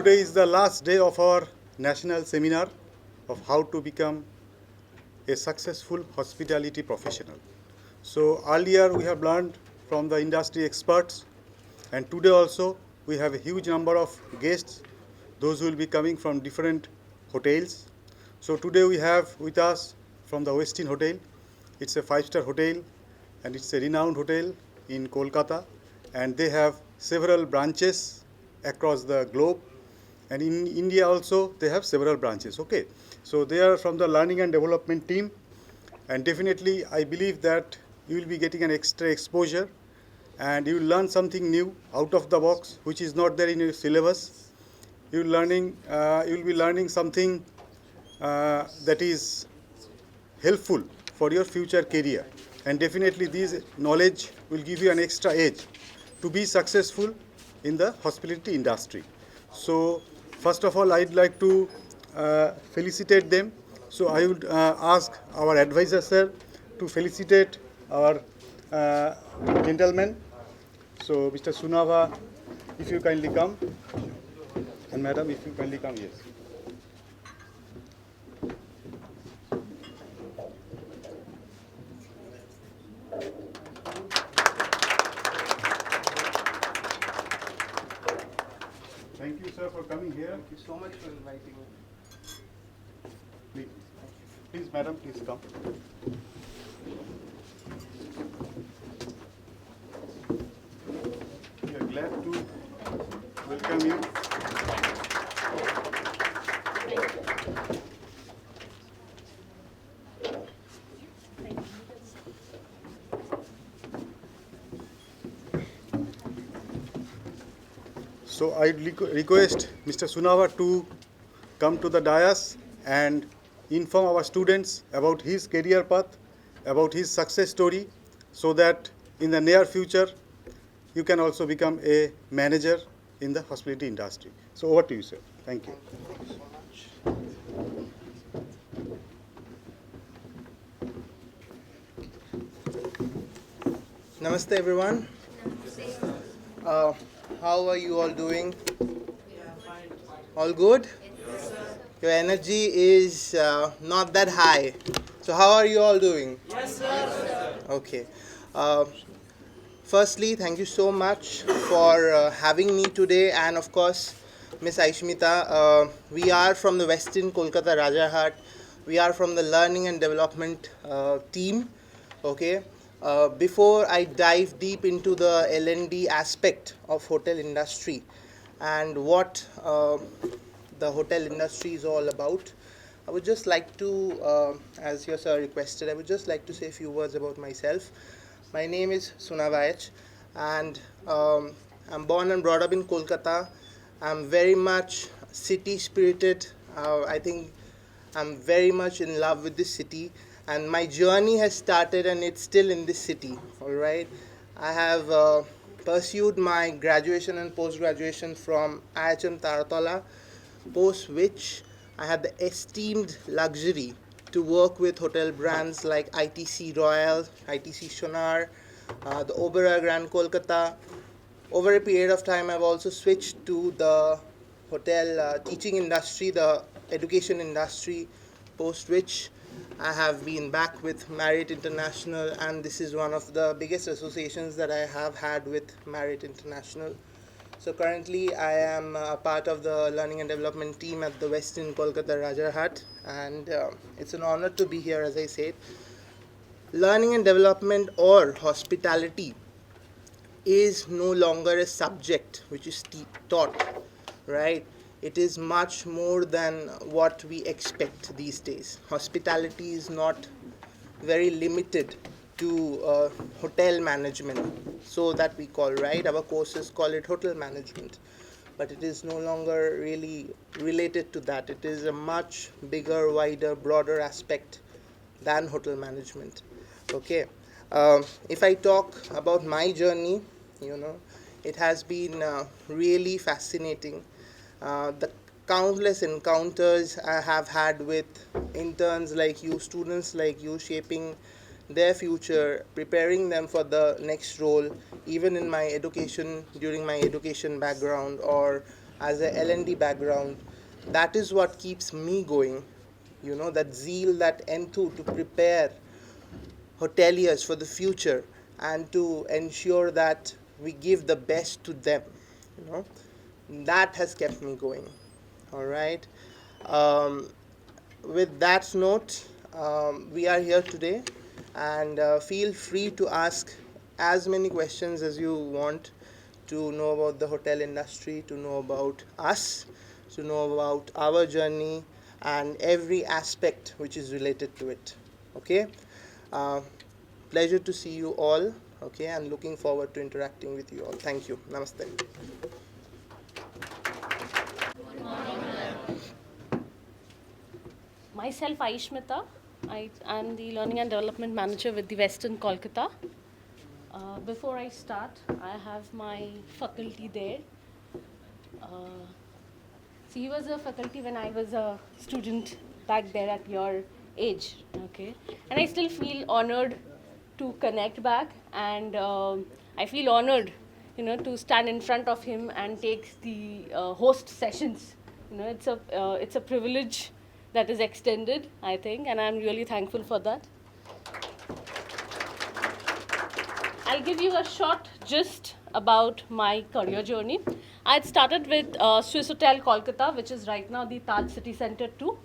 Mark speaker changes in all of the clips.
Speaker 1: today is the last day of our national seminar of how to become a successful hospitality professional. So earlier we have learned from the industry experts, and today also we have a huge number of guests, those who will be coming from different hotels. So today we have with us from the Westin Hotel. It's a 5-star hotel and it's a renowned hotel in Kolkata, and they have several branches across the globe, and in India also they have several branches. Okay, so they are from the learning and development team, and definitely I believe that you will be getting an extra exposure and you will learn something new out of the box which is not there in your syllabus. You will be learning something that is helpful for your future career, and definitely this knowledge will give you an extra edge to be successful in the hospitality industry. So first of all, I'd like to felicitate them. So I would ask our advisor sir to felicitate our gentleman. So Mr. Sunava, if you kindly come, and madam, if you kindly come, yes. Thank you, sir, for coming here.
Speaker 2: Thank you so much for inviting me.
Speaker 1: Please, please, madam, please come. We are glad to welcome you. So I request Mr. Sunava to come to the dais and inform our students about his career path, about his success story, so that in the near future you can also become a manager in the hospitality industry. So over to you, sir. Thank you.
Speaker 2: Thank you so much. Namaste everyone. How are you all doing? All good?
Speaker 3: Yes, sir.
Speaker 2: Your energy is not that high. So how are you all doing?
Speaker 3: Yes, sir.
Speaker 2: Okay. Firstly, thank you so much for having me today, and of course, Miss Aishmita. We are from the Westin Kolkata Rajarhat. We are from the Learning and Development team. Okay. Before I dive deep into the L&D aspect of hotel industry and what the hotel industry is all about, I would just like to, as your sir requested, I would just like to say a few words about myself. My name is Sunava Aich, and I'm born and brought up in Kolkata. I'm very much city spirited. I think I'm very much in love with this city, and my journey has started and it's still in this city. All right, I have pursued my graduation and post-graduation from IHM Taratala, post which I had the esteemed luxury to work with hotel brands like ITC Royal, ITC Shonar, the Oberoi Grand Kolkata. Over a period of time, I've also switched to the hotel teaching industry, the education industry, post which I have been back with Marriott International, and this is one of the biggest associations that I have had with Marriott International. So currently I am a part of the learning and development team at the Westin Kolkata Rajarhat, and it's an honor to be here. As I said, learning and development or hospitality is no longer a subject which is taught, right? It is much more than what we expect these days. Hospitality is not very limited to hotel management, so that we call, right? Our courses call it hotel management, but it is no longer really related to that. It is a much bigger, wider, broader aspect than hotel management. Okay, if I talk about my journey, it has been really fascinating. The countless encounters I have had with interns like you, students like you, shaping their future, preparing them for the next role, even in my education, during my education background, or as a L&D background, that is what keeps me going. You know, that zeal, that enthuse to prepare hoteliers for the future and to ensure that we give the best to them. You know, that has kept me going. All right. Um, with that note, we are here today, and feel free to ask as many questions as you want to know about the hotel industry, to know about us, to know about our journey, and every aspect which is related to it. Okay? Uh, Pleasure to see you all. Okay, and looking forward to interacting with you all. Thank you. Namaste.
Speaker 3: Myself, Aishmita. I am the Learning and Development Manager with the Westin Kolkata. Before I start, I have my faculty there. So he was a faculty when I was a student back there at your age, okay? And I still feel honored to connect back, and I feel honored, to stand in front of him and take the host sessions. It's a privilege that is extended, I think, and I'm really thankful for that. I'll give you a short gist about my career journey. I had started with Swiss Hotel Kolkata, which is right now the Taj City Center 2.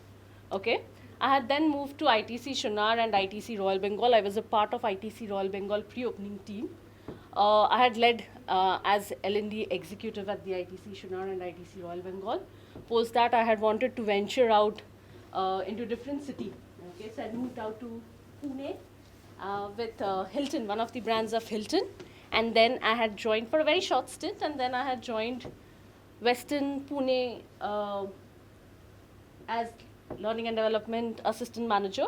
Speaker 3: Okay. I had then moved to ITC Shunar and ITC Royal Bengal. I was a part of ITC Royal Bengal pre-opening team. I had led as L&D executive at the ITC Shunar and ITC Royal Bengal. Post that, I had wanted to venture out into different city. Okay, so I moved out to Pune with Hilton, one of the brands of Hilton. And then I had joined for a very short stint, and then I had joined Westin Pune as Learning and Development Assistant Manager.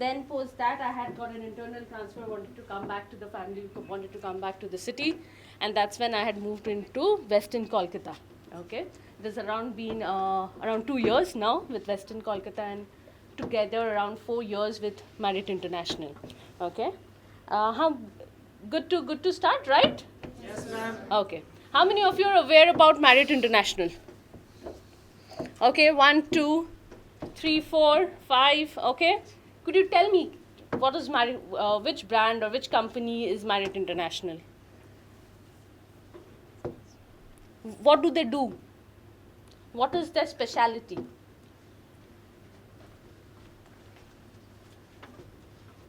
Speaker 3: Then post that, I had got an internal transfer, wanted to come back to the family, wanted to come back to the city. And that's when I had moved into Westin Kolkata. Okay, it has been around 2 years now with Westin Kolkata, and together around 4 years with Marriott International. Okay, how good to start, right?
Speaker 4: Yes, ma'am.
Speaker 3: Okay, how many of you are aware about Marriott International? Okay, 1, 2, 3, 4, 5. Okay, could you tell me what is which brand or which company is Marriott International? What do they do? What is their specialty?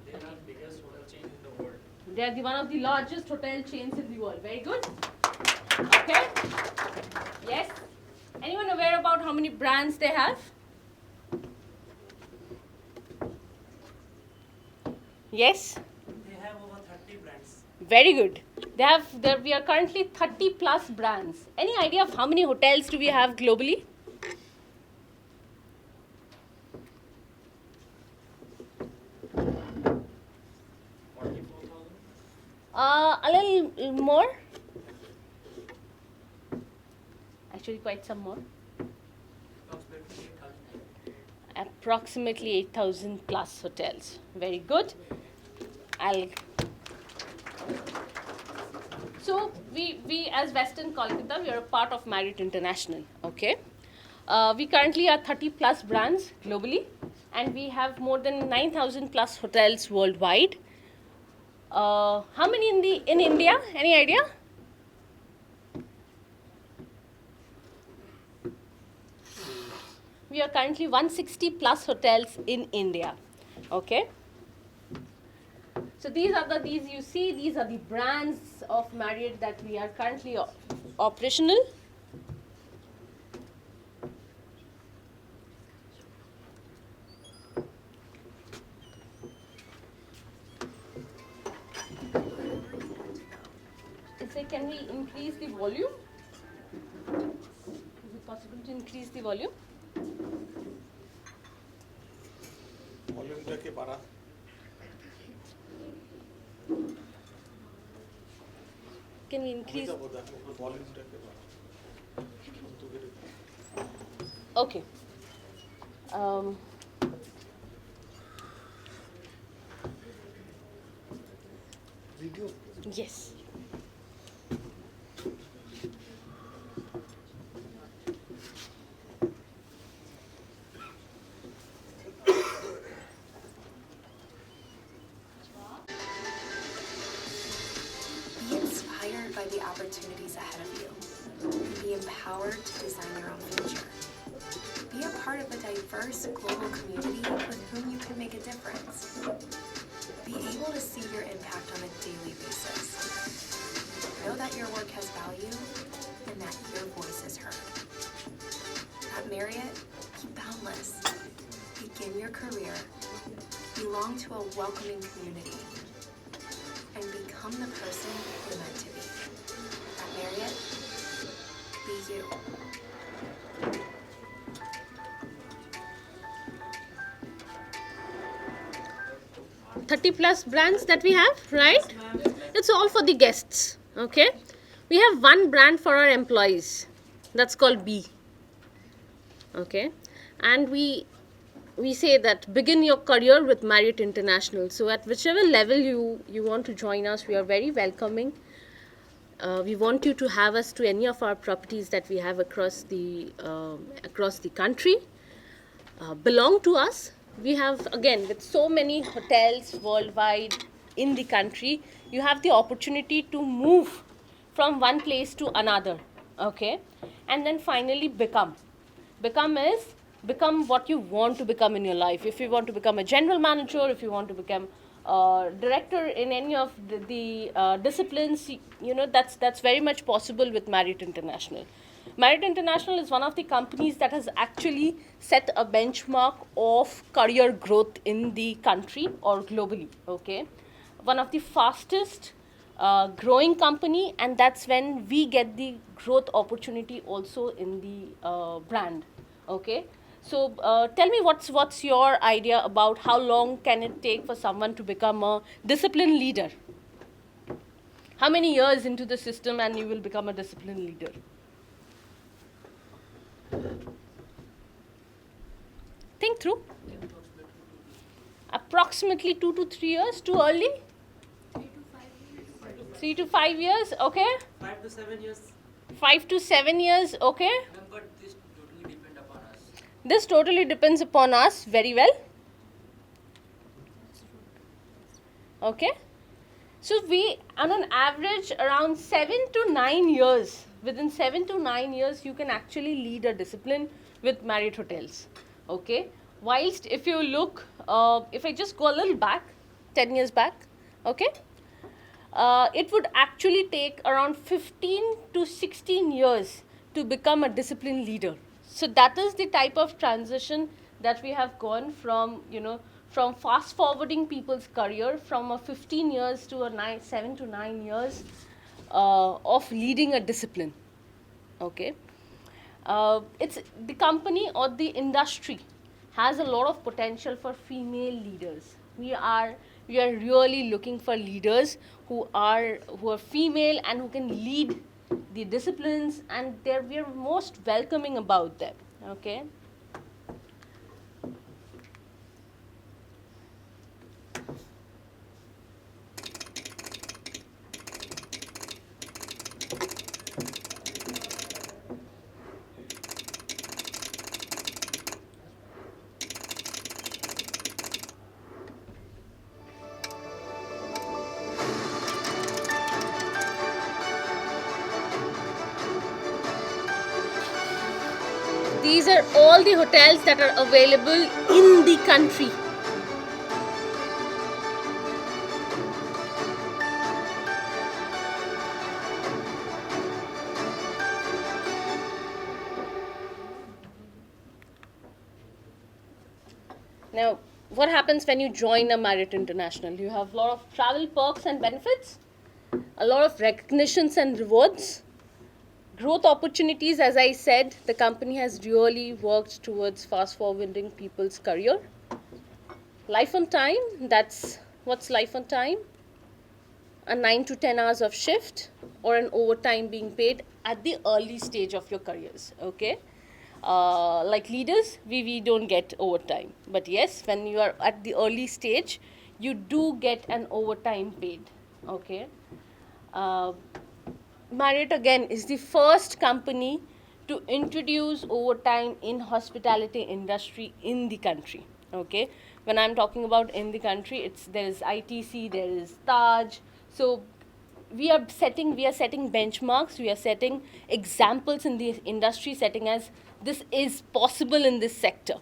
Speaker 4: They are the biggest hotel chain in the world.
Speaker 3: They are one of the largest hotel chains in the world. Very good. Okay. Yes. Anyone aware about how many brands they have? Yes.
Speaker 4: They have over 30 brands.
Speaker 3: Very good. We are currently 30 plus brands. Any idea of how many hotels do we have globally? A little more. Actually, quite some more. Approximately 8,000 plus hotels. Very good. So we as Westin Kolkata, we are a part of Marriott International. Okay. We currently are 30 plus brands globally, and we have more than 9,000 plus hotels worldwide. How many in India? Any idea? We are currently 160 plus hotels in India. Okay. So these are the brands of Marriott that we are currently operational. Can we increase the volume? Is it possible to increase the volume? Can we increase? Okay.
Speaker 2: Video?
Speaker 3: Yes.
Speaker 5: power to design your own future. Be a part of a diverse global community with whom you can make a difference. Be able to see your impact on a daily basis. Know that your work has value and that your voice is heard. At Marriott, be boundless. Begin your career, belong to a welcoming community, and become the person you're meant to be. At Marriott, be you.
Speaker 3: 30+ brands that we have, right? It's all for the guests, okay? We have one brand for our employees. That's called B. Okay? And we say that begin your career with Marriott International. So at whichever level you want to join us, we are very welcoming. We want you to have us to any of our properties that we have across the country. Belong to us. We have, again, with so many hotels worldwide in the country, you have the opportunity to move from one place to another, okay? And then finally become. Become what you want to become in your life. If you want to become a general manager, if you want to become a director in any of the disciplines, you know, that's very much possible with Marriott International. Marriott International is one of the companies that has actually set a benchmark of career growth in the country or globally, okay? One of the fastest growing company, and that's when we get the growth opportunity also in the brand, okay? So tell me what's your idea about how long can it take for someone to become a discipline leader? How many years into the system and you will become a discipline leader? Think through. Approximately 2 to 3 years. Too early? 3 to 5 years. Okay.
Speaker 4: 5 to 7 years.
Speaker 3: 5 to 7 years. Okay.
Speaker 4: But this totally depends upon us.
Speaker 3: This totally depends upon us. Very well. Okay. So we, on an average, around 7 to 9 years. Within 7 to 9 years, you can actually lead a discipline with Marriott Hotels. Okay. Whilst if you look, if I just go a little back, 10 years back, okay, it would actually take around 15 to 16 years to become a discipline leader. So that is the type of transition that we have gone from, you know, from fast forwarding people's career from a 15 years to a 7 to 9 years of leading a discipline. Okay. It's the company or the industry has a lot of potential for female leaders. We are really looking for leaders who are female and who can lead the disciplines, and we are most welcoming about them. Okay. These are all the hotels that are available in the country. Now, what happens when you join a Marriott International? You have a lot of travel perks and benefits, a lot of recognitions and rewards. Growth opportunities, as I said, the company has really worked towards fast forwarding people's career. Life on time, that's what's life on time? A 9 to 10 hours of shift or an overtime being paid at the early stage of your careers, okay? Like leaders, we don't get overtime. But yes, when you are at the early stage, you do get an overtime paid, okay? Marriott again is the first company to introduce overtime in hospitality industry in the country. Okay, when I'm talking about in the country, there is ITC, there is Taj. So we are setting benchmarks, we are setting examples in the industry, setting as this is possible in this sector.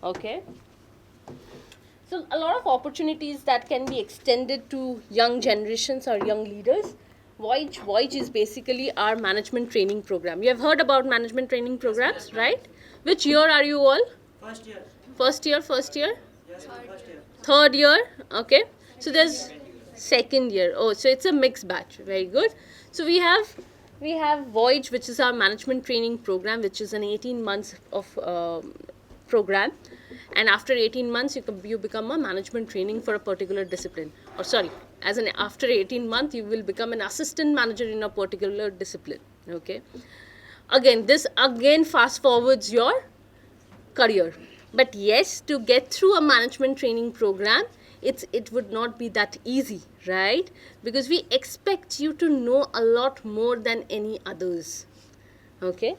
Speaker 3: Okay. So a lot of opportunities that can be extended to young generations or young leaders. Voyage is basically our management training program. You have heard about management training programs, right? Which year are you all?
Speaker 4: First year.
Speaker 3: First year?
Speaker 4: Yes, first year.
Speaker 3: Third year? Okay. So there's second year. Oh, so it's a mixed batch. Very good. So we have Voyage, which is our management training program, which is an 18 months of program. And after 18 months, you become a management training for a particular discipline. Or sorry, after 18 months, you will become an assistant manager in a particular discipline. Okay. This fast forwards your career. But yes, to get through a management training program, it would not be that easy, right? Because we expect you to know a lot more than any others. Okay.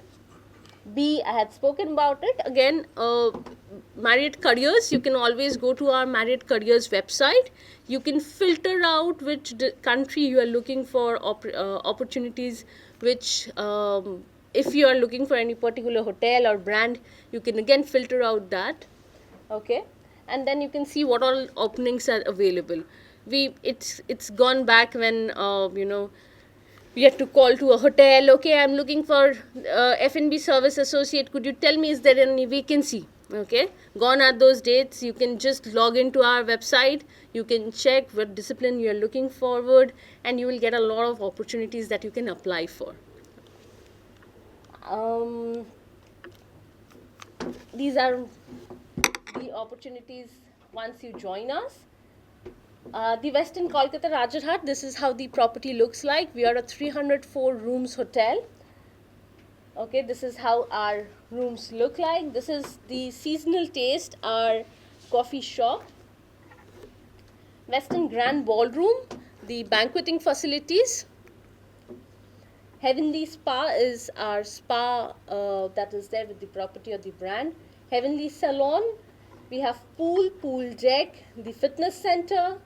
Speaker 3: I had spoken about it. Again, Marriott Careers, you can always go to our Marriott Careers website. You can filter out which country you are looking for opportunities, which if you are looking for any particular hotel or brand, you can again filter out that. Okay. And then you can see what all openings are available. It's gone back when we had to call to a hotel. Okay, I'm looking for F&B service associate. Could you tell me, is there any vacancy? Okay, gone are those dates. You can just log into our website. You can check what discipline you are looking forward, and you will get a lot of opportunities that you can apply for. These are the opportunities once you join us. The Westin Kolkata Rajarhat, this is how the property looks like. We are a 304 rooms hotel. Okay, this is how our rooms look like. This is the Seasonal Taste, our coffee shop. Westin Grand Ballroom, the banqueting facilities. Heavenly Spa is our spa that is there with the property of the brand. Heavenly Salon, we have pool deck, the fitness center.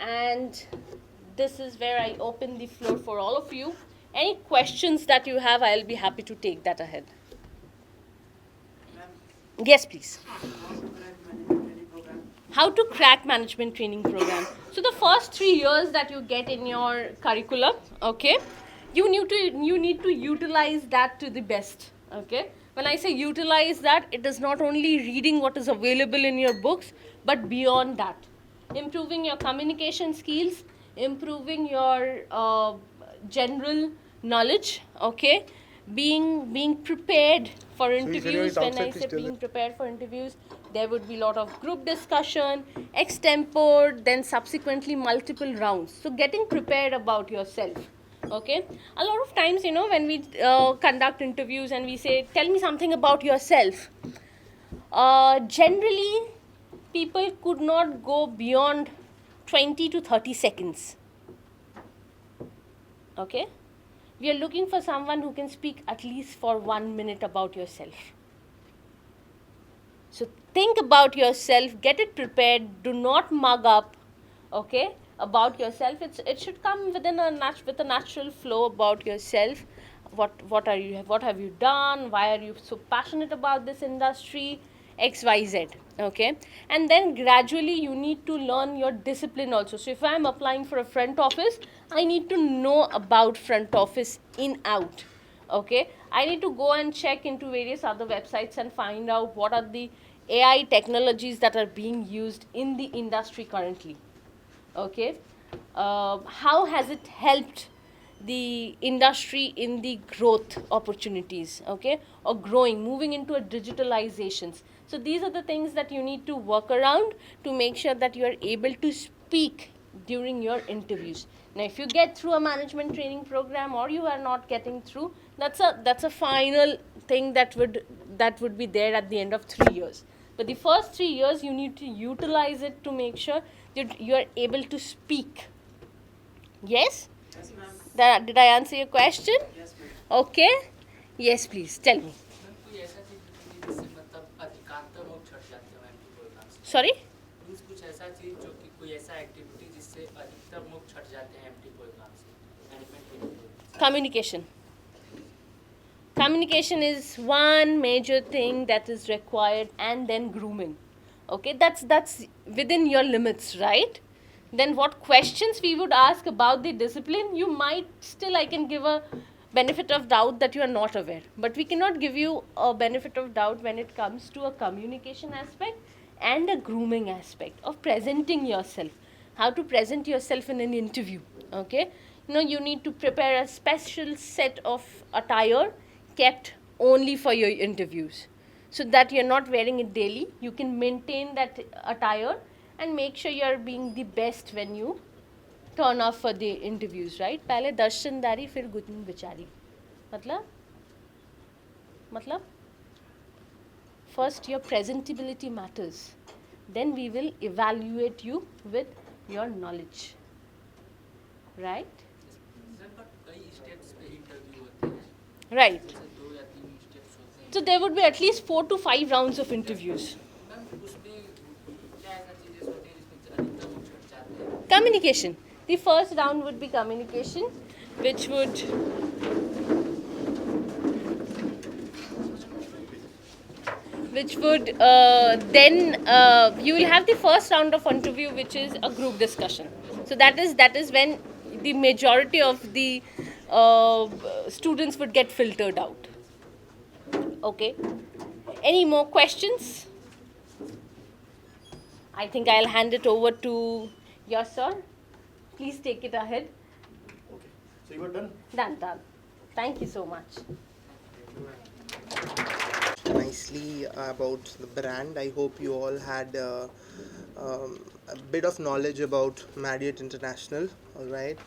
Speaker 3: And this is where I open the floor for all of you. Any questions that you have, I'll be happy to take that ahead. Yes, please. How to crack management training program. So the first 3 years that you get in your curriculum, okay, you need to utilize that to the best. Okay. When I say utilize that, it is not only reading what is available in your books, but beyond that. Improving your communication skills, improving your general knowledge, okay, being prepared for interviews. When I say being prepared for interviews, there would be a lot of group discussion, extempore, then subsequently multiple rounds. So getting prepared about yourself. Okay, a lot of times, when we conduct interviews and we say, tell me something about yourself, generally people could not go beyond 20 to 30 seconds. Okay, we are looking for someone who can speak at least for 1 minute about yourself. So think about yourself, get it prepared, do not mug up, okay, about yourself. It should come with a natural flow about yourself. What have you done? Why are you so passionate about this industry? XYZ. Okay, and then gradually you need to learn your discipline also. So if I am applying for a front office, I need to know about front office in out. Okay, I need to go and check into various other websites and find out what are the AI technologies that are being used in the industry currently. Okay, how has it helped the industry in the growth opportunities, okay, or moving into a digitalizations. So these are the things that you need to work around to make sure that you are able to speak during your interviews. Now, if you get through a management training program or you are not getting through, that's a final thing that would be there at the end of 3 years. But the first 3 years, you need to utilize it to make sure that you are able to speak. Yes?
Speaker 4: Yes, ma'am.
Speaker 3: Did I answer your question?
Speaker 4: Yes, ma'am.
Speaker 3: Okay. Yes, please. Tell me.
Speaker 4: कोई ऐसा चीज होती है जिससे मतलब अधिकतर लोग छट जाते हैं एमटी प्रोग्राम से।
Speaker 3: Sorry?
Speaker 4: कुछ ऐसा चीज जो कि कोई ऐसा एक्टिविटी जिससे अधिकतर लोग छट जाते हैं MT programme
Speaker 3: Communication. Communication is one major thing that is required, and then grooming. Okay, that's within your limits, right? Then what questions we would ask about the discipline, you might still, I can give a benefit of doubt that you are not aware, but we cannot give you a benefit of doubt when it comes to a communication aspect and a grooming aspect of presenting yourself, how to present yourself in an interview. Okay, you need to prepare a special set of attire kept only for your interviews, so that you're not wearing it daily. You can maintain that attire and make sure you're being the best when you turn off for the interviews, right? पहले दर्शनदारी फिर गुदन बिचारी, मतलब first your presentability matters, then we will evaluate you with your knowledge, right?
Speaker 4: Sir but कई steps पे interview होते हैं,
Speaker 3: Right.
Speaker 4: जैसे 2 या 3 स्टेप्स होते हैं.
Speaker 3: So there would be at least 4 to 5 rounds of interviews.
Speaker 4: Ma'am उसमें क्या ऐसा चीजें होती हैं जिसमें अधिकतर लोग छूट जाते हैं?
Speaker 3: Communication. The first round would be communication, which would then you will have the first round of interview, which is a group discussion. So that is when the majority of the students would get filtered out. Okay. Any more questions? I think I'll hand it over to your sir. Please take it ahead.
Speaker 1: Okay. So you are done?
Speaker 3: Done. Thank you so much.
Speaker 2: Nicely about the brand. I hope you all had a bit of knowledge about Marriott International, all right,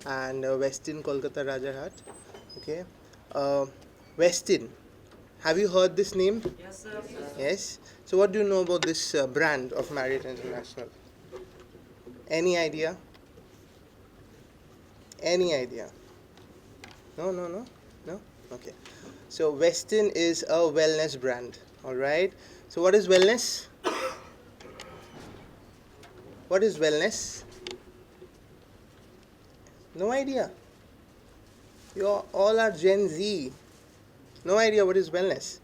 Speaker 2: and Westin Kolkata Rajarhat. Okay, Westin. Have you heard this name?
Speaker 4: Yes, sir.
Speaker 2: Yes. So what do you know about this brand of Marriott International? Any idea? Any idea? No? Okay. So Westin is a wellness brand. Alright. So what is wellness? What is wellness? No idea. You all are Gen Z. No idea what is wellness.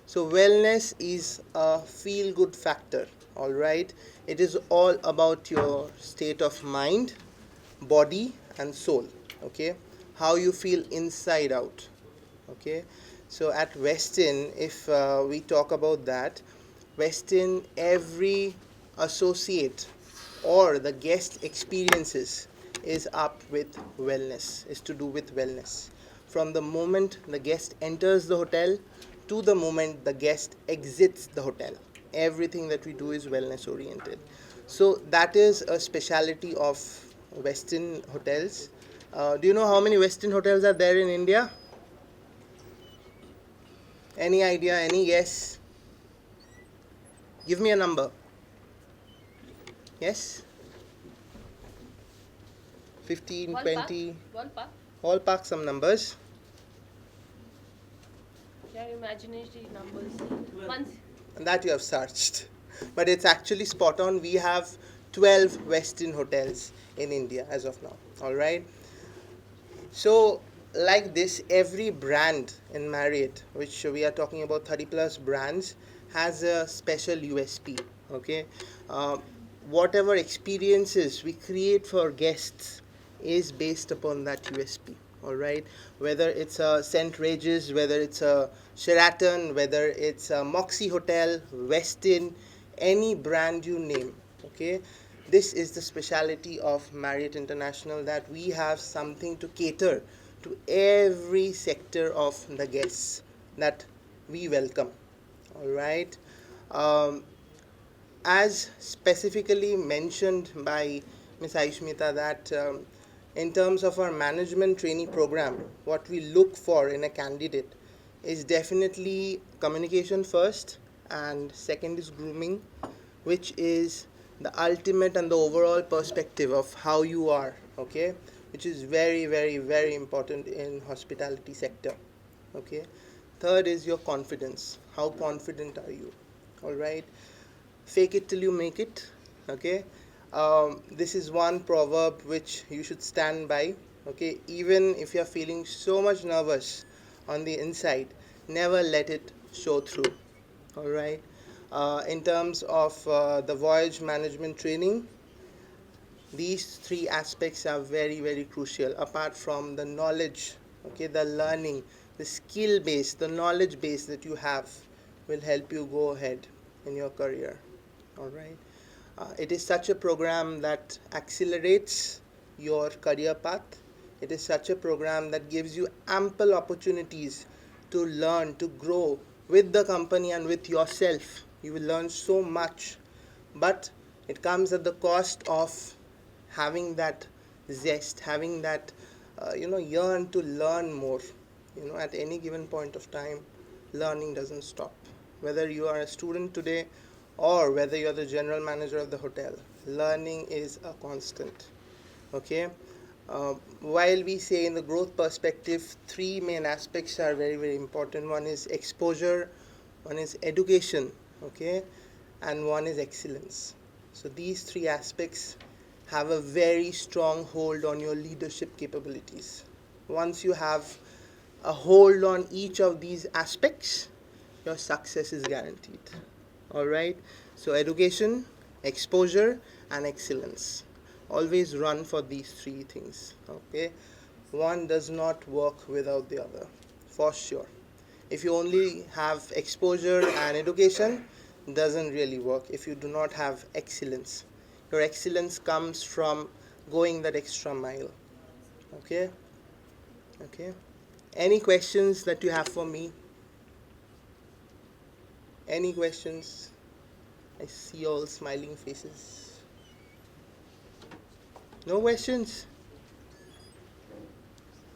Speaker 2: So wellness is a feel-good factor. Alright. It is all about your state of mind, body and soul. Okay. How you feel inside out. Okay. So at Westin, if we talk about that, Westin, every associate or the guest experiences is up with wellness, is to do with wellness. From the moment the guest enters the hotel to the moment the guest exits the hotel, everything that we do is wellness oriented. So that is a specialty of Westin hotels. Do you know how many Westin hotels are there in India? Any idea? Any guess? Give me a number. Yes? 15, 20.
Speaker 3: Ballpark.
Speaker 2: Ballpark some numbers.
Speaker 3: Your imagination numbers. Once.
Speaker 2: And that you have searched. But it's actually spot on. We have 12 Westin hotels in India as of now. Alright? So, like this, every brand in Marriott, which we are talking about 30 plus brands, has a special USP. Okay, whatever experiences we create for guests is based upon that USP. All right, whether it's a St. Regis, whether it's a Sheraton, whether it's a Moxie Hotel, Westin, any brand you name. Okay, this is the speciality of Marriott International, that we have something to cater to every sector of the guests that we welcome. All right. As specifically mentioned by Ms. Aishmita, that in terms of our management trainee program, what we look for in a candidate is definitely communication first, and second is grooming, which is the ultimate and the overall perspective of how you are. Okay, which is very, very, very important in hospitality sector. Okay. Third is your confidence. How confident are you? All right. Fake it till you make it. Okay. This is one proverb which you should stand by. Okay, even if you're feeling so much nervous on the inside, never let it show through. All right. In terms of the voyage management training, these three aspects are very, very crucial. Apart from the knowledge, okay, the learning, the skill base, the knowledge base that you have will help you go ahead in your career. All right. It is such a program that accelerates your career path. It is such a program that gives you ample opportunities to learn, to grow with the company and with yourself. You will learn so much, but it comes at the cost of having that zest, having that yearn to learn more. At any given point of time, learning doesn't stop. Whether you are a student today or whether you're the general manager of the hotel, learning is a constant. Okay. While we say in the growth perspective, three main aspects are very, very important. One is exposure, one is education, okay, and one is excellence. So these three aspects have a very strong hold on your leadership capabilities. Once you have a hold on each of these aspects, your success is guaranteed. All right. So education, exposure, and excellence. Always run for these three things. Okay. One does not work without the other, for sure. If you only have exposure and education, doesn't really work if you do not have excellence. Your excellence comes from going that extra mile. Okay. Okay. Any questions that you have for me? Any questions? I see all smiling faces. No questions?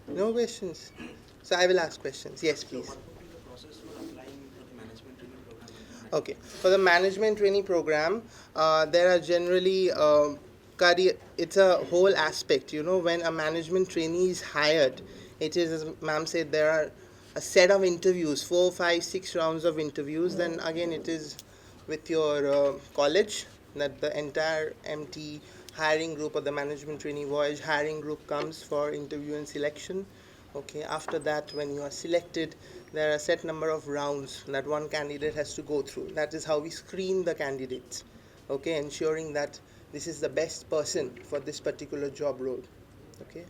Speaker 2: No questions. So I will ask questions. Yes, please.
Speaker 6: What would be the process for applying for the management training program?
Speaker 2: Okay. For the management training program, there are generally career. It's a whole aspect. When a management trainee is hired, it is, as ma'am said, there are a set of interviews, 4, 5, 6 rounds of interviews. Then again, it is with your college that the entire MT hiring group or the management trainee voyage hiring group comes for interview and selection. Okay, after that, when you are selected, there are a set number of rounds that one candidate has to go through. That is how we screen the candidates, okay, ensuring that this is the best person for this particular job role. Okay.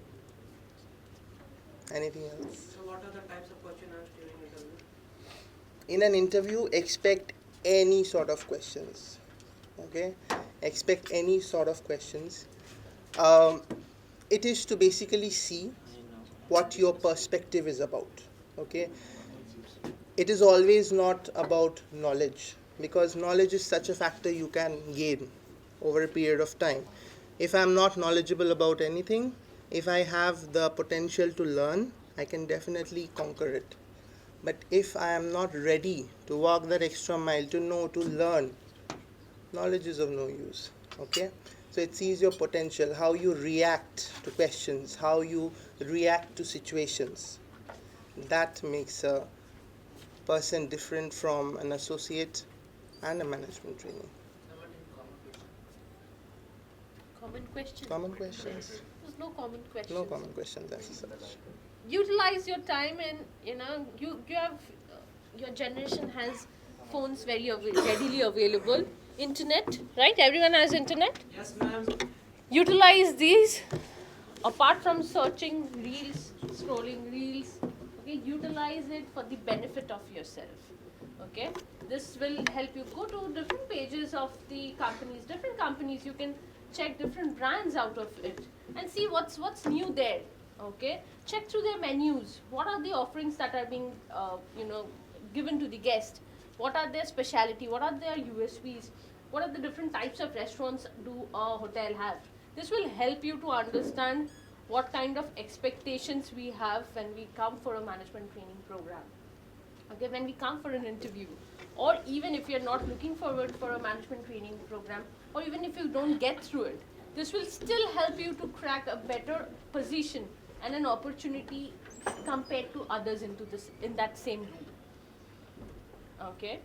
Speaker 2: Anything else?
Speaker 4: So what are the types of questions during interview?
Speaker 2: In an interview, expect any sort of questions. Okay, expect any sort of questions. It is to basically see what your perspective is about. Okay, it is always not about knowledge, because knowledge is such a factor you can gain over a period of time. If I'm not knowledgeable about anything, if I have the potential to learn, I can definitely conquer it. But if I am not ready to walk that extra mile, to know, to learn, knowledge is of no use. Okay, so it sees your potential, how you react to questions, how you react to situations. That makes a person different from an associate and a management trainee.
Speaker 4: What is common question?
Speaker 3: Common question.
Speaker 2: Common questions?
Speaker 3: There's no common questions.
Speaker 2: No common questions as such.
Speaker 3: Utilize your time, and you have your generation has phones very readily available. Internet, right? Everyone has internet.
Speaker 4: Yes, ma'am.
Speaker 3: Utilize these. Apart from searching reels, scrolling reels, okay, utilize it for the benefit of yourself. Okay, this will help you go to different pages of the companies, different companies. You can check different brands out of it and see what's new there. Okay, check through their menus. What are the offerings that are being given to the guest? What are their speciality? What are their USPs? What are the different types of restaurants do a hotel have? This will help you to understand what kind of expectations we have when we come for a management training program. Okay, when we come for an interview, or even if you're not looking forward for a management training program, or even if you don't get through it, this will still help you to crack a better position and an opportunity compared to others in that same room. Okay.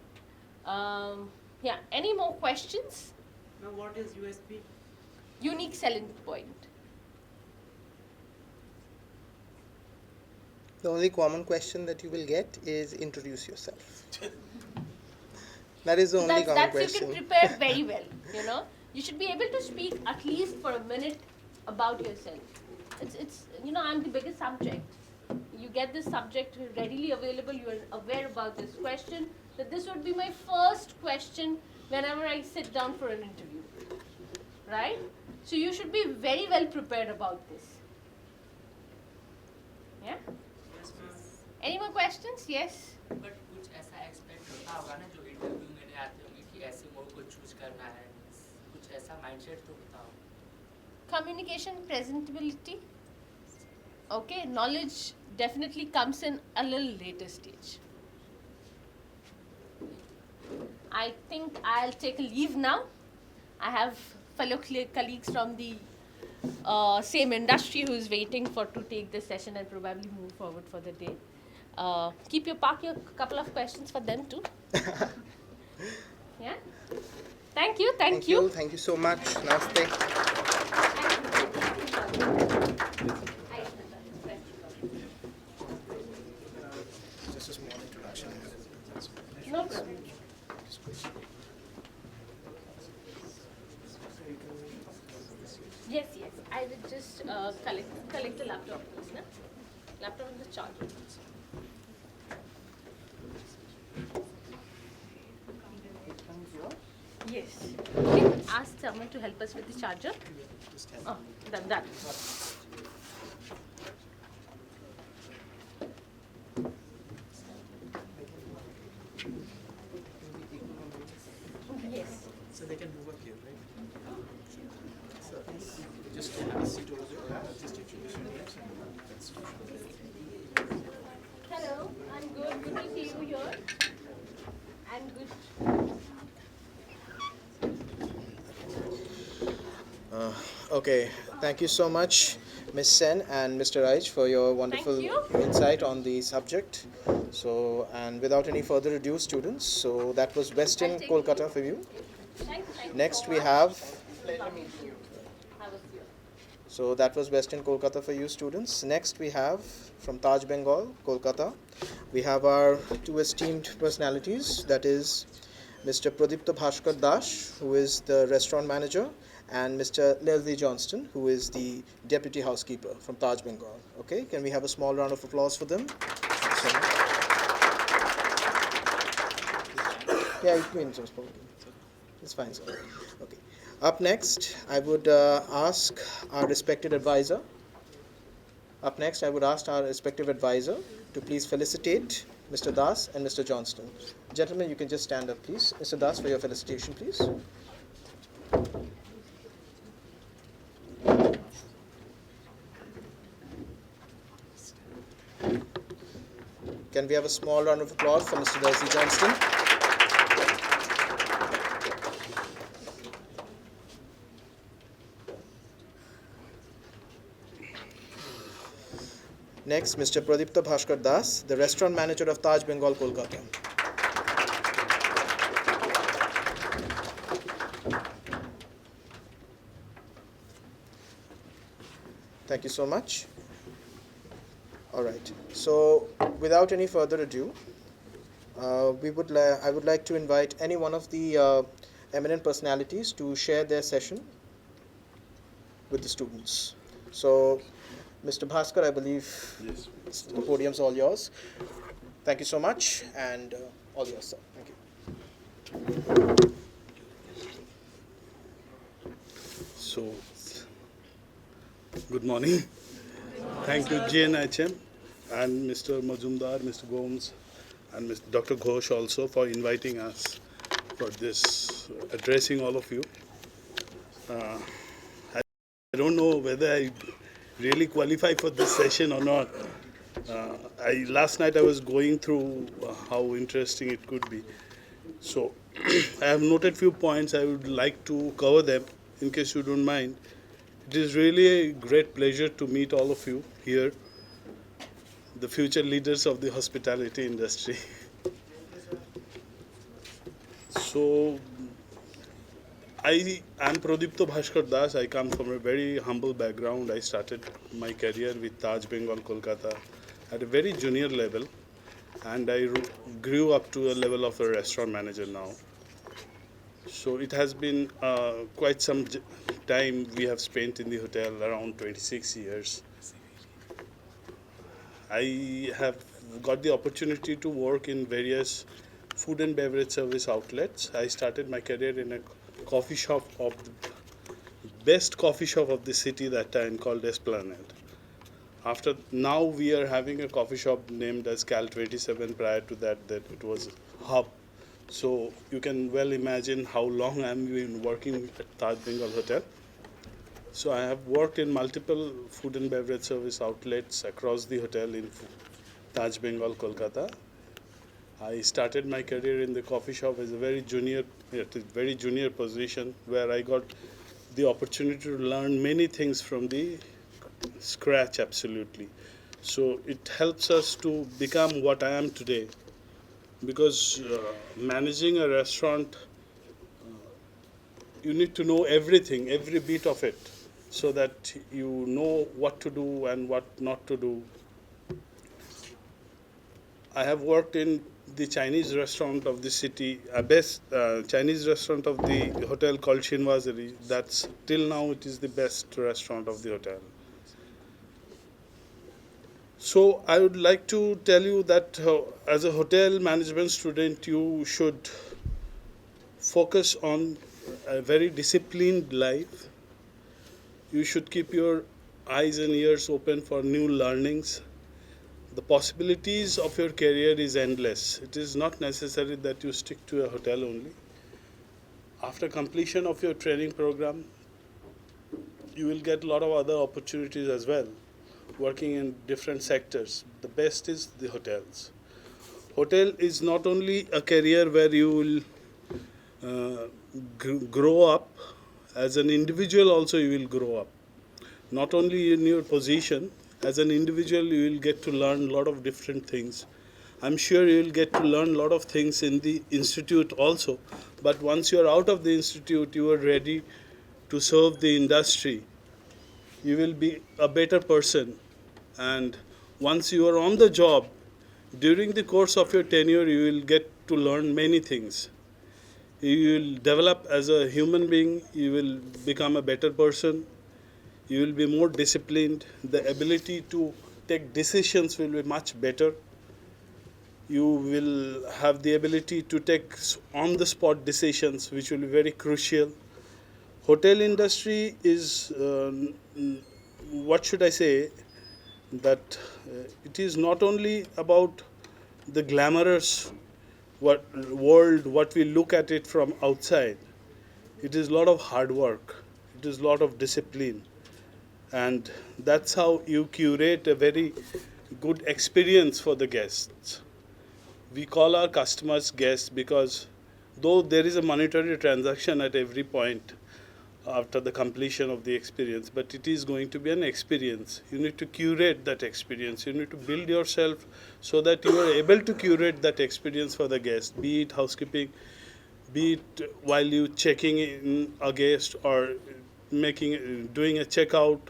Speaker 3: Yeah. Any more questions?
Speaker 4: Now, what is USP?
Speaker 3: Unique selling point.
Speaker 2: The only common question that you will get is introduce yourself. That is the only common
Speaker 3: That's
Speaker 2: question.
Speaker 3: you can prepare very well. You know, you should be able to speak at least for a minute about yourself. It's you know, I'm the biggest subject. You get this subject readily available. You are aware about this question. That this would be my first question whenever I sit down for an interview, right? So you should be very well prepared about this. Yeah. Any more questions? Yes.
Speaker 4: But कुछ ऐसा expect होता होगा ना जो interview में आते होंगे कि ऐसे मोड को चूज करना है, कुछ ऐसा माइंडसेट तो होता होगा.
Speaker 3: Communication presentability. Okay, knowledge definitely comes in a little later stage. I think I'll take a leave now. I have fellow colleagues from the same industry who is waiting for to take this session and probably move forward for the day. Park your couple of questions for them too. Yeah. Thank you. Thank you.
Speaker 2: Thank you so much. Namaste.
Speaker 6: Just a small introduction.
Speaker 3: No problem. Yes, yes. I will just collect the laptop, please. Na? Laptop and the charger. Yes. Okay. Ask someone to help us with the charger. Oh, done. Yes.
Speaker 6: So they can move up here, right? So just have a seat over there. Just introduce your names and that's
Speaker 3: Hello, I'm good. Good to see you here. I'm good.
Speaker 2: Okay, thank you so much, Ms. Sen and Mr. Aich, for your wonderful
Speaker 3: you.
Speaker 2: insight on the subject. So, and without any further ado, students, so that was Westin,
Speaker 3: I'll take
Speaker 2: Kolkata for you.
Speaker 3: Thank you.
Speaker 2: Next we have,
Speaker 3: I was here.
Speaker 2: so that was Westin, Kolkata for you, students. Next we have from Taj Bengal, Kolkata. We have our two esteemed personalities, that is Mr. Pradipta Bhaskar Das, who is the restaurant manager, and Mr. Leslie Johnston, who is the deputy housekeeper from Taj Bengal. Okay, can we have a small round of applause for them? Thank you so much. Yeah, you can just spoken. It's fine, sir. Okay. Up next, I would ask our respected advisor. Up next, I would ask our respective advisor to please felicitate Mr. Das and Mr. Johnston. Gentlemen, you can just stand up, please. Mr. Das, for your felicitation, please. Can we have a small round of applause for Mr. Leslie Johnston? Next, Mr. Pradipta Bhaskar Das, the restaurant manager of Taj Bengal, Kolkata. Thank you so much. All right. So, without any further ado, I would like to invite any one of the eminent personalities to share their session with the students. So, Mr. Bhaskar, I believe the podium's all yours. Thank you so much, and all yours, sir. Thank you.
Speaker 7: So, good morning. Thank you, GNIHM, and Mr. Majumdar, Mr. Gomes, and Mr. Dr. Ghosh also for inviting us for this, addressing all of you. I don't know whether I really qualify for this session or not. Last night I was going through how interesting it could be. So, I have noted few points. I would like to cover them in case you don't mind. It is really a great pleasure to meet all of you here, the future leaders of the hospitality industry. So, I am Pradipta Bhaskar Das. I come from a very humble background. I started my career with Taj Bengal, Kolkata. at a very junior level, and I grew up to a level of a restaurant manager now. So it has been quite some time we have spent in the hotel, around 26 years. I have got the opportunity to work in various food and beverage service outlets. I started my career in a coffee shop of the best coffee shop of the city that time, called Esplanade. After now we are having a coffee shop named as Cal 27. Prior to that it was Hub. So you can well imagine how long I've been working at Taj Bengal Hotel. So I have worked in multiple food and beverage service outlets across the hotel in Taj Bengal, Kolkata. I started my career in the coffee shop as a very junior position, where I got the opportunity to learn many things from the scratch, absolutely. So it helps us to become what I am today, because managing a restaurant, you need to know everything, every bit of it, so that you know what to do and what not to do. I have worked in the Chinese restaurant of the city, best Chinese restaurant of the hotel called Shinwazari. That's till now it is the best restaurant of the hotel. So I would like to tell you that as a hotel management student, you should focus on a very disciplined life. You should keep your eyes and ears open for new learnings. The possibilities of your career is endless. It is not necessary that you stick to a hotel only. After completion of your training program, you will get a lot of other opportunities as well, working in different sectors. The best is the hotels. Hotel is not only a career where you will grow up, as an individual also you will grow up. Not only in your position, as an individual you will get to learn a lot of different things. I'm sure you will get to learn a lot of things in the institute also, but once you are out of the institute, you are ready to serve the industry. You will be a better person, and once you are on the job, during the course of your tenure, you will get to learn many things. You will develop as a human being, you will become a better person, you will be more disciplined, the ability to take decisions will be much better. You will have the ability to take on-the-spot decisions, which will be very crucial. Hotel industry is, what should I say, that it is not only about the glamorous world, what we look at it from outside. It is a lot of hard work. It is a lot of discipline. And that's how you curate a very good experience for the guests. We call our customers guests because though there is a monetary transaction at every point after the completion of the experience, but it is going to be an experience. You need to curate that experience. You need to build yourself so that you are able to curate that experience for the guest, be it housekeeping, be it while you checking in a guest or doing a checkout,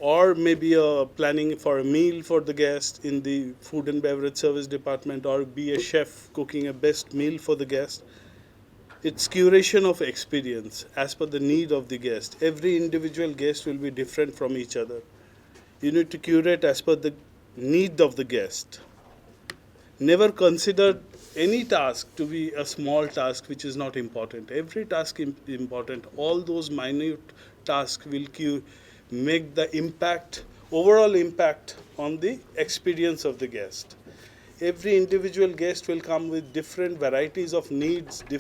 Speaker 7: or maybe planning for a meal for the guest in the food and beverage service department, or be a chef cooking a best meal for the guest. It's curation of experience as per the need of the guest. Every individual guest will be different from each other. You need to curate as per the need of the guest. Never consider any task to be a small task which is not important. Every task is important. All those minute tasks will make the overall impact on the experience of the guest. Every individual guest will come with different varieties of needs, you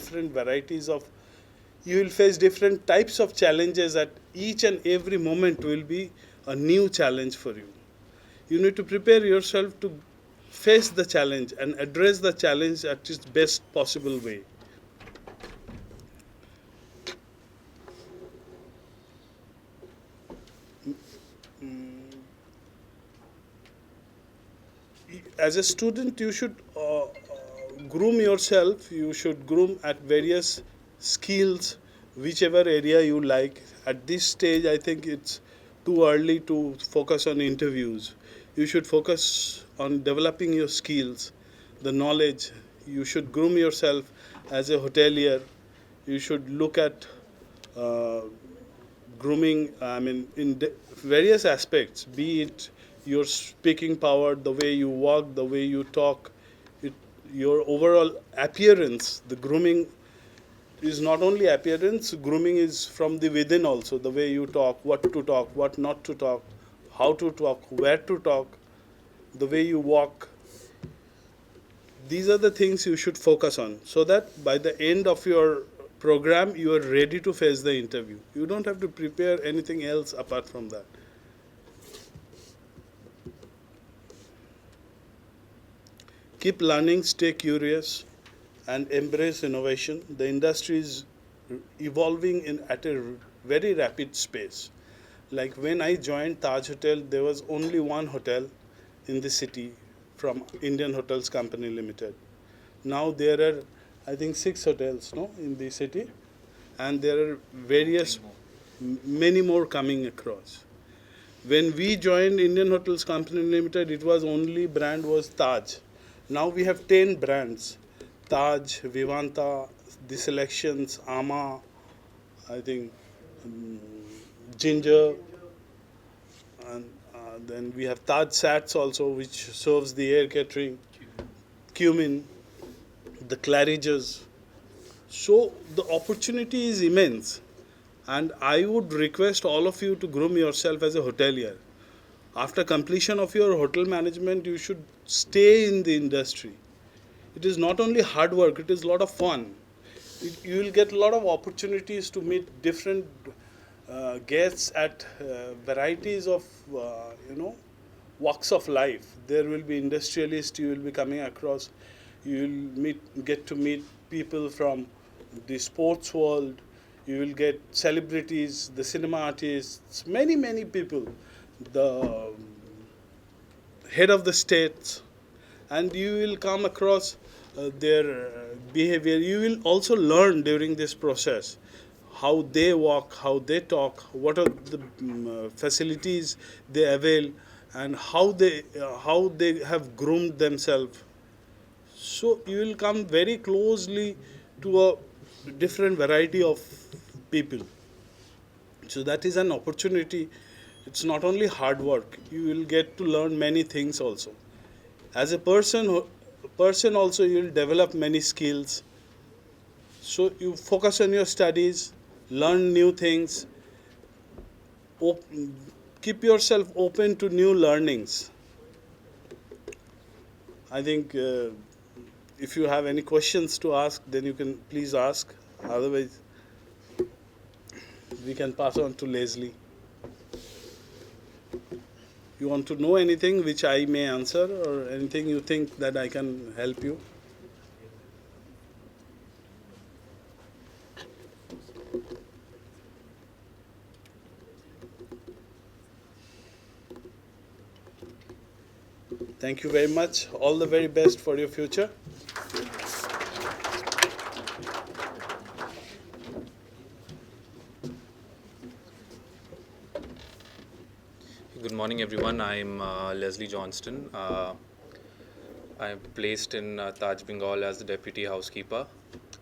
Speaker 7: will face different types of challenges at each and every moment will be a new challenge for you. You need to prepare yourself to face the challenge and address the challenge at its best possible way. As a student, you should groom yourself. You should groom at various skills, whichever area you like. At this stage, I think it's too early to focus on interviews. you should focus on developing your skills, the knowledge. You should groom yourself as a hotelier. You should look at grooming, in various aspects, be it your speaking power, the way you walk, the way you talk, your overall appearance. The grooming is not only appearance, grooming is from the within also, the way you talk, what to talk, what not to talk, how to talk, where to talk, the way you walk. These are the things you should focus on, so that by the end of your program you are ready to face the interview. You don't have to prepare anything else apart from that. Keep learning, stay curious, and embrace innovation. The industry is evolving at a very rapid pace. Like when I joined Taj Hotel, there was only one hotel in the city from Indian Hotels Company Limited. Now there are, I think, 6 hotels, no, in the city, and there are many more coming across. When we joined Indian Hotels Company Limited, it was only brand was Taj. Now we have 10 brands: Taj, Vivanta, The Selections, Ama, I think, Ginger, and then we have Taj Sats also, which serves the air catering, Cumin, the Claridges. So the opportunity is immense, and I would request all of you to groom yourself as a hotelier. After completion of your hotel management, you should stay in the industry. It is not only hard work, it is a lot of fun. You will get a lot of opportunities to meet different guests at varieties of walks of life. There will be industrialists you will be coming across. You will get to meet people from the sports world. You will get celebrities, the cinema artists, many people, the head of the states, and you will come across their behavior. You will also learn during this process how they walk, how they talk, what are the facilities they avail, and how they have groomed themselves. So you will come very closely to a different variety of people. So that is an opportunity. It's not only hard work. You will get to learn many things also. As a person also, you will develop many skills. So you focus on your studies, learn new things, keep yourself open to new learnings. I think if you have any questions to ask, then you can please ask. Otherwise, we can pass on to Leslie. You want to know anything which I may answer, or anything you think that I can help you? Thank you very much. All the very best for your future.
Speaker 8: Good morning, everyone. I'm Leslie Johnston. I'm placed in Taj Bengal as the deputy housekeeper.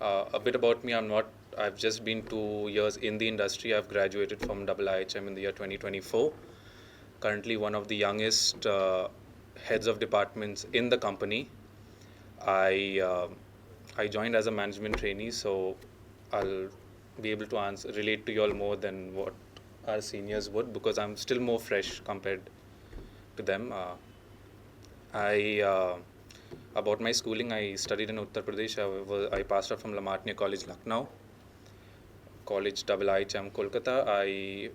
Speaker 8: A bit about me: I've just been 2 years in the industry. I've graduated from GNIHM in the year 2024. Currently, one of the youngest heads of departments in the company. I joined as a management trainee, so I'll be able to relate to you all more than what our seniors would, because I'm still more fresh compared to them. About my schooling, I studied in Uttar Pradesh. I passed out from Lamartine College, Lucknow, College GNIHM, Kolkata. I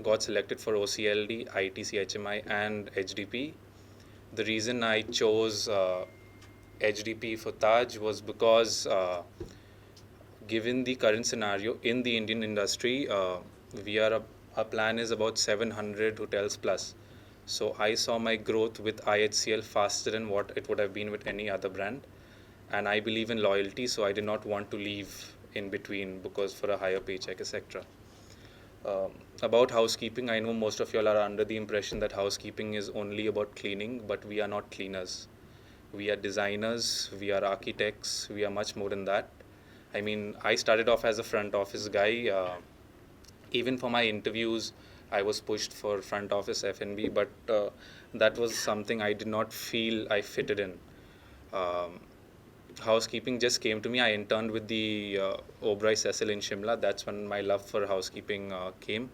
Speaker 8: got selected for OCLD, ITC, HMI, and HDP. The reason I chose HDP for Taj was because, given the current scenario in the Indian industry, our plan is about 700 hotels plus. So I saw my growth with IHCL faster than what it would have been with any other brand. And I believe in loyalty, so I did not want to leave in between because for a higher paycheck, etc. About housekeeping, I know most of y'all are under the impression that housekeeping is only about cleaning, but we are not cleaners. We are designers, we are architects, we are much more than that. I mean, I started off as a front office guy. Even for my interviews, I was pushed for front office F&B, but that was something I did not feel I fitted in. Um, Housekeeping just came to me. I interned with the Oberoi Cecil in Shimla. That's when my love for housekeeping came.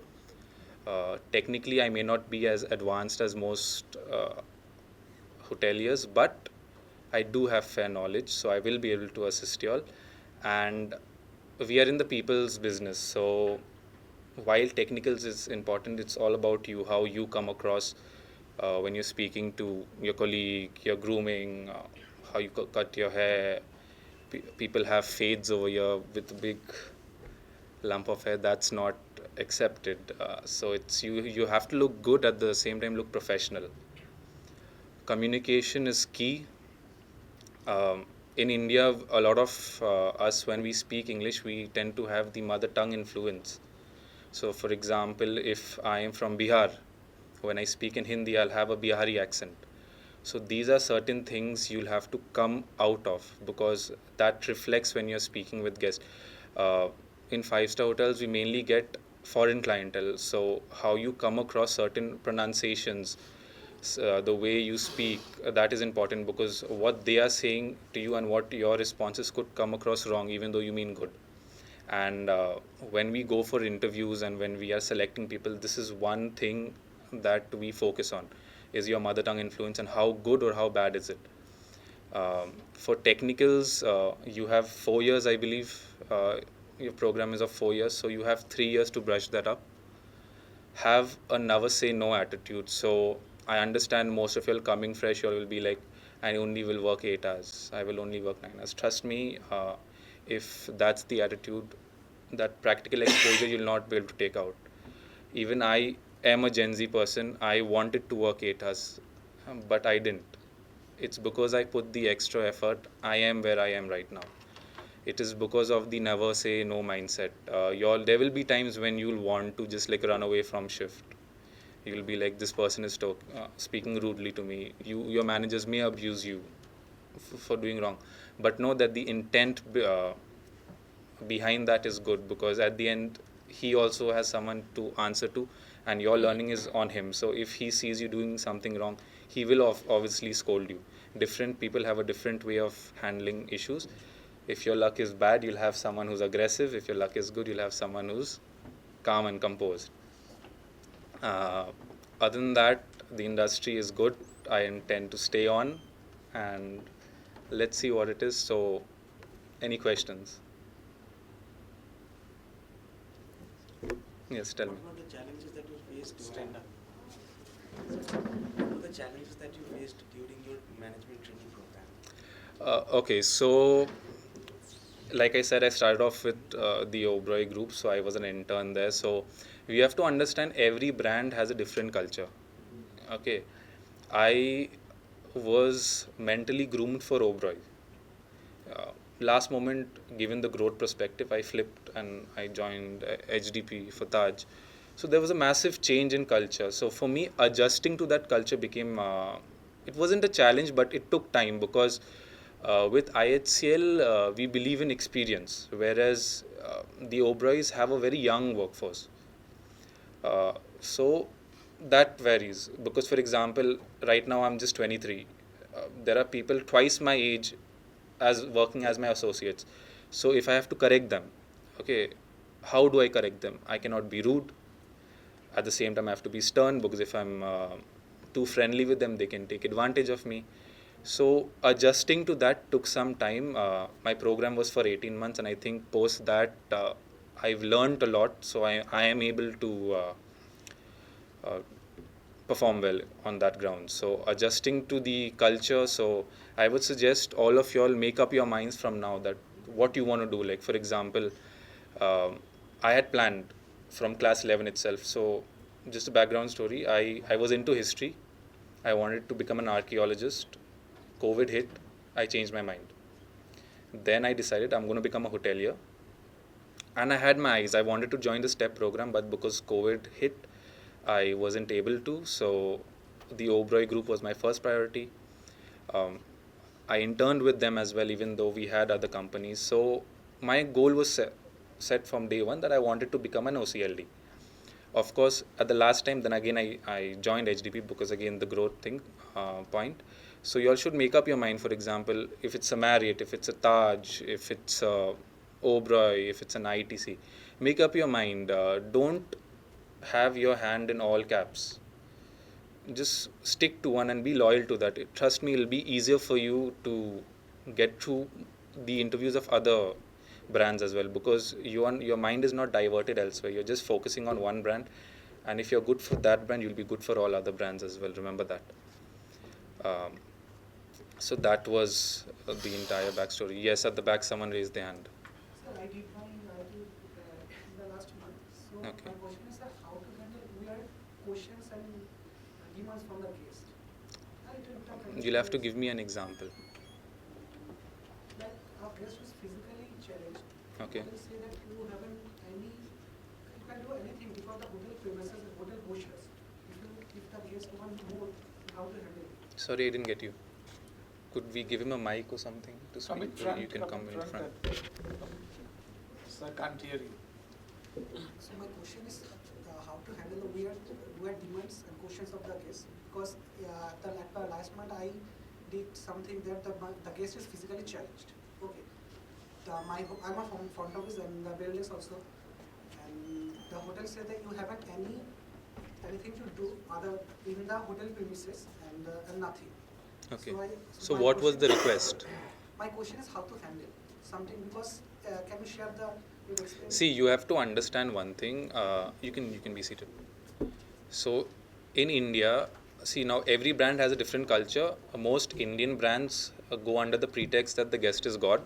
Speaker 8: Technically, I may not be as advanced as most hoteliers, but I do have fair knowledge, so I will be able to assist you all. And we are in the people's business, so while technicals is important, it's all about you, how you come across when you're speaking to your colleague, your grooming, how you cut your hair. People have fades over here with a big lump of hair. That's not accepted. So it's you have to look good, at the same time look professional. Communication is key. In India, a lot of us, when we speak English, we tend to have the mother tongue influence. So, for example, if I am from Bihar, when I speak in Hindi, I'll have a Bihari accent. So, these are certain things you'll have to come out of, because that reflects when you're speaking with guests. In five-star hotels, we mainly get foreign clientele. So, how you come across certain pronunciations, the way you speak, that is important, because what they are saying to you and what your responses could come across wrong, even though you mean good. And when we go for interviews and when we are selecting people, this is one thing that we focus on, is your mother tongue influence and how good or how bad is it. For technicals, you have 4 years, I believe. Your program is of 4 years, so you have 3 years to brush that up. Have a never say no attitude. So I understand most of you are coming fresh, you all will be like, I only will work 8 hours, I will only work 9 hours. Trust me, if that's the attitude, that practical exposure you'll not be able to take out. Even I am a Gen Z person. I wanted to work 8 hours, but I didn't. It's because I put the extra effort. I am where I am right now. It is because of the never say no mindset. There will be times when you'll want to just like run away from shift. You'll be like, this person is speaking rudely to me. Your managers may abuse you for doing wrong, but know that the intent behind that is good, because at the end he also has someone to answer to, and your learning is on him. So if he sees you doing something wrong, he will obviously scold you. Different people have a different way of handling issues. If your luck is bad, you'll have someone who's aggressive. If your luck is good, you'll have someone who's calm and composed. Other than that, the industry is good. I intend to stay on, and let's see what it is. So, any questions? Yes, tell me.
Speaker 6: What were the challenges that you faced during What were the challenges that you faced during your management training program?
Speaker 8: Okay, so like I said, I started off with the Oberoi group, so I was an intern there. So you have to understand every brand has a different culture. Okay, I was mentally groomed for Oberoi. Last moment, given the growth perspective, I flipped and I joined HDP for Taj. So there was a massive change in culture. So for me, adjusting to that culture became, it wasn't a challenge, but it took time, because with IHCL, we believe in experience, whereas the Oberois have a very young workforce. So that varies, because for example, right now I'm just 23. There are people twice my age as working as my associates. So if I have to correct them, okay, how do I correct them? I cannot be rude. At the same time, I have to be stern, because if I'm too friendly with them, they can take advantage of me. So adjusting to that took some time. My program was for 18 months, and I think post that I've learned a lot. So I am able to perform well on that ground. So adjusting to the culture. So I would suggest all of you all make up your minds from now that what you want to do. Like for example, I had planned from class 11 itself. So just a background story. I was into history. I wanted to become an archaeologist. COVID hit. I changed my mind. Then I decided I'm going to become a hotelier. And I had my eyes. I wanted to join the STEP program, but because COVID hit, I wasn't able to. So the Oberoi group was my first priority. Um, I interned with them as well, even though we had other companies. So my goal was set from day one that I wanted to become an OCLD. Of course, at the last time, then again, I joined HDP because again, the growth thing point. So you all should make up your mind, for example, if it's a Marriott, if it's a Taj, if it's a Oberoi, if it's an ITC, make up your mind. Don't have your hand in all caps. Just stick to one and be loyal to that. Trust me, it'll be easier for you to get through the interviews of other brands as well, because your mind is not diverted elsewhere. You're just focusing on one brand, and if you're good for that brand, you'll be good for all other brands as well. Remember that. So that was the entire backstory. Yes, at the back, someone raised their hand.
Speaker 6: Sir, I did in the last month. So
Speaker 8: Okay.
Speaker 6: my question is that how to handle weird questions and demands from the guest. A little bit of
Speaker 8: You'll have to give me an example.
Speaker 6: like our guest was physically challenged.
Speaker 8: Okay.
Speaker 6: They say that you can do anything because the hotel premises and hotel brochures. If the guest wants more, how to handle it?
Speaker 8: Sorry, I didn't get you. Could we give him a mic or something to speak? Or you can come in front.
Speaker 6: Sir, can't hear you. So my question is how to handle the weird demands and questions of the guest, because the last month I did something that the guest is physically challenged. Okay. I'm a front office and the Beverage also, and the hotel said that you haven't anything to do other in the hotel premises and nothing.
Speaker 8: Okay.
Speaker 6: So
Speaker 8: So
Speaker 6: my
Speaker 8: what was the
Speaker 6: question-
Speaker 8: request?
Speaker 6: My question is how to handle something, because can you share your experience?
Speaker 8: See, you have to understand one thing. You can be seated. So, in India, see now every brand has a different culture. Most Indian brands go under the pretext that the guest is God.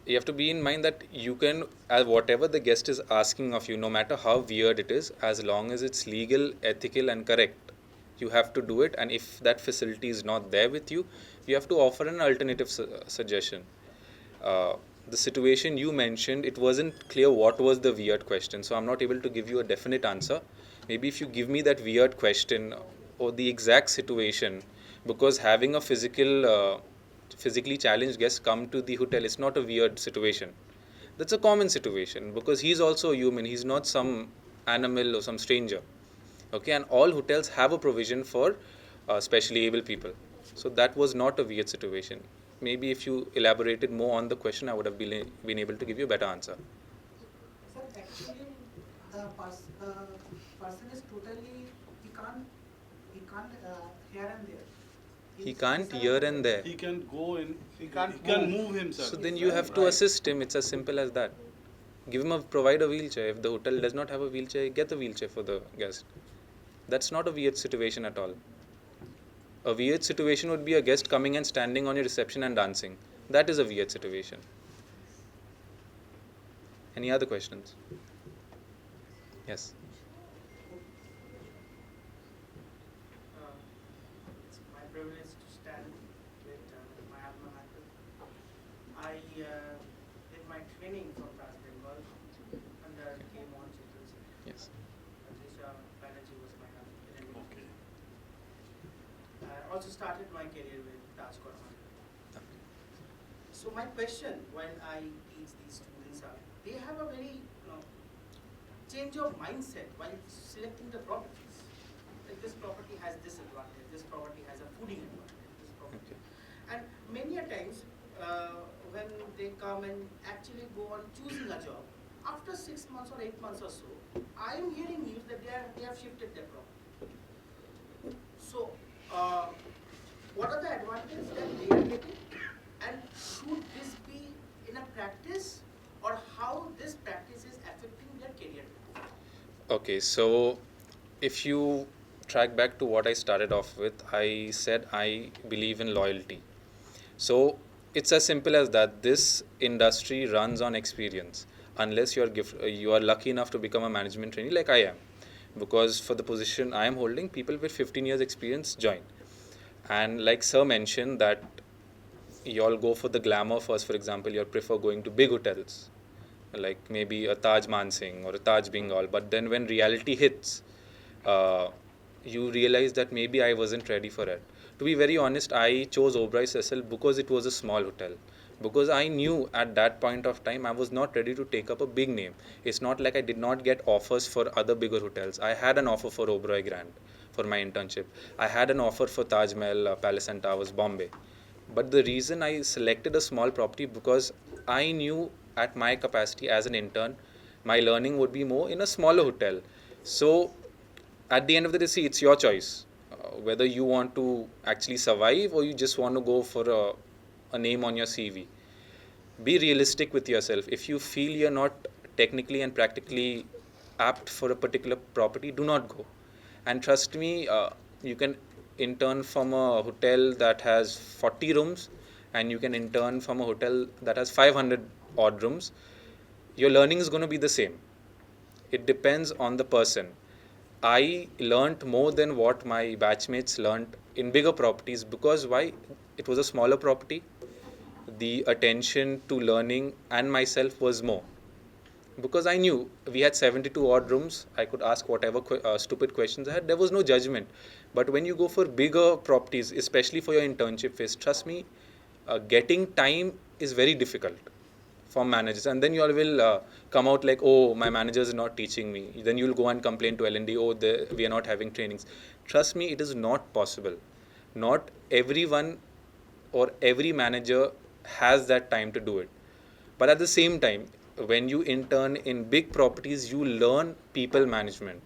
Speaker 8: You have to be in mind that you can, whatever the guest is asking of you, no matter how weird it is, as long as it's legal, ethical, and correct, you have to do it. And if that facility is not there with you, you have to offer an alternative suggestion. The situation you mentioned, it wasn't clear what was the weird question, so I'm not able to give you a definite answer. Maybe if you give me that weird question or the exact situation, because having a physically challenged guest come to the hotel is not a weird situation. That's a common situation because he's also a human. He's not some animal or some stranger. Okay, and all hotels have a provision for specially able people. So that was not a weird situation. Maybe if you elaborated more on the question, I would have been able to give you a better answer.
Speaker 6: Sir, actually, the person is totally, he can't here and there.
Speaker 8: He can't here and there.
Speaker 7: He can go in.
Speaker 6: He can't
Speaker 7: He can move himself.
Speaker 8: So then you have to assist him. It's as simple as that. Provide a wheelchair. If the hotel does not have a wheelchair, get a wheelchair for the guest. That's not a weird situation at all. A weird situation would be a guest coming and standing on your reception and dancing. That is a weird situation. Any other questions? Yes.
Speaker 9: It's my privilege to stand with my alma mater. I did my training from West Bengal under K-Mon Chitral.
Speaker 8: Yes.
Speaker 9: Patricia Banerjee was my academic.
Speaker 7: Okay.
Speaker 9: I also started my career with Taj Korman. So my question when I teach these students are, they have a very change of mindset while selecting the properties. Like this property has this advantage, this property has a fooding advantage, this property.
Speaker 8: Okay.
Speaker 9: And many a times when they come and actually go on choosing a job, after 6 months or 8 months or so, I am hearing news that they have shifted their property. So what are the advantages that they are getting, and should this be in a practice, or how this practice is affecting their career?
Speaker 8: Okay, so if you track back to what I started off with, I said I believe in loyalty. So it's as simple as that. This industry runs on experience. Unless you are lucky enough to become a management trainee like I am, because for the position I am holding, people with 15 years experience join. And like Sir mentioned that you all go for the glamour first. For example, you all prefer going to big hotels, like maybe a Taj Mansingh or a Taj Bengal. But then when reality hits, you realize that maybe I wasn't ready for it. To be very honest, I chose Oberoi Cecil because it was a small hotel. Because I knew at that point of time I was not ready to take up a big name. It's not like I did not get offers for other bigger hotels. I had an offer for Oberoi Grand for my internship. I had an offer for Taj Mahal, Palace and Towers, Bombay. But the reason I selected a small property because I knew at my capacity as an intern, my learning would be more in a smaller hotel. So at the end of the day, see, it's your choice whether you want to actually survive or you just want to go for a name on your CV. Be realistic with yourself. If you feel you're not technically and practically apt for a particular property, do not go. And trust me, you can intern from a hotel that has 40 rooms and you can intern from a hotel that has 500 odd rooms. Your learning is going to be the same. It depends on the person. I learnt more than what my batchmates learnt in bigger properties because why? It was a smaller property. The attention to learning and myself was more. Because I knew we had 72 odd rooms, I could ask whatever stupid questions I had. There was no judgment. But when you go for bigger properties, especially for your internship phase, trust me, getting time is very difficult for managers. And then you all will come out like, oh, my manager is not teaching me. Then you will go and complain to L&D, oh, we are not having trainings. Trust me, it is not possible. Not everyone or every manager has that time to do it. But at the same time, when you intern in big properties, you learn people management.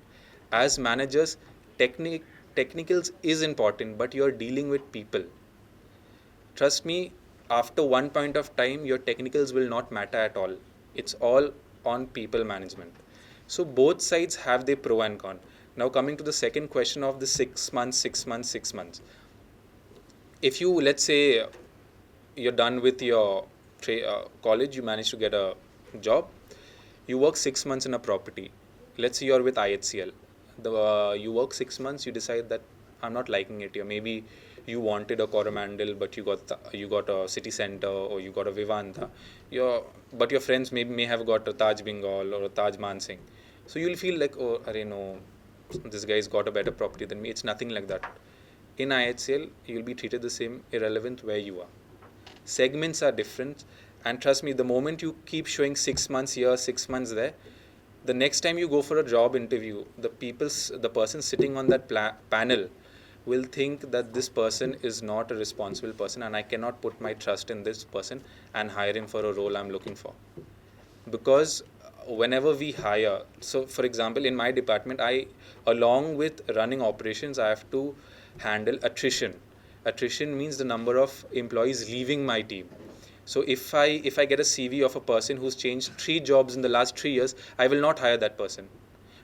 Speaker 8: As managers, technicals is important, but you're dealing with people. Trust me, after one point of time, your technicals will not matter at all. It's all on people management. So both sides have their pro and con. Now coming to the second question of the 6 months, 6 months, 6 months. If you, let's say, you're done with your college, you manage to get a job, you work 6 months in a property. Let's say you're with IHCL. You work 6 months, you decide that I'm not liking it here. Maybe you wanted a Coromandel, but you got a city center or you got a Vivanta. But your friends may have got a Taj Bengal or a Taj Mansingh. So you'll feel like, oh, arey no, this guy's got a better property than me. It's nothing like that. In IHCL, you'll be treated the same, irrelevant where you are. Segments are different, and trust me, the moment you keep showing 6 months here, 6 months there, the next time you go for a job interview, the person sitting on that panel will think that this person is not a responsible person and I cannot put my trust in this person and hire him for a role I'm looking for. Because whenever we hire, so for example, in my department, along with running operations, I have to handle attrition. Attrition means the number of employees leaving my team. So if I get a CV of a person who's changed 3 jobs in the last 3 years, I will not hire that person.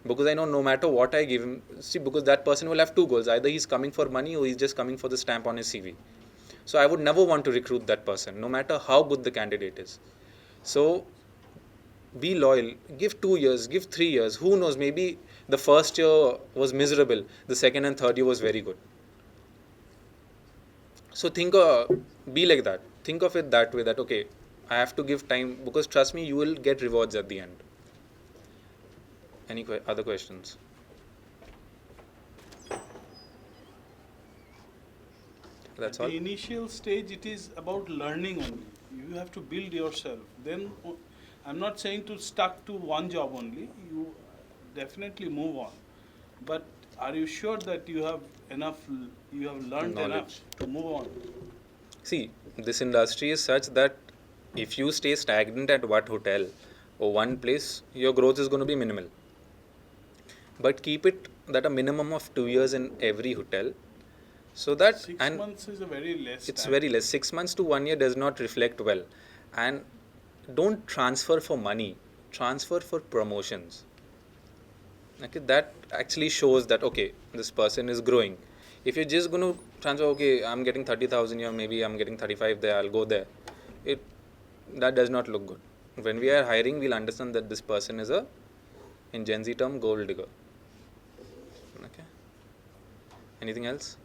Speaker 8: Because I know no matter what I give him, because that person will have 2 goals. Either he's coming for money or he's just coming for the stamp on his CV. So I would never want to recruit that person, no matter how good the candidate is. So be loyal. Give 2 years, give 3 years. Who knows, maybe the first year was miserable. The second and third year was very good. So be like that. Think of it that way, that okay, I have to give time, because trust me, you will get rewards at the end. Any other questions? That's all.
Speaker 7: The initial stage, it is about learning only. You have to build yourself. Then, I'm not saying to stuck to one job only. You definitely move on. But are you sure that you have learned
Speaker 8: Knowledge
Speaker 7: enough to move on?
Speaker 8: See, this industry is such that if you stay stagnant at one hotel or one place, your growth is going to be minimal. But keep it that a minimum of 2 years in every hotel, so that
Speaker 7: 6 months is a very less
Speaker 8: it's
Speaker 7: time.
Speaker 8: very less. 6 months to 1 year does not reflect well. And don't transfer for money, transfer for promotions. Okay, that actually shows that okay, this person is growing. If you're just going to transfer, okay, I'm getting 30,000 here, maybe I'm getting 35 there, I'll go there. That does not look good. When we are hiring, we'll understand that this person is in Gen Z term, gold digger. Okay. Anything else?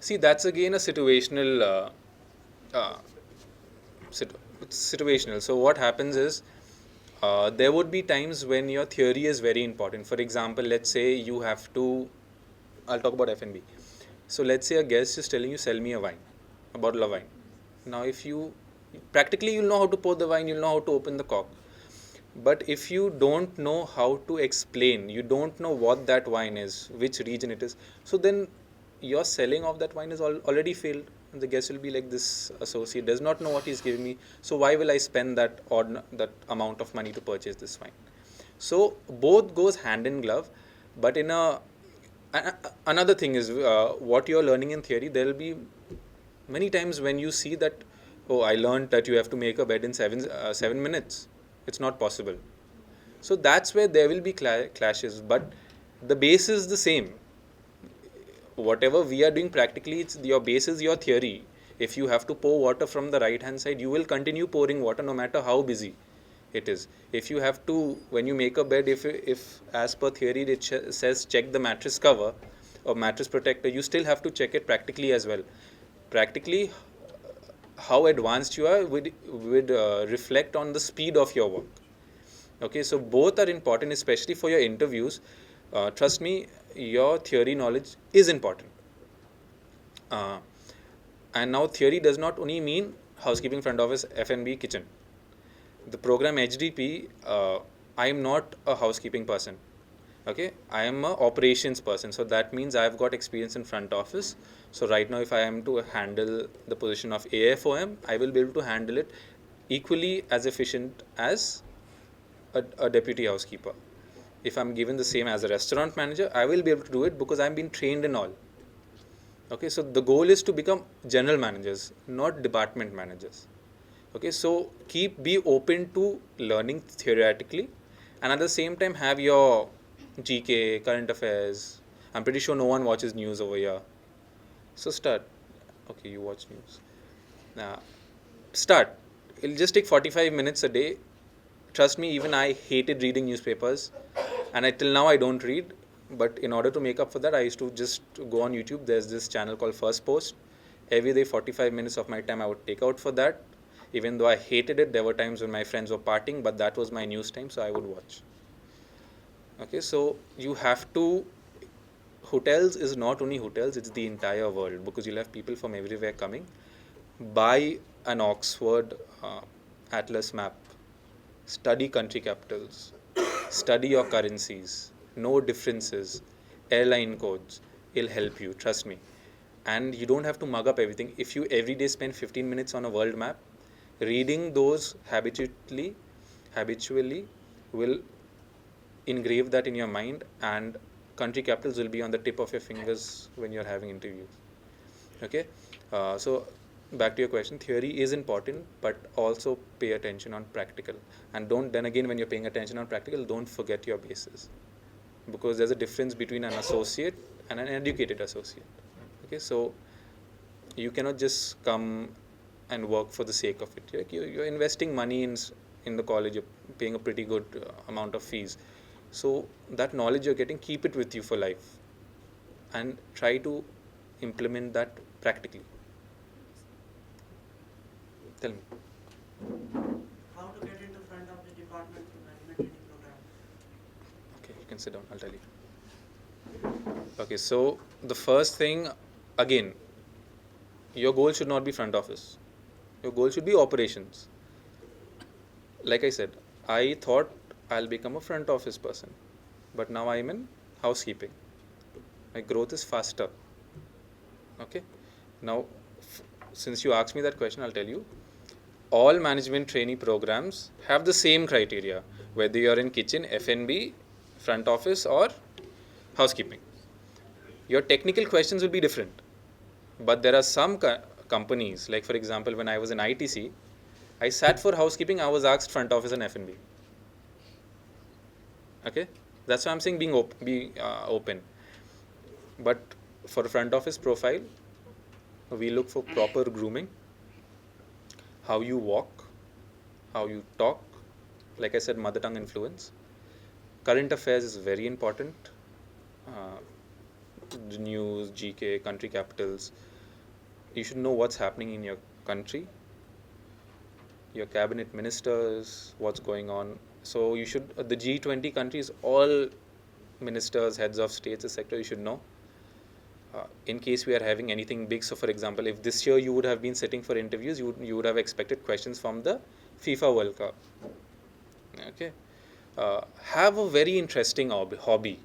Speaker 8: See, that's again a situational It's situational. So what happens is, there would be times when your theory is very important. For example, let's say you have to, I'll talk about F&B. So let's say a guest is telling you, sell me a wine, a bottle of wine. Now if you, practically you'll know how to pour the wine, you'll know how to open the cork. But if you don't know how to explain, you don't know what that wine is, which region it is, so then your selling of that wine is already failed. And the guest will be like, this associate does not know what he's giving me, so why will I spend that amount of money to purchase this wine? So both goes hand in glove. But in another thing is, what you're learning in theory, there will be many times when you see that, oh, I learned that you have to make a bed in 7 minutes. It's not possible. So that's where there will be clashes, but the base is the same. Whatever we are doing practically, your base is your theory. If you have to pour water from the right hand side, you will continue pouring water no matter how busy it is. If you have to, when you make a bed, if as per theory it says check the mattress cover or mattress protector, you still have to check it practically as well. Practically, how advanced you are would reflect on the speed of your work. Okay, so both are important, especially for your interviews. Trust me, your theory knowledge is important. And now theory does not only mean housekeeping, front office, F&B, kitchen. The program HDP, I am not a housekeeping person. Okay, I am a operations person, so that means I have got experience in front office. So right now, if I am to handle the position of AFOM, I will be able to handle it equally as efficient as a deputy housekeeper. If I'm given the same as a restaurant manager, I will be able to do it because I'm been trained in all. Okay, so the goal is to become general managers, not department managers. Okay, so be open to learning theoretically, and at the same time have your GK, current affairs. I'm pretty sure no one watches news over here. So start. Okay, you watch news. Now, start. It'll just take 45 minutes a day. Trust me, even I hated reading newspapers, and till now I don't read. But in order to make up for that, I used to just go on YouTube. There's this channel called First Post. Every day, 45 minutes of my time I would take out for that. Even though I hated it, there were times when my friends were partying, but that was my news time, so I would watch. Okay, so you have to, hotels is not only hotels, it's the entire world, because you'll have people from everywhere coming. Buy an Oxford Atlas map, study country capitals, study your currencies, know differences, airline codes. It'll help you, trust me. And you don't have to mug up everything. If you every day spend 15 minutes on a world map, reading those habitually will engrave that in your mind, and country capitals will be on the tip of your fingers when you're having interviews. Okay, so back to your question, theory is important, but also pay attention on practical. And then again, when you're paying attention on practical, don't forget your bases, because there's a difference between an associate and an educated associate. Okay, so you cannot just come and work for the sake of it. You're investing money in the college, you're paying a pretty good amount of fees. So that knowledge you're getting, keep it with you for life and try to implement that practically. Tell me.
Speaker 6: How to get into front of the department through management training program?
Speaker 8: Okay, you can sit down, I'll tell you. Okay, so the first thing, again, your goal should not be front office. Your goal should be operations. Like I said, I thought I'll become a front office person, but now I'm in housekeeping. My growth is faster. Okay. Now, since you asked me that question, I'll tell you. All management trainee programs have the same criteria, whether you're in kitchen, F&B, front office, or housekeeping. Your technical questions will be different, but there are some companies, like for example, when I was in ITC, I sat for housekeeping, I was asked front office and F&B. Okay, that's why I'm saying be open. But for a front office profile, we look for proper grooming, how you walk, how you talk. Like I said, mother tongue influence. Current affairs is very important. The news, GK, country capitals. You should know what's happening in your country, your cabinet ministers, what's going on. So you should, the G20 countries, all ministers, heads of states, etc., you should know. In case we are having anything big, so for example, if this year you would have been sitting for interviews, you would have expected questions from the FIFA World Cup. Okay, have a very interesting hobby.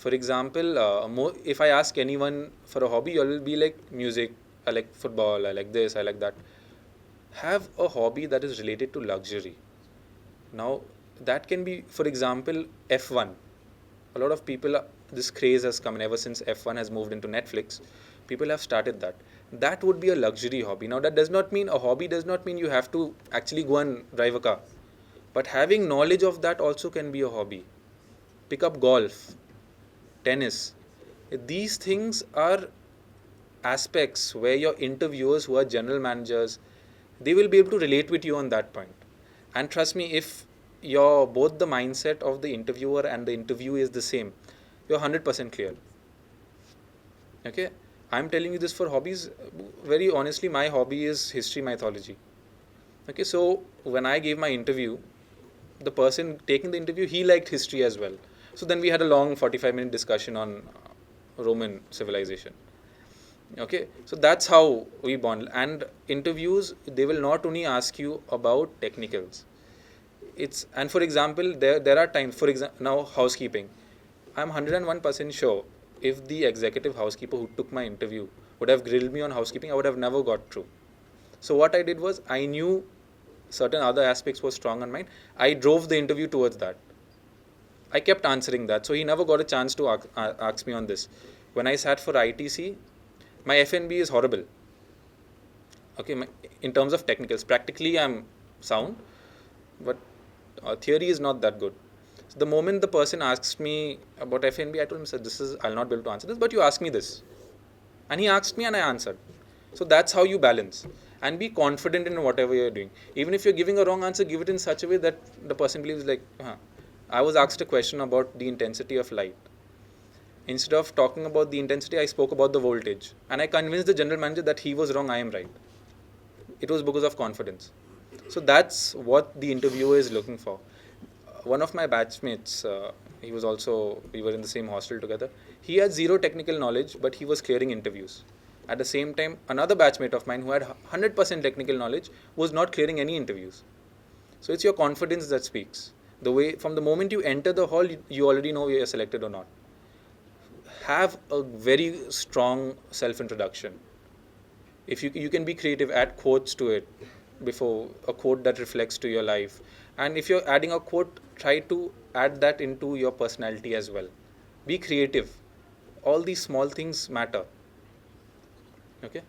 Speaker 8: For example, if I ask anyone for a hobby, you will be like music, I like football, I like this, I like that. Have a hobby that is related to luxury. Now, that can be, for example, F1. A lot of people, this craze has come in ever since F1 has moved into Netflix. People have started that. That would be a luxury hobby. Now, that does not mean, a hobby does not mean you have to actually go and drive a car. But having knowledge of that also can be a hobby. Pick up golf, tennis. These things are aspects where your interviewers who are general managers, they will be able to relate with you on that point. And trust me, if your both the mindset of the interviewer and the interview is the same, you're 100% clear. Okay, I'm telling you this for hobbies. Very honestly, my hobby is history, mythology. Okay, so when I gave my interview, the person taking the interview, he liked history as well. So then we had a long 45-minute discussion on Roman civilization. Okay, so that's how we bond. And interviews, they will not only ask you about technicals. And for example, there are times, for example, now housekeeping. I'm 101% sure if the executive housekeeper who took my interview would have grilled me on housekeeping, I would have never got through. So what I did was, I knew certain other aspects were strong on mine. I drove the interview towards that. I kept answering that. So he never got a chance to ask me on this. When I sat for ITC, my F&B is horrible. Okay, in terms of technicals, practically I'm sound, but theory is not that good. So the moment the person asks me about F&B, I told him, sir, I'll not be able to answer this, but you ask me this. And he asked me and I answered. So that's how you balance. And be confident in whatever you're doing. Even if you're giving a wrong answer, give it in such a way that the person believes like, I was asked a question about the intensity of light. Instead of talking about the intensity, I spoke about the voltage. And I convinced the general manager that he was wrong, I am right. It was because of confidence. So that's what the interviewer is looking for. One of my batchmates, we were in the same hostel together. He had zero technical knowledge, but he was clearing interviews. At the same time, another batchmate of mine who had 100% technical knowledge was not clearing any interviews. So it's your confidence that speaks. From the moment you enter the hall, you already know you are selected or not. Have a very strong self-introduction. If you can be creative, add quotes to it before, a quote that reflects to your life. And if you're adding a quote, try to add that into your personality as well. Be creative. All these small things matter. Okay?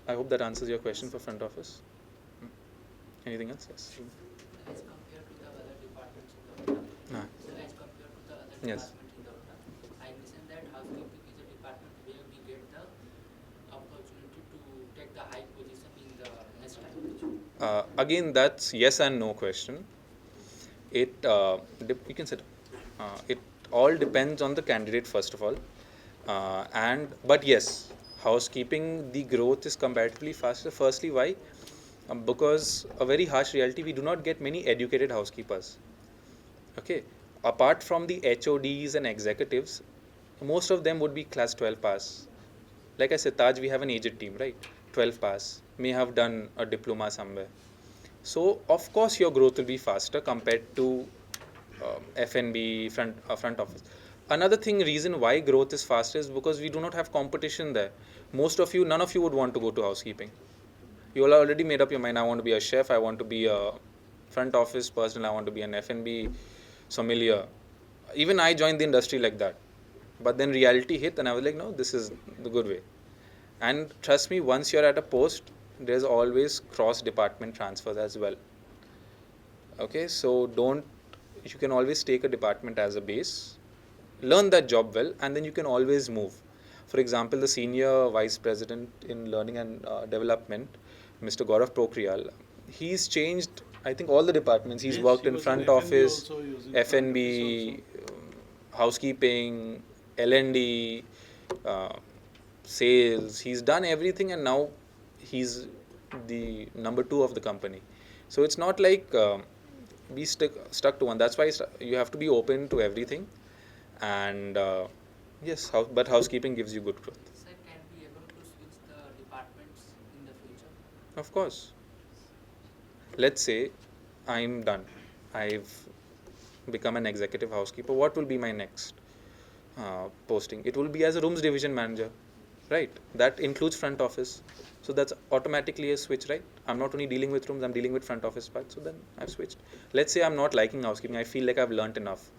Speaker 8: I hope that answers your question for front office. Anything else? Yes.
Speaker 4: As compared to the other departments in the hotel, so as compared to the other
Speaker 8: Yes.
Speaker 4: departments in the hotel, I listen that housekeeping is a department where we get the opportunity to take the high position in the next time.
Speaker 8: Again, that's yes and no question. You can sit. It all depends on the candidate first of all, but yes, housekeeping, the growth is comparatively faster. Firstly, why? Because a very harsh reality, we do not get many educated housekeepers. Okay, apart from the HODs and executives, most of them would be class 12 pass. Like I said, Taj, we have an aged team, right? 12 pass, may have done a diploma somewhere. So of course your growth will be faster compared to F&B, front office. Another reason why growth is faster is because we do not have competition there. None of you would want to go to housekeeping. You all already made up your mind, I want to be a chef, I want to be a front office person, I want to be an F&B sommelier. Even I joined the industry like that. But then reality hit and I was like, no, this is the good way. And trust me, once you're at a post, there's always cross-department transfers as well. Okay, so you can always take a department as a base, learn that job well, and then you can always move. For example, the senior vice president in learning and development, Mr. Gaurav Pokhriyal, he's changed, I think, all the departments. He's worked in front office, F&B, housekeeping, L&D, sales. He's done everything, and now he's the number 2 of the company. So it's not like be stuck to one. That's why you have to be open to everything. And yes, but housekeeping gives you good growth.
Speaker 4: Sir, can we able to switch the departments in the future?
Speaker 8: Of course. Let's say I'm done. I've become an executive housekeeper. What will be my next posting? It will be as a rooms division manager, right? That includes front office. So that's automatically a switch, right? I'm not only dealing with rooms, I'm dealing with front office part. So then I've switched. Let's say I'm not liking housekeeping. I feel like I've learnt enough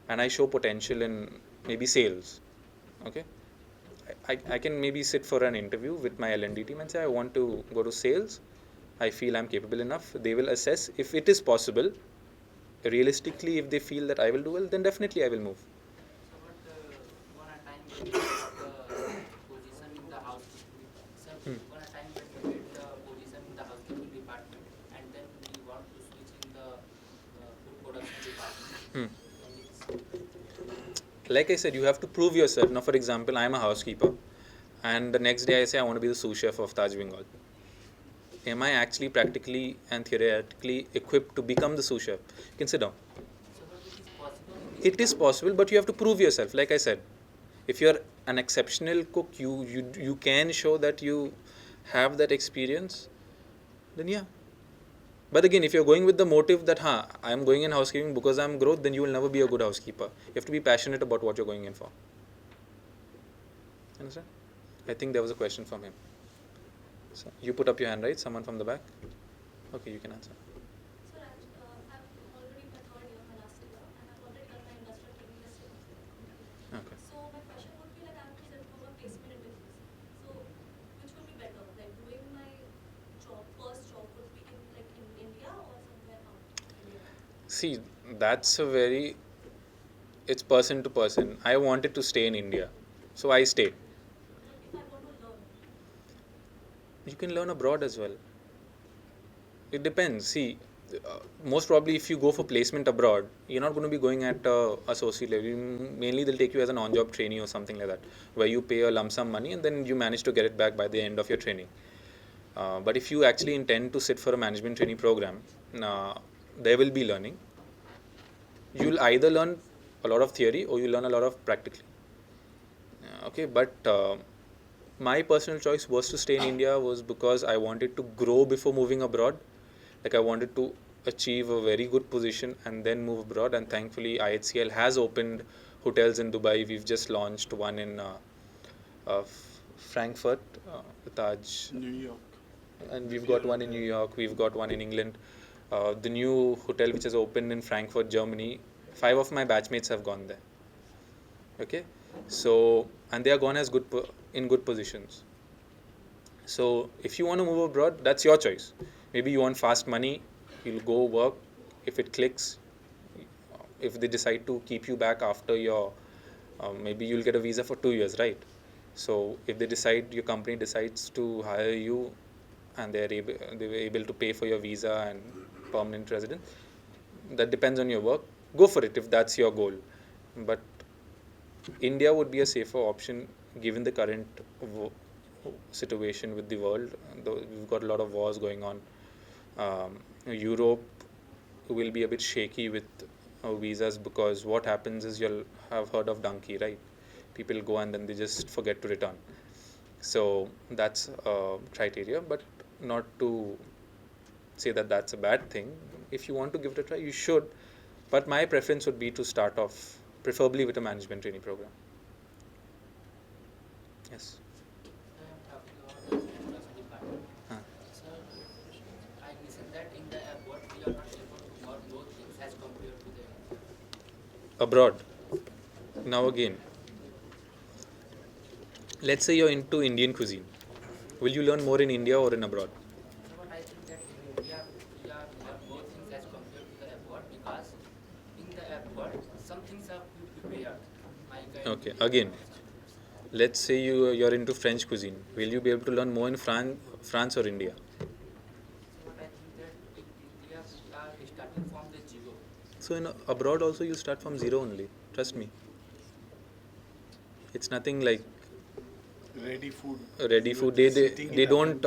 Speaker 8: and I show potential in maybe sales. Okay. I can maybe sit for an interview with my L&D team and say I want to go to sales. I feel I'm capable enough. They will assess if it is possible. Realistically, if they feel that I will do well, then definitely I will move.
Speaker 4: So, but one a time when you get the position in the housekeeping, sir, one a time when you get the position in the housekeeping department, and then we want to switch in the food production department.
Speaker 8: Like I said, you have to prove yourself. Now, for example, I am a housekeeper, and the next day I say I want to be the sous chef of Taj Bengal. Am I actually practically and theoretically equipped to become the sous chef? You can sit down.
Speaker 4: So, but it is possible.
Speaker 8: It is possible, but you have to prove yourself. Like I said, if you're an exceptional cook, you can show that you have that experience, then yeah. But again, if you're going with the motive that I'm going in housekeeping because I'm growth, then you will never be a good housekeeper. You have to be passionate about what you're going in for. Understand? I think there was a question from him. So you put up your hand, right? Someone from the back? Okay, you can answer.
Speaker 10: Sir, I'm already my third year, my last year, and I've already done my industrial training this year.
Speaker 8: Okay.
Speaker 10: So my question would be like, I have to sit for my placement interviews. So which would be better? Like doing my first job would be in India or somewhere out India?
Speaker 8: See, it's person to person. I wanted to stay in India, so I stayed.
Speaker 10: If I want to learn,
Speaker 8: You can learn abroad as well. It depends. See, most probably if you go for placement abroad, you're not going to be going at associate level. Mainly they'll take you as an on-job trainee or something like that, where you pay a lump sum money and then you manage to get it back by the end of your training. But if you actually intend to sit for a management training program, there will be learning. You'll either learn a lot of theory or you learn a lot of practically. Okay, but my personal choice was to stay in India was because I wanted to grow before moving abroad. Like I wanted to achieve a very good position and then move abroad. And thankfully, IHCL has opened hotels in Dubai. We've just launched one in Frankfurt, Taj,
Speaker 7: New York.
Speaker 8: and we've got one in New York. We've got one in England. The new hotel which has opened in Frankfurt, Germany. 5 of my batchmates have gone there. Okay, so and they are gone as in good positions. So if you want to move abroad, that's your choice. Maybe you want fast money, you'll go work. If it clicks, if they decide to keep you back after your, maybe you'll get a visa for 2 years, right? So if your company decides to hire you, and they were able to pay for your visa and permanent residence, that depends on your work. Go for it if that's your goal. But India would be a safer option given the current situation with the world. We've got a lot of wars going on. Europe will be a bit shaky with visas because what happens is you'll have heard of donkey, right? People go and then they just forget to return. So that's a criteria, but not to say that that's a bad thing. If you want to give it a try, you should. But my preference would be to start off preferably with a management training program. Yes.
Speaker 4: I am talking about the production department. Sir, I listened that in the airport we are not able to work both things as compared to the
Speaker 8: Abroad. Now again, let's say you're into Indian cuisine. Will you learn more in India or in abroad?
Speaker 4: But I think that in India we are learn both things as compared to the airport because in the airport some things are prepared.
Speaker 8: Okay, again, let's say you're into French cuisine. Will you be able to learn more in France or India?
Speaker 4: But I think that in India we are starting from the zero.
Speaker 8: So in abroad also you start from zero only. Trust me. It's nothing like
Speaker 7: Ready food.
Speaker 8: ready food. They don't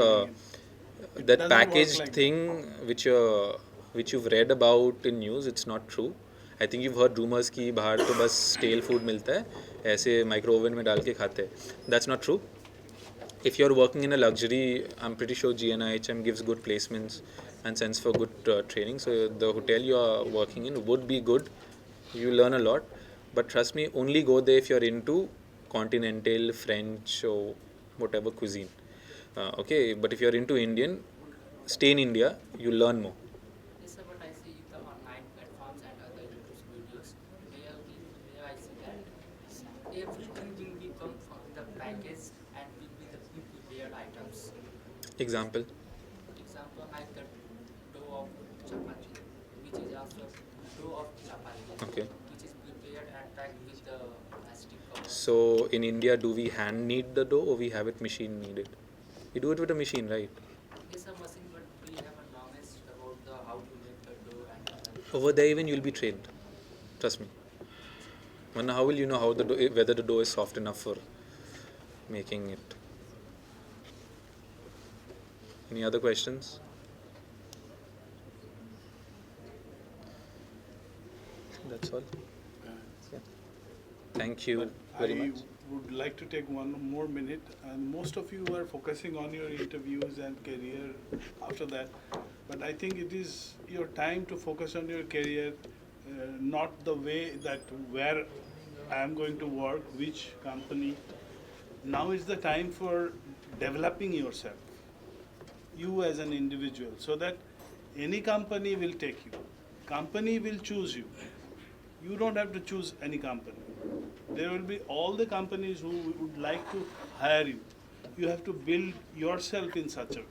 Speaker 8: that
Speaker 7: doesn't work
Speaker 8: packaged
Speaker 7: like
Speaker 8: thing which you've read about in news, it's not true. I think you've heard rumors कि बाहर तो बस stale food मिलता है, ऐसे micro oven में डाल के खाते हैं. That's not true. If you're working in a luxury, I'm pretty sure GNIHM gives good placements and sends for good training. So the hotel you are working in would be good. You learn a lot, but trust me, only go there if you're into continental, French, or whatever cuisine. Okay, but if you're into Indian, stay in India. You learn more.
Speaker 4: Yes, sir, but I see the online platforms and other YouTube videos where I see that everything will become from the package and will be the prepared items.
Speaker 8: Example.
Speaker 4: Example, I cut dough of chapati, which is also dough of chapati,
Speaker 8: Okay.
Speaker 4: which is prepared and packed with the plastic cover.
Speaker 8: So in India, do we hand knead the dough or we have it machine kneaded? We do it with a machine, right?
Speaker 4: Yes, a machine, but we have a knowledge about the how to make the dough and other.
Speaker 8: Over there, even you'll be trained. Trust me. And how will you know how the dough, whether the dough is soft enough for making it? Any other questions? That's all. Yeah. Thank you very much.
Speaker 7: I would like to take one more minute, and most of you are focusing on your interviews and career after that, but I think it is your time to focus on your career, not the way that where I am going to work, which company. Now is the time for developing yourself, you as an individual, so that any company will take you. Company will choose you. You don't have to choose any company. There will be all the companies who would like to hire you. You have to build yourself in such a way.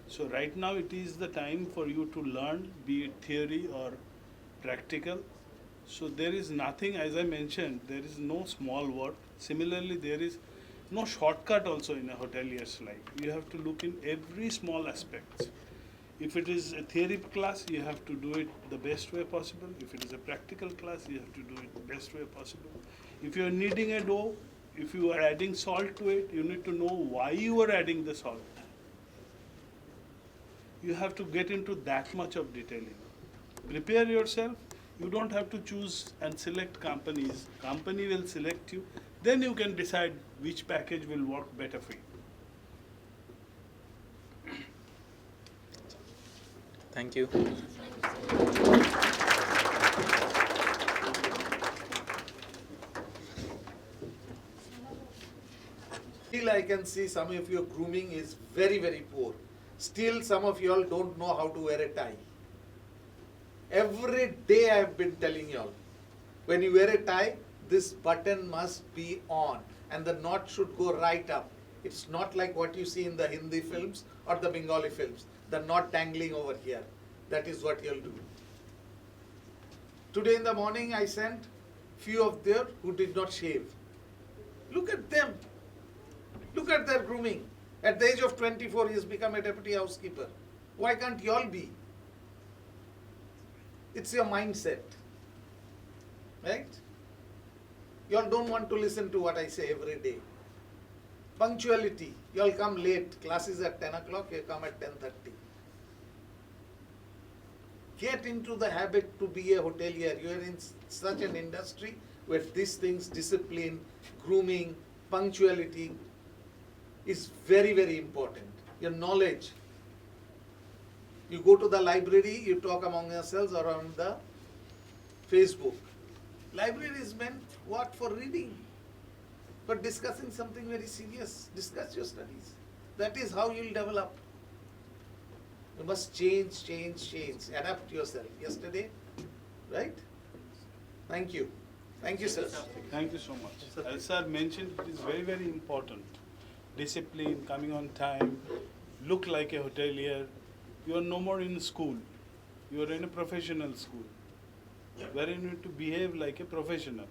Speaker 7: So right now it is the time for you to learn, be it theory or practical. So there is nothing, as I mentioned, there is no small work. Similarly, there is no shortcut also in a hotelier's life. You have to look in every small aspect. If it is a theory class, you have to do it the best way possible. If it is a practical class, you have to do it the best way possible. If you are kneading a dough, if you are adding salt to it, you need to know why you are adding the salt. You have to get into that much of detailing. Prepare yourself. You don't have to choose and select companies. Company will select you. Then you can decide which package will work better for you.
Speaker 8: Thank you.
Speaker 11: Still, I can see some of your grooming is very, very poor. Still, some of you all don't know how to wear a tie. Every day I have been telling you all, when you wear a tie, this button must be on and the knot should go right up. It's not like what you see in the Hindi films or the Bengali films, the knot dangling over here. That is what you'll do. Today in the morning I sent few of them who did not shave. Look at them. Look at their grooming. At the age of 24, he has become a deputy housekeeper. Why can't you all be? It's your mindset. Right? You all don't want to listen to what I say every day. Punctuality. You all come late. Class is at 10 o'clock, you come at 10:30. Get into the habit to be a hotelier. You are in such an industry where these things, discipline, grooming, punctuality, is very, very important. Your knowledge. You go to the library, you talk among yourselves or on the Facebook. Library is meant what? For reading. But discussing something very serious, discuss your studies. That is how you will develop. You must change, adapt yourself. Yesterday, right? Thank you. Thank you, sir.
Speaker 7: Thank you so much. As sir mentioned, it is very, very important. Discipline, coming on time, look like a hotelier. You are no more in school. You are in a professional school, where you need to behave like a professional.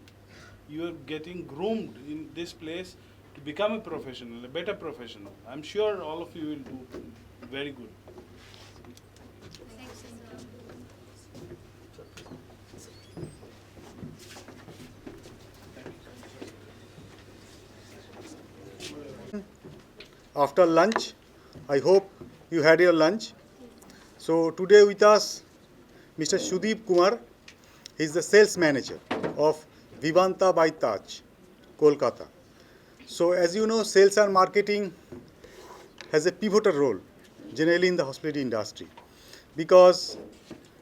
Speaker 7: You are getting groomed in this place to become a professional, a better professional. I'm sure all of you will do very good.
Speaker 1: After lunch, I hope you had your lunch. So today with us, Mr. Sudeep Kumar. He is the sales manager of Vivanta by Taj, Kolkata. So as you know, sales and marketing has a pivotal role generally in the hospitality industry, because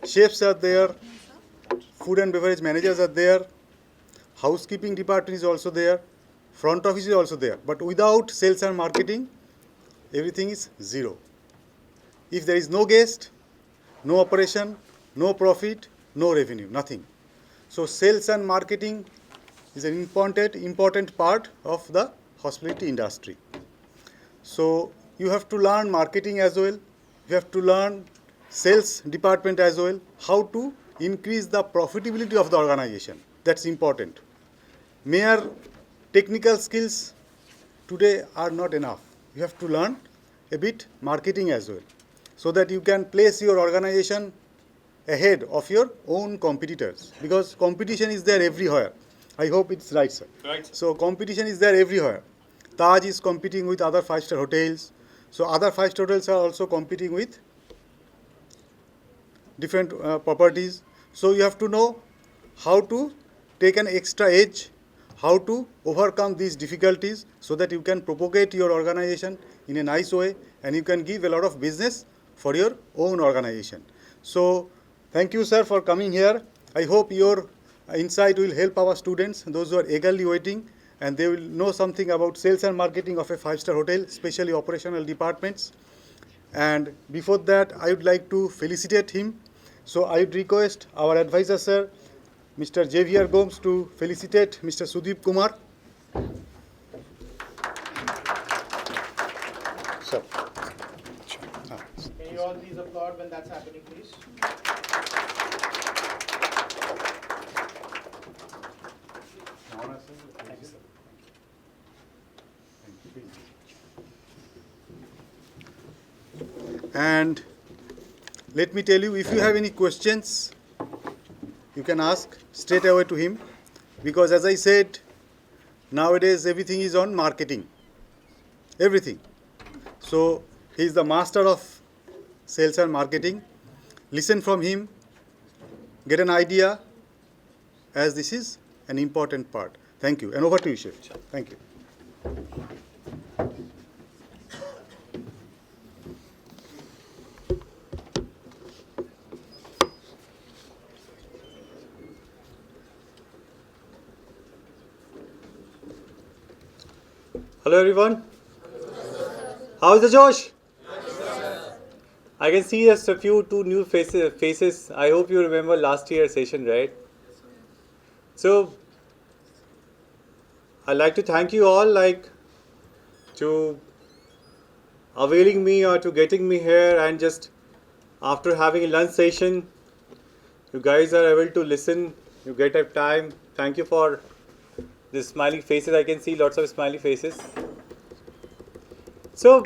Speaker 1: chefs are there, food and beverage managers are there, housekeeping department is also there, front office is also there. But without sales and marketing, everything is zero. If there is no guest, no operation, no profit, no revenue, nothing. So sales and marketing is an important part of the hospitality industry. So you have to learn marketing as well. You have to learn sales department as well, how to increase the profitability of the organization. That's important. Mere technical skills today are not enough. You have to learn a bit marketing as well, so that you can place your organization ahead of your own competitors, because competition is there everywhere. I hope it's right, sir.
Speaker 12: Right.
Speaker 1: So competition is there everywhere. Taj is competing with other 5-star hotels. So other 5-star hotels are also competing with different properties. So you have to know how to take an extra edge, how to overcome these difficulties, so that you can propagate your organization in a nice way and you can give a lot of business for your own organization. So thank you, sir, for coming here. I hope your insight will help our students, those who are eagerly waiting, and they will know something about sales and marketing of a 5-star hotel, especially operational departments. And before that, I would like to felicitate him. So I would request our advisor, sir, Mr. Javier Gomes, to felicitate Mr. Sudeep Kumar. Sir.
Speaker 2: Can you all please applaud when that's happening, please?
Speaker 1: Thank you, sir. And let me tell you, if you have any questions, you can ask straight away to him, because as I said, nowadays everything is on marketing, everything. So he is the master of sales and marketing. Listen from him, get an idea, as this is an important part. Thank you. And over to you, Chef. Thank you.
Speaker 12: Hello everyone. How is the Josh? I can see just a few two new faces. I hope you remember last year's session, right? So I'd like to thank you all, to availing me or to getting me here, and just after having a lunch session, you guys are able to listen. You get a time. Thank you for the smiling faces. I can see lots of smiley faces. So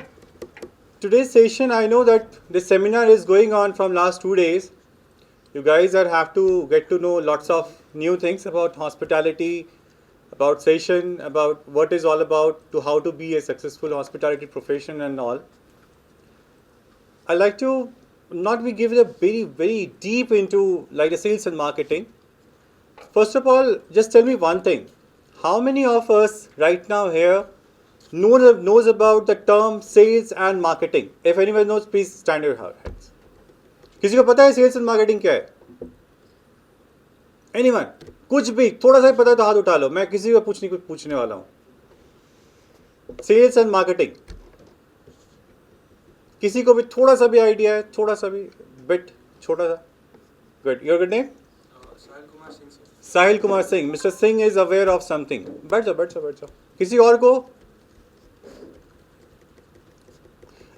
Speaker 12: today's session, I know that this seminar is going on from last 2 days. You guys have to get to know lots of new things about hospitality, about session, about what is all about, to how to be a successful hospitality profession and all. I like to not be given a very deep into the sales and marketing. First of all, just tell me one thing. How many of us right now here knows about the term sales and marketing? If anyone knows, please stand your hands. किसी को पता है sales and marketing क्या है? Anyone? कुछ भी थोड़ा सा पता है तो हाथ उठा लो. मैं किसी को कुछ पूछने वाला हूँ. Sales and marketing. किसी को भी थोड़ा सा भी idea है, थोड़ा सा भी bit, छोटा सा. Good. Your good name? Sahil Kumar Singh. Mr. Singh is aware of something. बैठ जाओ. किसी और को?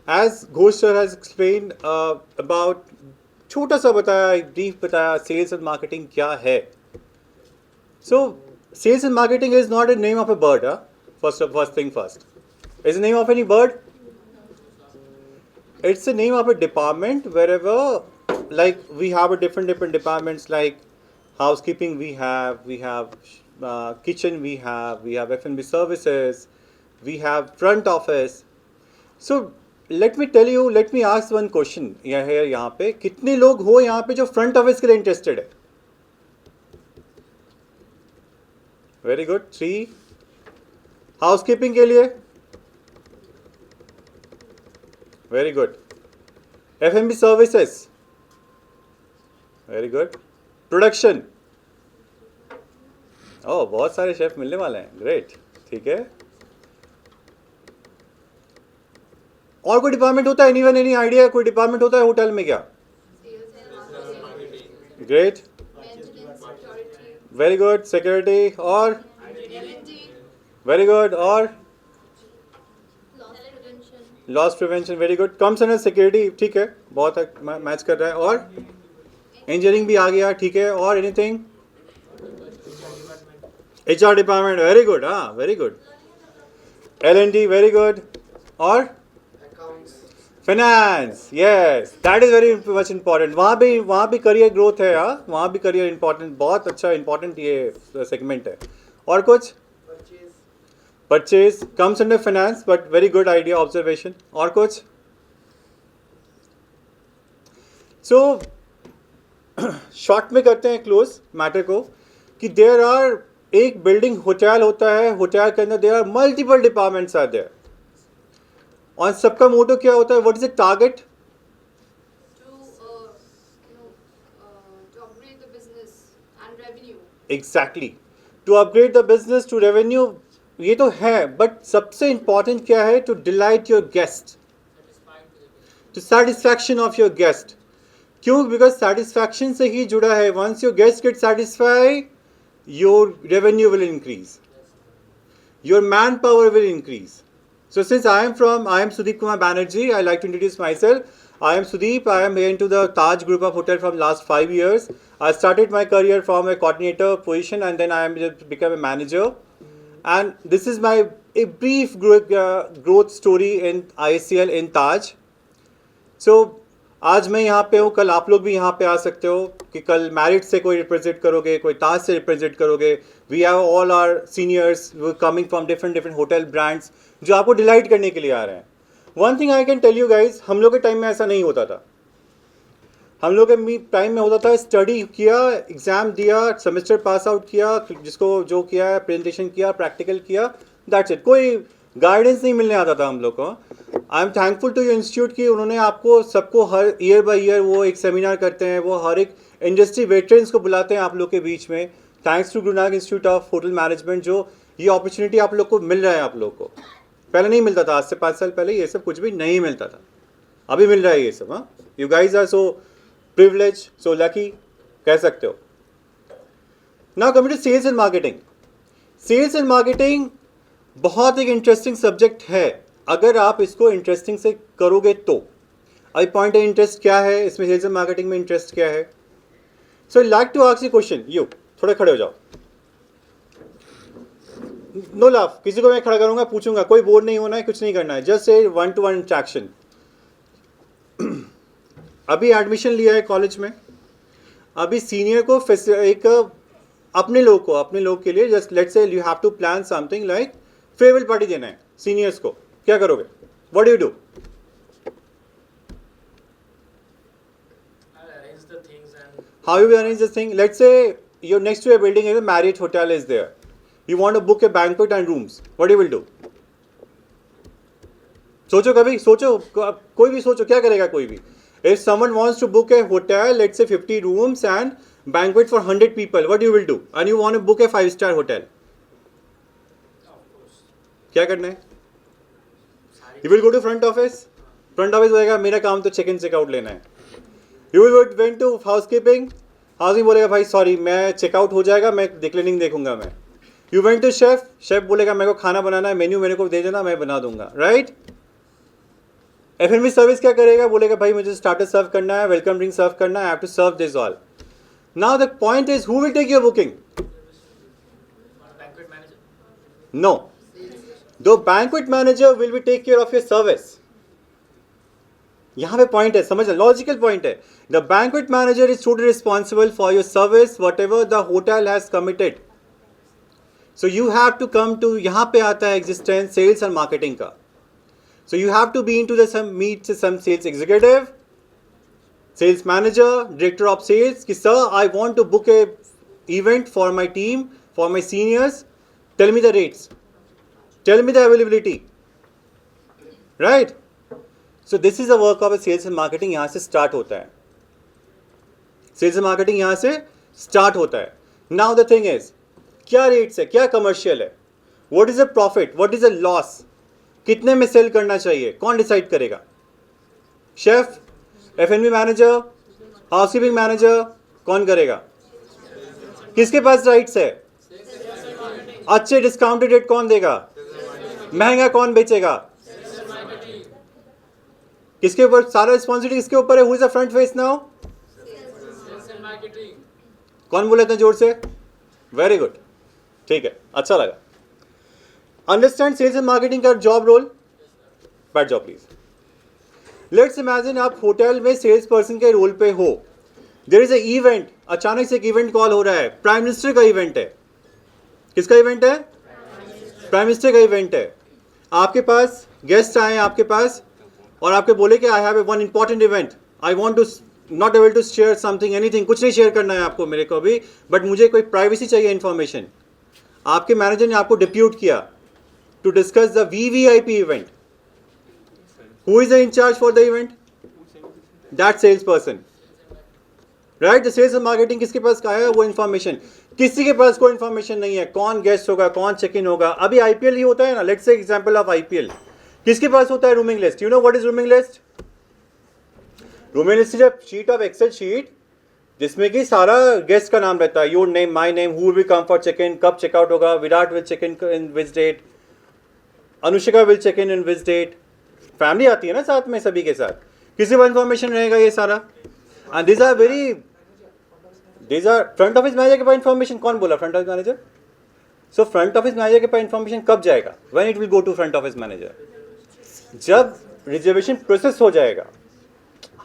Speaker 12: As Ghosh sir has explained about, छोटा सा बताया, brief बताया, sales and marketing क्या है. So sales and marketing is not a name of a bird. First thing first. Is the name of any bird? It's the name of a department wherever, we have a different departments, like housekeeping we have kitchen we have F&B services, we have front office. So let me tell you, let me ask one question यहाँ पे, कितने लोग हो यहाँ पे जो front office के लिए इंटरेस्टेड है? Very good. 3. हाउसकीपिंग के लिए? Very good. F&B services? Very good. Production? Oh, बहुत सारे शेफ मिलने वाले हैं. ग्रेट. ठीक है. और कोई डिपार्टमेंट होता है? Anyone, any idea? कोई डिपार्टमेंट होता है होटल में क्या? ग्रेट. Very good. सिक्योरिटी? और? Very good. और? Loss prevention. Very good. Comes under security. ठीक है, बहुत मैच कर रहा है. और इंजीनियरिंग भी आ गया. ठीक है. और anything? HR department. Very good. हाँ, very good. L&D. Very good. और finance. Yes, that is very much important. वहाँ भी करियर ग्रोथ है. हाँ, वहाँ भी करियर इंपॉर्टेंट, बहुत अच्छा इंपॉर्टेंट ये सेगमेंट है. और कुछ? Purchase comes under finance, but very good idea, observation. और कुछ? सो शॉर्ट में करते हैं क्लोज मैटर को, कि देयर आर, एक बिल्डिंग होटल होता है, होटल के अंदर there are multiple departments are there, और सबका मोटो क्या होता है? What is the target?
Speaker 10: To upgrade the business and revenue.
Speaker 12: Exactly, to upgrade the business to revenue. ये तो है, बट सबसे इंपॉर्टेंट क्या है? To delight your guest, to satisfaction of your guest. क्यों? बिकॉज सेटिस्फैक्शन से ही जुड़ा है. Once your guest gate satisfied, your revenue will increase, your man power will increase. So since I am Sudeep Kumar Banerjee, I like to introduce myself. I am Sudeep. I am here into the Taj group of hotel from last 5 years. I started my career from a coordinator position, and then I am just become a manager. And this is my a brief growth story in ISCL in Taj. So आज मैं यहाँ पे हूँ, कल आप लोग भी यहाँ पे आ सकते हो, कि कल मैरिट से कोई रिप्रेजेंट करोगे, कोई ताज से रिप्रेजेंट करोगे. We have all our seniors coming from different hotel brands जो आपको डिलाइट करने के लिए आ रहे हैं. One thing I can tell you guys, हम लोग के टाइम में ऐसा नहीं होता था. हम लोग के टाइम में होता था, स्टडी किया, एग्जाम दिया, सेमेस्टर पास आउट किया, जिसको जो किया है, प्रेजेंटेशन किया, प्रैक्टिकल किया, दैट्स इट. कोई गाइडेंस नहीं मिलने आता था हम लोग को. I am thankful to your institute कि उन्होंने आपको सबको हर ईयर बाय ईयर वो एक सेमिनार करते हैं, वो हर एक इंडस्ट्री वेटरन्स को बुलाते हैं आप लोग के बीच में. Thanks to Guru Nanak institute of hotel management, जो ये अपॉर्चुनिटी आप लोग को मिल रहा है. आप लोग को पहले नहीं मिलता था, आज से 5 साल पहले ये सब कुछ भी नहीं मिलता था, अभी मिल रहा है ये सब. हाँ, you guys are so privilege, so lucky, कह सकते हो. Now coming to sales and marketing. Sales and marketing बहुत एक इंटरेस्टिंग सब्जेक्ट है, अगर आप इसको इंटरेस्टिंग से करोगे तो. अभी पॉइंट है, इंटरेस्ट क्या है इसमें, सेल्स एंड मार्केटिंग में इंटरेस्ट क्या है. So like to ask you question. You थोड़े खड़े हो जाओ, नो लाफ. किसी को मैं खड़ा करूंगा, पूछूंगा, कोई बोर्ड नहीं होना है, कुछ नहीं करना है, जस्ट ए 1-to-1 इंटरेक्शन. अभी एडमिशन लिया है कॉलेज में, अभी सीनियर को एक अपने लोग के लिए, just let's say you have to plan something like farewell party देना है सीनियर्स को, क्या करोगे? What do you do? How you will arrange this thing? Let's say you're next to a building and a Marriott hotel is there. You want to book a banquet and rooms. What you will do? सोचो, कभी सोचो, कोई भी सोचो, क्या करेगा कोई भी? If someone wants to book a hotel, let's say 50 rooms and banquet for 100 people, what you will do? And you want to book a 5-star hotel. क्या करना है? You will go to front office. Front office बोलेगा मेरा काम तो check in checkout लेना है. You will went to housekeeping. Housing बोलेगा भाई सॉरी मैं चेकआउट हो जाएगा, मैं डिक्लिनिंग देखूंगा मैं. You went to chef, chef बोलेगा मेरे को खाना बनाना है, मेन्यू मेरे को दे देना, मैं बना दूंगा, राइट? F&B सर्विस क्या करेगा? बोलेगा भाई मुझे स्टार्टर सर्व करना है, वेलकम ड्रिंक सर्व करना है, I have to serve this all. Now the point is who will take your booking? No, the banquet manager will be take care of your service. यहाँ पे पॉइंट है, समझ, logical point है. The banquet manager is totally responsible for your service whatever the hotel has committed. So you have to come to, यहाँ पे आता है existence sales and marketing का. So you have to be into meet some sales executive, sales manager, director of sales. Ki, sir, I want to book a event for my team, for my seniors. Tell me the rates. Tell me the availability. Right? So this is the work of a sales and marketing. यहाँ से start होता है. Sales and marketing यहाँ से start होता है. Now the thing is, क्या rates है, क्या commercial है, what is the profit, what is the loss, कितने में sell करना चाहिए, कौन decide करेगा? Chef, F&B manager, housekeeping manager, कौन करेगा? किसके पास राइट्स है? अच्छे डिस्काउंटेड रेट कौन देगा? महंगा कौन बेचेगा? किसके ऊपर सारा रिस्पॉन्सिबिलिटी किसके ऊपर है? Who is the front face now? कौन बोले इतना जोर से? वेरी गुड, ठीक है, अच्छा लगा. अंडरस्टैंड सेल्स एंड मार्केटिंग का जॉब रोल. बैठ जाओ प्लीज. लेट्स इमेजिन आप होटल में सेल्स पर्सन के रोल पे हो. देयर इज अ इवेंट, अचानक से एक इवेंट कॉल हो रहा है, प्राइम मिनिस्टर का इवेंट है. किसका इवेंट है? प्राइम मिनिस्टर का इवेंट है. आपके पास गेस्ट आए हैं आपके पास और आपके बोले कि I have a one important event, I want to not able to share something anything, कुछ नहीं शेयर करना है आपको मेरे को अभी, बट मुझे कोई प्राइवेसी चाहिए इंफॉर्मेशन. आपके मैनेजर ने आपको डिप्यूट किया to discuss the VVIP event. Who is the incharge for the event? That sales person, right? The sales and marketing किसके पास आया वो इन्फॉर्मेशन? किसी के पास कोई इन्फॉर्मेशन नहीं है. कौन गेस्ट होगा, कौन चेक इन होगा. अभी IPL ही होता है ना, let's say example of IPL. किसके पास होता है rooming list? You know what is rooming list? Rooming list is a sheet of Excel sheet जिसमें कि सारा गेस्ट का नाम रहता है. Your name, my name, who will come for check in, कब चेकआउट होगा, Virat will check in which date, Anushka will check in which date. Family आती है ना साथ में, सभी के साथ किसी को इन्फॉर्मेशन रहेगा ये सारा. And these are front office manager के पास इन्फॉर्मेशन. कौन बोला front office manager? So front office manager के पास इन्फॉर्मेशन कब जाएगा? When it will go to front office manager, जब रिजर्वेशन प्रोसेस हो जाएगा.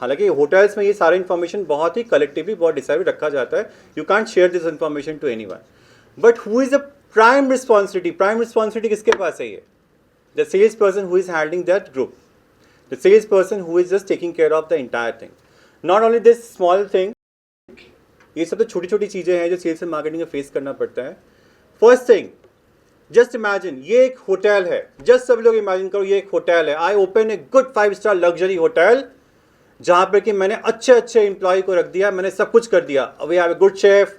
Speaker 12: हालांकि होटल्स में ये सारा इन्फॉर्मेशन बहुत ही कलेक्टिवली बहुत डिसाइड रखा जाता है. You can't share this information to anyone. But who is the prime responsibility? Prime responsibility किसके पास है? ये the sales person who is handling that group, the sales person who is just taking care of the entire thing. Not only this small thing, ये सब तो छोटी छोटी चीज़ें हैं जो सेल्स एंड मार्केटिंग में फेस करना पड़ता है. फर्स्ट थिंग, जस्ट इमेजिन ये एक होटल है. जस्ट सब लोग इमेजिन करो ये एक होटल है. I open a good five-star luxury hotel जहाँ पर कि मैंने अच्छे अच्छे एम्प्लॉय को रख दिया, मैंने सब कुछ कर दिया. We have a good chef,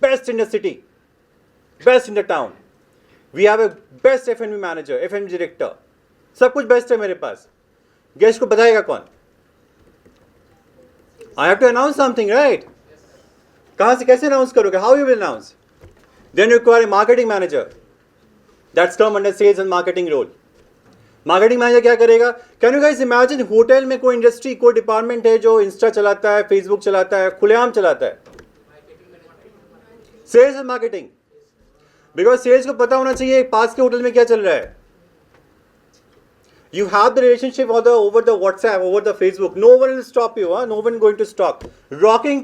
Speaker 12: best in the city, best in the town. We have a best F&B manager, F&B director, सब कुछ बेस्ट है मेरे पास. गेस्ट को बताएगा कौन? I have to announce something, right? कहाँ से कैसे अनाउंस करोगे? How you will announce? Then you require a marketing manager. That's come under sales and marketing role. Marketing manager क्या करेगा? Can you guys imagine hotel में कोई industry, कोई department है जो इंस्टा चलाता है, फेसबुक चलाता है, खुलेआम चलाता है? Sales and marketing. Because sales को पता होना चाहिए पास के होटल में क्या चल रहा है. You have the relationship over the WhatsApp, over the Facebook. No one will stop you. No one going to stop. Rocking,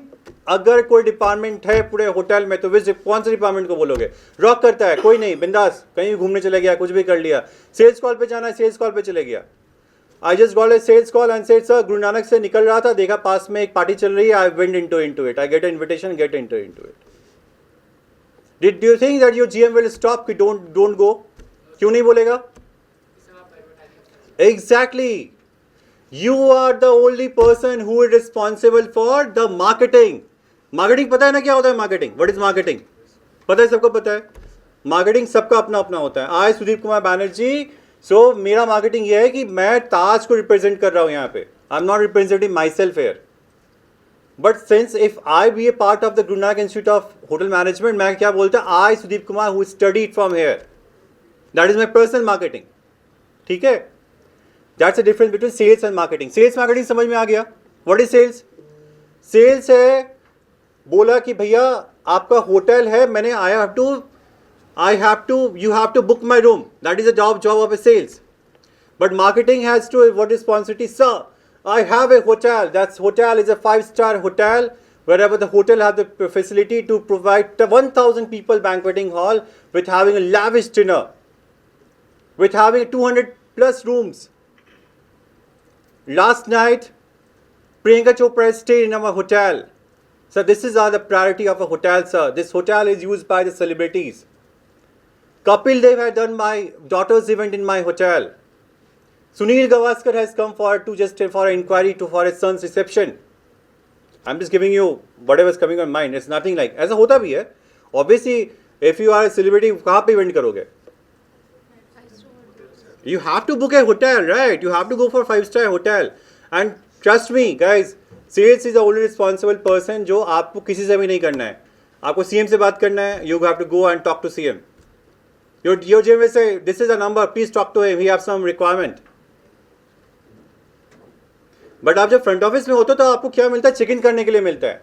Speaker 12: अगर कोई डिपार्टमेंट है पूरे होटल में तो कौन से डिपार्टमेंट को बोलोगे? रॉक करता है कोई नहीं, बिंदास, कहीं घूमने चले गया, कुछ भी कर लिया. सेल्स कॉल पे जाना है, सेल्स कॉल पे चले गया. I just got a sales call and said sir, Guru Nanak से निकल रहा था, देखा पास में एक पार्टी चल रही है. I went into it. I get an invitation, get into it. Did you think that your GM will stop कि डोंट गो? क्यों नहीं बोलेगा? Exactly. You are the only person who is responsible for the marketing. Marketing पता है ना क्या होता है marketing? What is marketing? पता है, सबको पता है. Marketing सबका अपना अपना होता है. I सुदीप कुमार बैनर्जी, so मेरा marketing ये है कि मैं ताज को represent कर रहा हूँ यहाँ पे. I'm not representing myself here. But since if I be a part of the Guru Nanak Institute of Hotel Management, मैं क्या बोलता हूँ? I Sudeep Kumar who studied from here. That is my personal marketing. ठीक है? That's the difference between sales and marketing. Sales marketing समझ में आ गया? What is sales? Sales है, बोला कि भैया आपका होटल है, मैंने you have to book my room. That is the job of a sales. But marketing has to, what responsibility? Sir, I have a hotel. That hotel is a 5-star hotel. Wherever the hotel has the facility to provide the 1,000 people banqueting hall with having a lavish dinner, with having 200 plus rooms. Last night, Priyanka Chopra stayed in our hotel. So this is the priority of a hotel, sir. This hotel is used by the celebrities. Kapil Dev had done my daughter's event in my hotel. Sunil Gavaskar has come for an inquiry for his son's reception. I'm just giving you whatever is coming on mind. It's nothing like ऐसा होता भी है. Obviously, if you are a celebrity, कहाँ पे event करोगे? You have to book a hotel, right? You have to go for 5-star hotel. And trust me, guys, sales is the only responsible person जो आपको किसी से भी नहीं करना है. आपको CM से बात करना है. You have to go and talk to CM. Your GM will say, this is a number. Please talk to him. We have some requirement. But आप जब फ्रंट ऑफिस में होते हो तो आपको क्या मिलता है? चेक इन करने के लिए मिलता है.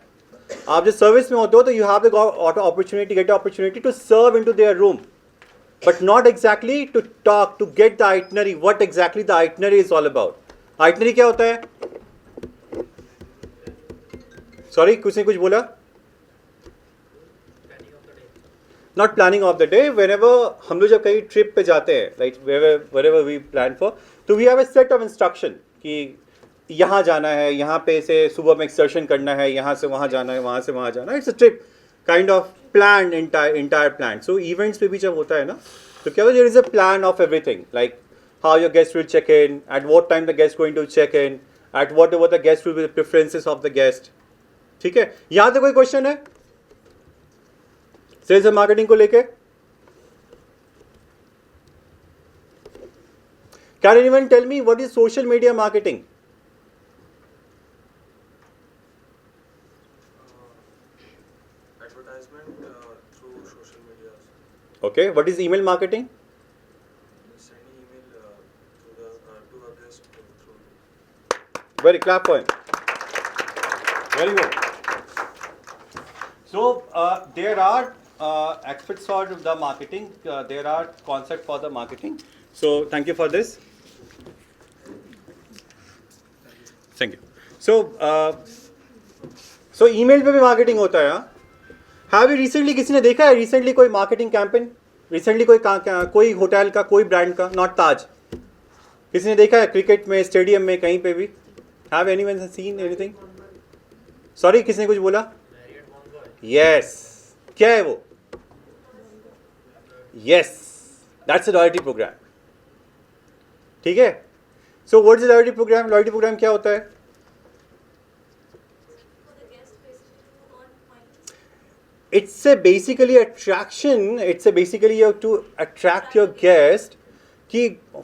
Speaker 12: आप जब सर्विस में होते हो तो you have the opportunity to serve into their room, but not exactly to talk, to get the itinerary, what exactly the itinerary is all about. Itinerary क्या होता है? सॉरी, कुछ ने कुछ बोला? Not planning of the day. Whenever हम लोग जब कहीं ट्रिप पे जाते हैं, like wherever we plan for, तो we have a set of instruction कि यहाँ जाना है, यहाँ पे से सुबह में एक्सकर्शन करना है, यहाँ से वहाँ जाना है, वहाँ से वहाँ जाना है. It's a trip kind of plan, entire plan. So events पे भी जब होता है ना, तो क्या होता है? There is a plan of everything, like how your guest will check in, at what time the guest going to check in, at whatever the guest will be the preferences of the guest. ठीक है, यहाँ तक कोई question है sales and marketing को लेके? Can anyone tell me what is social media marketing? Okay, what is email marketing?
Speaker 13: Sending email to a guest through.
Speaker 12: Very clap for him. Very good. So there are aspects for the marketing. There are concepts for the marketing. So thank you for this. Thank you. So email पे भी marketing होता है. हाँ? Have you recently, किसी ने देखा है recently कोई मार्केटिंग कैंपेन? रिसेंटली कोई होटल का, कोई ब्रांड का, नॉट ताज, किसी ने देखा है क्रिकेट में, स्टेडियम में, कहीं पे भी? Have anyone seen anything? Sorry, किसी ने कुछ बोला? यस. क्या है वो? Yes, that's a loyalty program. ठीक है. So what is loyalty program? Loyalty program क्या होता है? It's a basically attraction. It's a basically to attract your guest. कि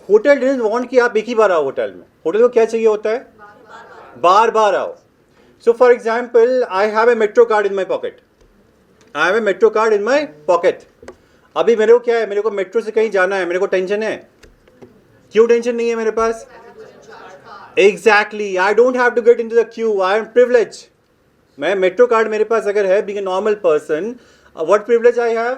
Speaker 12: होटल doesn't want कि आप एक ही बार आओ होटल में. होटल को क्या चाहिए होता है? बार बार आओ. So for example, I have a metro card in my pocket. I have a metro card in my pocket. अभी मेरे को क्या है? मेरे को मेट्रो से कहीं जाना है, मेरे को टेंशन है. क्यों टेंशन नहीं है मेरे पास? Exactly. I don't have to get into the queue. I am privileged. मैं मेट्रो कार्ड मेरे पास अगर है, being a normal person, what privilege I have?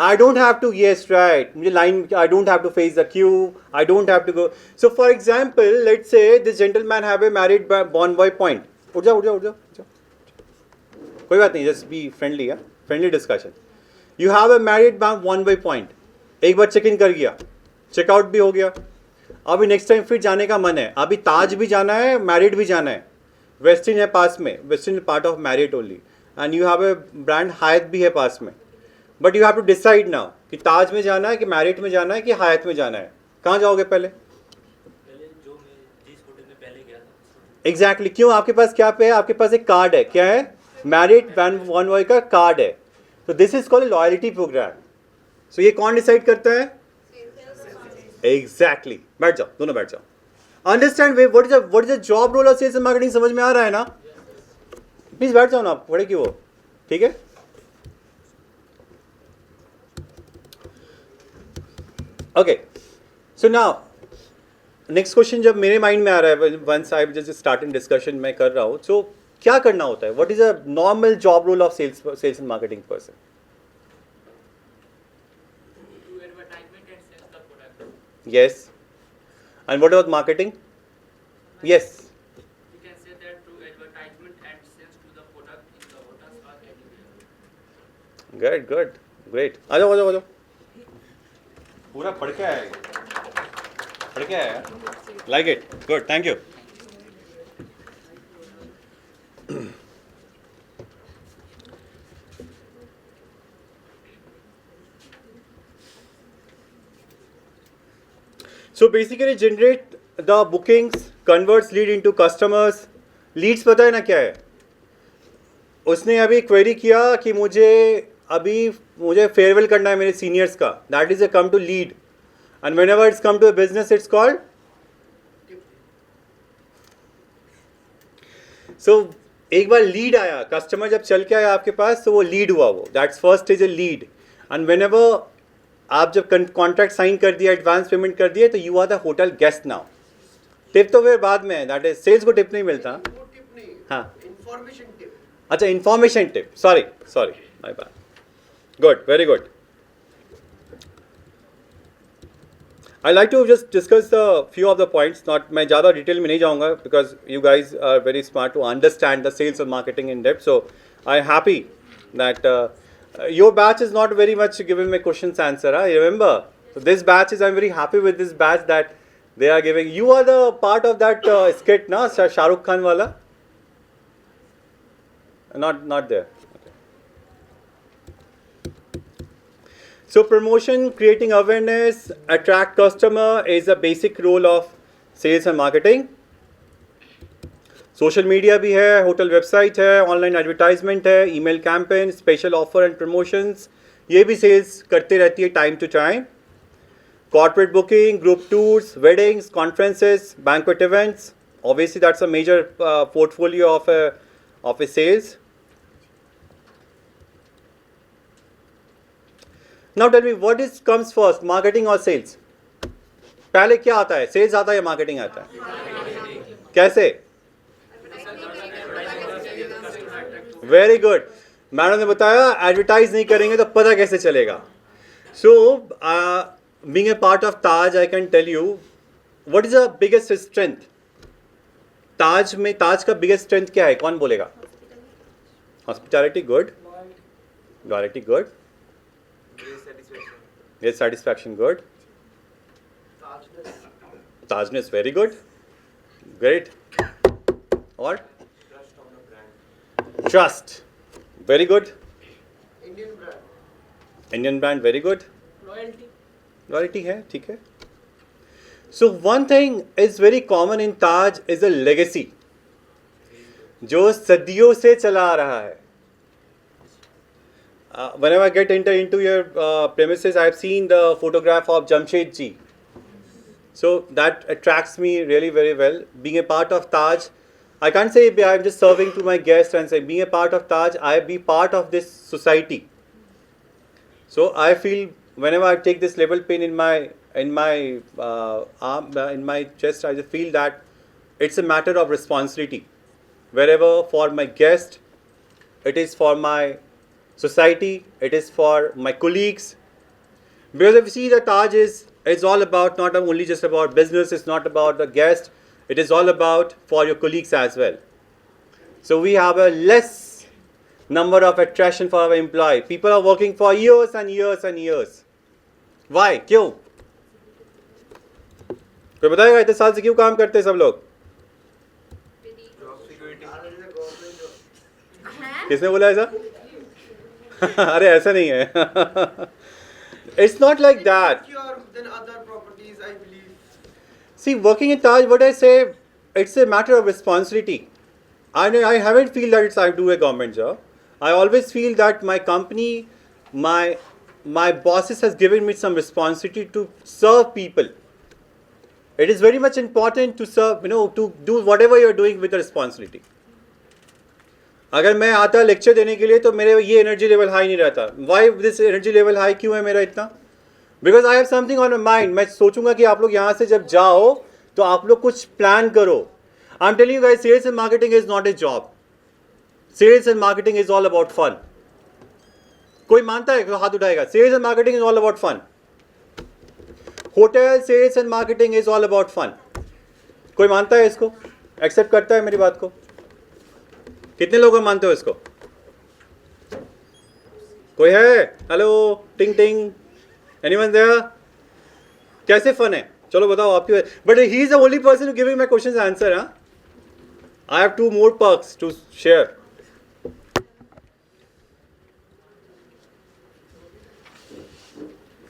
Speaker 12: I don't have to, yes, right. मुझे line, I don't have to face the queue. I don't have to go. So, for example, let's say this gentleman have a married born boy point. उठ जाओ. कोई बात नहीं, just be friendly, yeah? Friendly discussion. You have a married born boy point. एक बार check in कर गया, checkout भी हो गया. अभी नेक्स्ट टाइम फिर जाने का मन है. अभी ताज भी जाना है, मैरिड भी जाना है. वेस्टिन है पास में, Westin part of Marriott only, and you have a brand Hyatt भी है पास में. But you have to decide now कि ताज में जाना है, कि मैरिट में जाना है, कि हायत में जाना है. कहाँ जाओगे पहले?
Speaker 13: जो मैं जिस होटल में पहले गया था.
Speaker 12: एग्जैक्टली. क्यों? आपके पास क्या पे है? आपके पास एक कार्ड है. क्या है? मैरिट वन बॉय का कार्ड है. तो this is called loyalty program. So ये कौन डिसाइड करता है? एग्जैक्टली. बैठ जाओ, दोनों बैठ जाओ. Understand what is the job role of sales and marketing? समझ में आ रहा है ना? प्लीज बैठ जाओ ना आप, पढ़े क्यों? ठीक है. Okay, so now next question जब मेरे माइंड में आ रहा है, once I just starting discussion मैं कर रहा हूँ, सो क्या करना होता है? What is a normal job role of sales and marketing person? Yes. And what about marketing? Yes.
Speaker 4: You can say that through advertisement and sales to the product in the hotels or anywhere.
Speaker 12: Good. Great. आ जाओ. पूरा पढ़ के आया. Like it? Good, thank you. So basically generate the bookings, converts lead into customers. Leads पता है ना क्या है? उसने अभी क्वेरी किया कि मुझे फेयरवेल करना है मेरे सीनियर्स का. That is a come to lead. And whenever it's come to a business, it's called. So एक बार लीड आया, कस्टमर जब चल के आया आपके पास तो वो लीड हुआ वो. That's first is a lead. And whenever आप जब कॉन्ट्रैक्ट साइन कर दिया, एडवांस पेमेंट कर दिया, तो you are the hotel guest now. Tip तो फिर बाद में है, दैट इज सेल्स को टिप नहीं मिलता. हाँ, अच्छा, information tip. Sorry my bad. Good, very good. I like to just discuss the few of the points. Not, मैं ज़्यादा डिटेल में नहीं जाऊँगा because you guys are very smart to understand the sales और marketing in depth. So I am happy that your batch is not very much giving me questions answer. Remember, so this batch is, I'm very happy with this batch that they are giving. You are the part of that skit, na? Shah Rukh Khan wala? Not there. Okay. So promotion, creating awareness, attract customer is a basic role of sales and marketing. Social media भी है, hotel website है, online advertisement है, email campaign, special offer and promotions, ये भी sales करते रहती है time to time. Corporate booking, group tours, weddings, conferences, banquet events, obviously that's a major portfolio of a sales. Now tell me what is comes first, marketing और sales? पहले क्या आता है, सेल्स आता है या मार्केटिंग आता है? कैसे? Very good. मैडम ने बताया एडवर्टाइज नहीं करेंगे तो पता कैसे चलेगा. So being a part of Taj, I can tell you what is the biggest strength. Taj में, ताज का बिगेस्ट स्ट्रेंथ क्या है, कौन बोलेगा? Hospitality, good. Loyalty, good. Guest satisfaction, good. Tajness, very good, great. और trust, very good. Indian brand, very good. Loyalty है, ठीक है. So one thing is very common in Taj is a legacy, जो सदियों से चला आ रहा है. Whenever I get into your premises, I have seen the photograph of Jamshed ji. So that attracts me really very well. Being a part of Taj, I can't say I'm just serving to my guests and say being a part of Taj, I be part of this society. So I feel whenever I take this label pin in my arm, in my chest, I just feel that it's a matter of responsibility. Wherever for my guest, it is for my society, it is for my colleagues. Because if you see the Taj it's all about not only just about business, it's not about the guest, it is all about for your colleagues as well. So we have a less number of attraction for our employee. People are working for years and years and years. Why? क्यों? कोई बताएगा इतने साल से क्यों काम करते हैं सब लोग? किसने बोला ऐसा? अरे ऐसा नहीं है. It's not like that.
Speaker 14: Than other properties, I believe.
Speaker 12: See, working in Taj, what I say, it's a matter of responsibility. I haven't feel that I do a government job. I always feel that my company, my bosses has given me some responsibility to serve people. It is very much important to serve, to do whatever you're doing with the responsibility. अगर मैं आता lecture देने के लिए तो मेरे ये energy level high नहीं रहता. Why this energy level high क्यों है मेरा इतना? Because I have something on my mind. मैं सोचूंगा कि आप लोग यहाँ से जब जाओ तो आप लोग कुछ प्लान करो. I am telling you guys, sales and marketing is not a job. Sales and marketing is all about fun. कोई मानता है? हाथ उठाएगा. Sales and marketing is all about fun. Hotel sales and marketing is all about fun. कोई मानता है इसको? Accept करता है मेरी बात को? कितने लोग मानते हो इसको? कोई है? हेलो, टिंग टिंग, एनीवन देयर? कैसे फन है? चलो बताओ आपकी. But he is the only person who giving my questions answer, huh? I have 2 more perks to share.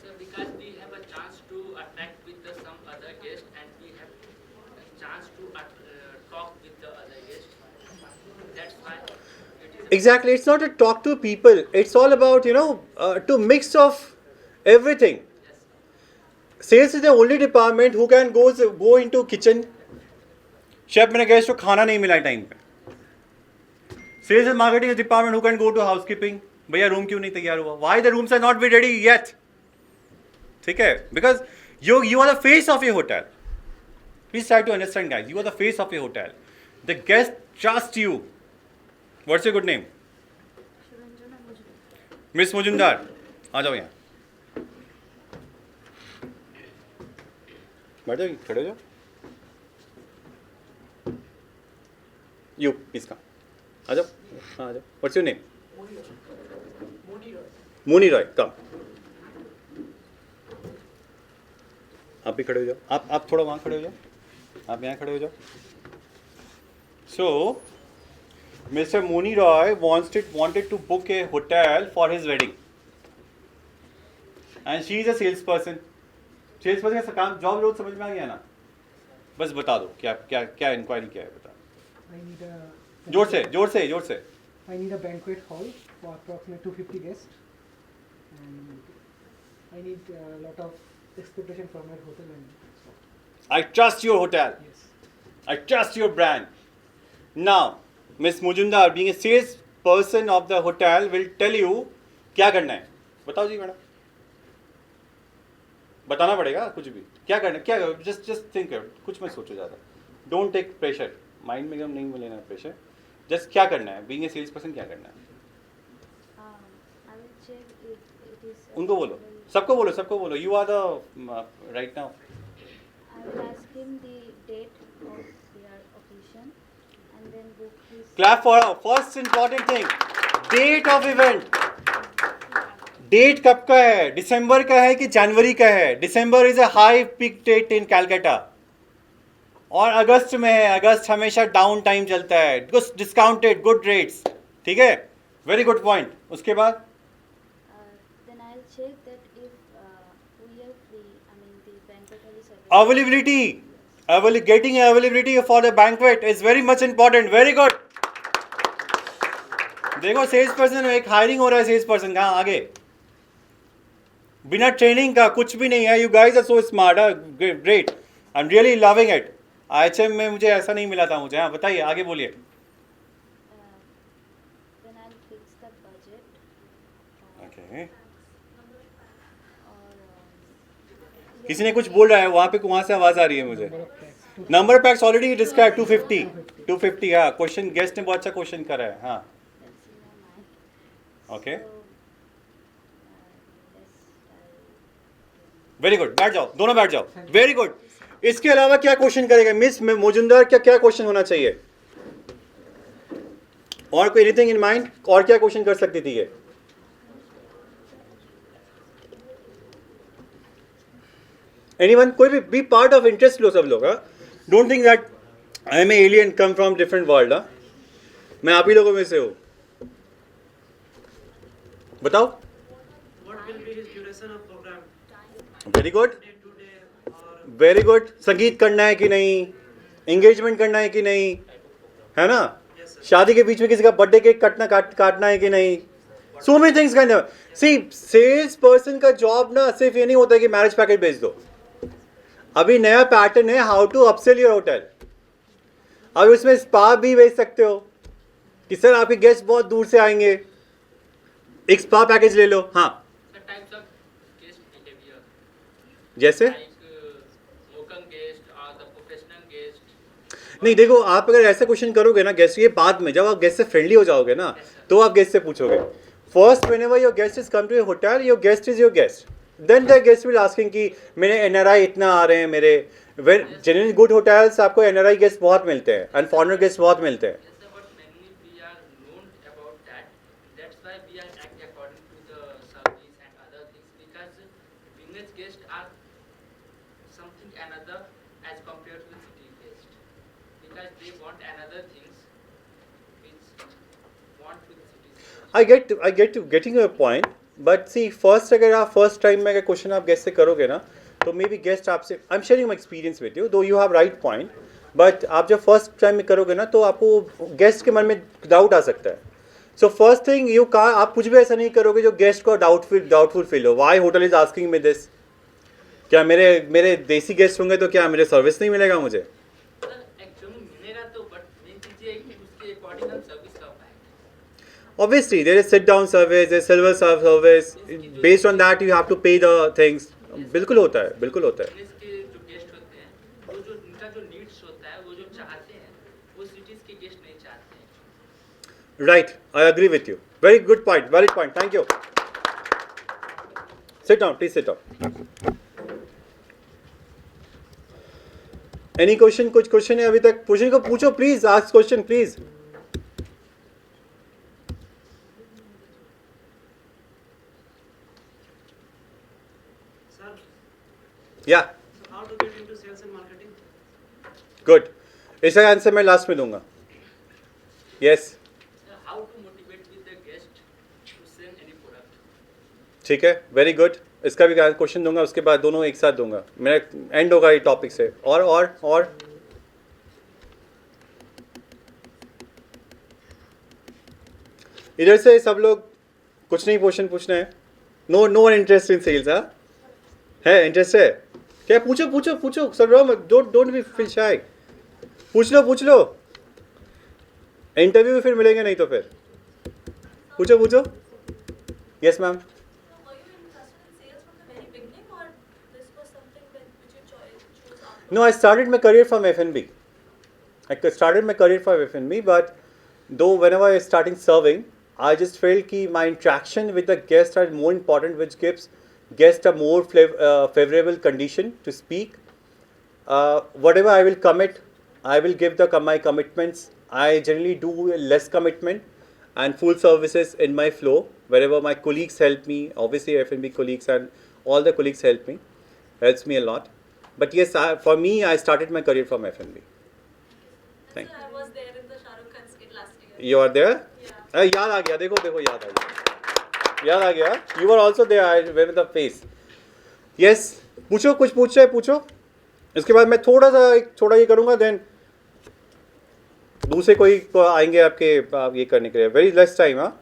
Speaker 4: So because we have a chance to interact with some other guest and we have a chance to talk with the other guest. That's why it is.
Speaker 12: Exactly, it's not a talk to people. It's all about, to mix of everything. Sales is the only department who can go into kitchen. Chef, मेरे guest को खाना नहीं मिला time पे. Sales and marketing is department who can go to housekeeping. भैया room क्यों नहीं तैयार हुआ? Why the rooms are not be ready yet? ठीक है? Because you are the face of your hotel. Please try to understand, guys. You are the face of your hotel. The guest trust you. What's your good name? Miss Mujumdar. आ जाओ यहाँ. बैठ जाओ, खड़े हो जाओ. You, please come. आ जाओ. हाँ आ जाओ. What's your name? Moni Roy. Come. आप भी खड़े हो जाओ. आप थोड़ा वहाँ खड़े हो जाओ. आप यहाँ खड़े हो जाओ. So, Mr. Moni Roy wanted to book a hotel for his wedding, and she is a salesperson. Salesperson का काम जॉब रोज समझ में आ गया ना? बस बता दो क्या इंक्वायरी क्या है बता.
Speaker 6: I need a
Speaker 12: जोर से.
Speaker 6: I need a banquet hall for approximately 250 guests, and I need a lot of expectation from my hotel. And
Speaker 12: I trust your hotel.
Speaker 6: yes,
Speaker 12: I trust your brand. Now, Miss Mujumdar, being a sales person of the hotel, will tell you क्या करना है. बताओ जी madam. बताना पड़ेगा कुछ भी. क्या करना है? क्या just think कुछ मत सोचो ज़्यादा. Don't take pressure. माइंड में नहीं लेना प्रेशर. जस्ट क्या करना है? बीइंग ए सेल्स पर्सन क्या करना है? उनको बोलो. सबको बोलो. You are the right now.
Speaker 10: I will ask him the date of their occasion and then book his.
Speaker 12: Clap for her. First important thing. Date of event. Date कब का है? दिसंबर का है कि जनवरी का है? December is a high peak date in Calcutta. और अगस्त में है. अगस्त हमेशा डाउन टाइम चलता है. Discounted good rates. ठीक है, वेरी गुड पॉइंट. उसके बाद
Speaker 10: Then I'll check that if we are free. I mean the banquet hall is available.
Speaker 12: Availability. Getting availability for the banquet is very much important. Very good. देखो sales person एक hiring हो रहा है. Sales person कहाँ आगे बिना training का कुछ भी नहीं है. You guys are so smart. Great. I am really loving it. IHM में मुझे ऐसा नहीं मिला था मुझे. हाँ बताइए, आगे बोलिए.
Speaker 10: Then I'll fix the budget.
Speaker 12: Okay.
Speaker 10: और
Speaker 12: किसी ने कुछ बोल रहा है वहाँ पे. वहाँ से आवाज़ आ रही है मुझे. Number PACS already describe 250. हाँ, क्वेश्चन गेस्ट ने बहुत अच्छा क्वेश्चन करा है. हाँ
Speaker 10: that's in my mind.
Speaker 12: Okay,
Speaker 10: So,
Speaker 12: very good. बैठ जाओ, दोनों बैठ जाओ. Very good. इसके अलावा क्या क्वेश्चन करेगा मिस मुजुमदार? क्या क्वेश्चन होना चाहिए? और कोई एनीथिंग इन माइंड? और क्या क्वेश्चन कर सकती थी ये? एनीवन? कोई भी बी पार्ट ऑफ इंटरेस्ट लो सब लोग. Don't think that I am a alien come from different world. मैं आप ही लोगों में से हूँ. बताओ.
Speaker 14: What will be his duration of program?
Speaker 12: Very good.
Speaker 14: Day to day or
Speaker 12: very good. संगीत करना है कि नहीं? एंगेजमेंट करना है कि नहीं? है ना? शादी के बीच में किसी का बर्थडे केक काटना है कि नहीं? So many things can. See sales person का जॉब ना सिर्फ ये नहीं होता है कि मैरिज पैकेज भेज दो. अभी नया पैटर्न है how to upsell your hotel. अभी उसमें स्पा भी भेज सकते हो कि सर आपके गेस्ट बहुत दूर से आएंगे, एक स्पा पैकेज ले लो. हाँ
Speaker 4: The types of guest behavior,
Speaker 12: जैसे
Speaker 4: like local guest or the professional guest.
Speaker 12: नहीं. देखो आप अगर ऐसा क्वेश्चन करोगे ना गेस्ट, ये बाद में जब आप गेस्ट से फ्रेंडली हो जाओगे ना तो आप गेस्ट से पूछोगे. First whenever your guest is come to your hotel, your guest is your guest. Then the guest will asking कि मेरे NRI इतना आ रहे हैं मेरे. जेन्युइन गुड होटल्स आपको NRI गेस्ट बहुत मिलते हैं एंड फॉरेनर गेस्ट बहुत मिलते हैं.
Speaker 4: Yes, sir, but mainly we are known about that. That's why we are acting according to the service and other things because business guests are something want another things which want with cities.
Speaker 12: I get to getting your point, but see first अगर आप first time में अगर question आप guest से करोगे ना, तो maybe guest आपसे I'm sharing my experience with you, though you have right point, but आप जब first time में करोगे ना, तो आपको guest के मन में doubt आ सकता है. So first thing you can't, आप कुछ भी ऐसा नहीं करोगे जो guest को doubtful feel हो. Why hotel is asking me this? क्या मेरे देसी गेस्ट होंगे तो क्या मेरे सर्विस नहीं मिलेगा मुझे?
Speaker 4: एक्चुअली मिलेगा तो बट मेन चीज है कि उसके अकॉर्डिंग हम सर्विस कर पाएंगे.
Speaker 12: Obviously there is sit down service, there is silver service. Based on that you have to pay the things. बिल्कुल होता है, बिल्कुल होता है.
Speaker 4: के जो गेस्ट होते हैं वो जो उनका जो नीड्स होता है वो जो चाहते हैं वो सिटीज के गेस्ट नहीं चाहते हैं.
Speaker 12: Right, I agree with you. Very good point, valid point. Thank you. Sit down, please sit down. Any question? कुछ क्वेश्चन है अभी तक? क्वेश्चन को पूछो please. Ask question please.
Speaker 14: Sir,
Speaker 12: Yeah,
Speaker 14: so how to get into sales and marketing?
Speaker 12: good. इसका answer मैं last में दूंगा. Yes.
Speaker 4: How to motivate with the guest to sell any product.
Speaker 12: ठीक है, वेरी गुड. इसका भी क्वेश्चन दूंगा, उसके बाद दोनों एक साथ दूंगा. मेरा एंड होगा ये टॉपिक से. और इधर से सब लोग कुछ नहीं क्वेश्चन पूछना है. No interest in sales. हाँ है इंटरेस्ट है क्या? पूछो sir. Don't be feel shy. पूछ लो. इंटरव्यू में फिर मिलेंगे नहीं तो फिर पूछो. Yes ma'am.
Speaker 10: Were you interested in sales from the very beginning, or this was something which you chose after?
Speaker 12: No, I started my career from F&B. I started my career from F&B, but though whenever I started serving, I just felt that my interaction with the guest are more important, which gives guest a more favorable condition to speak. Whatever I will commit, I will give my commitments. I generally do less commitment and full services in my flow. Wherever my colleagues help me, obviously F&B colleagues and all the colleagues helps me a lot. But yes, for me, I started my career from F&B. Thank
Speaker 10: Sir, I was there in the Shah Rukh Khan skit last year.
Speaker 12: you. You are there?
Speaker 10: Yeah.
Speaker 12: याद आ गया. देखो याद आ गया. You were also there. I remember the face. Yes. पूछो कुछ पूछ रहे पूछो. इसके बाद मैं थोड़ा ये करूँगा. देन दूसरे कोई आएंगे आपके ये करने के लिए. Very less time. हाँ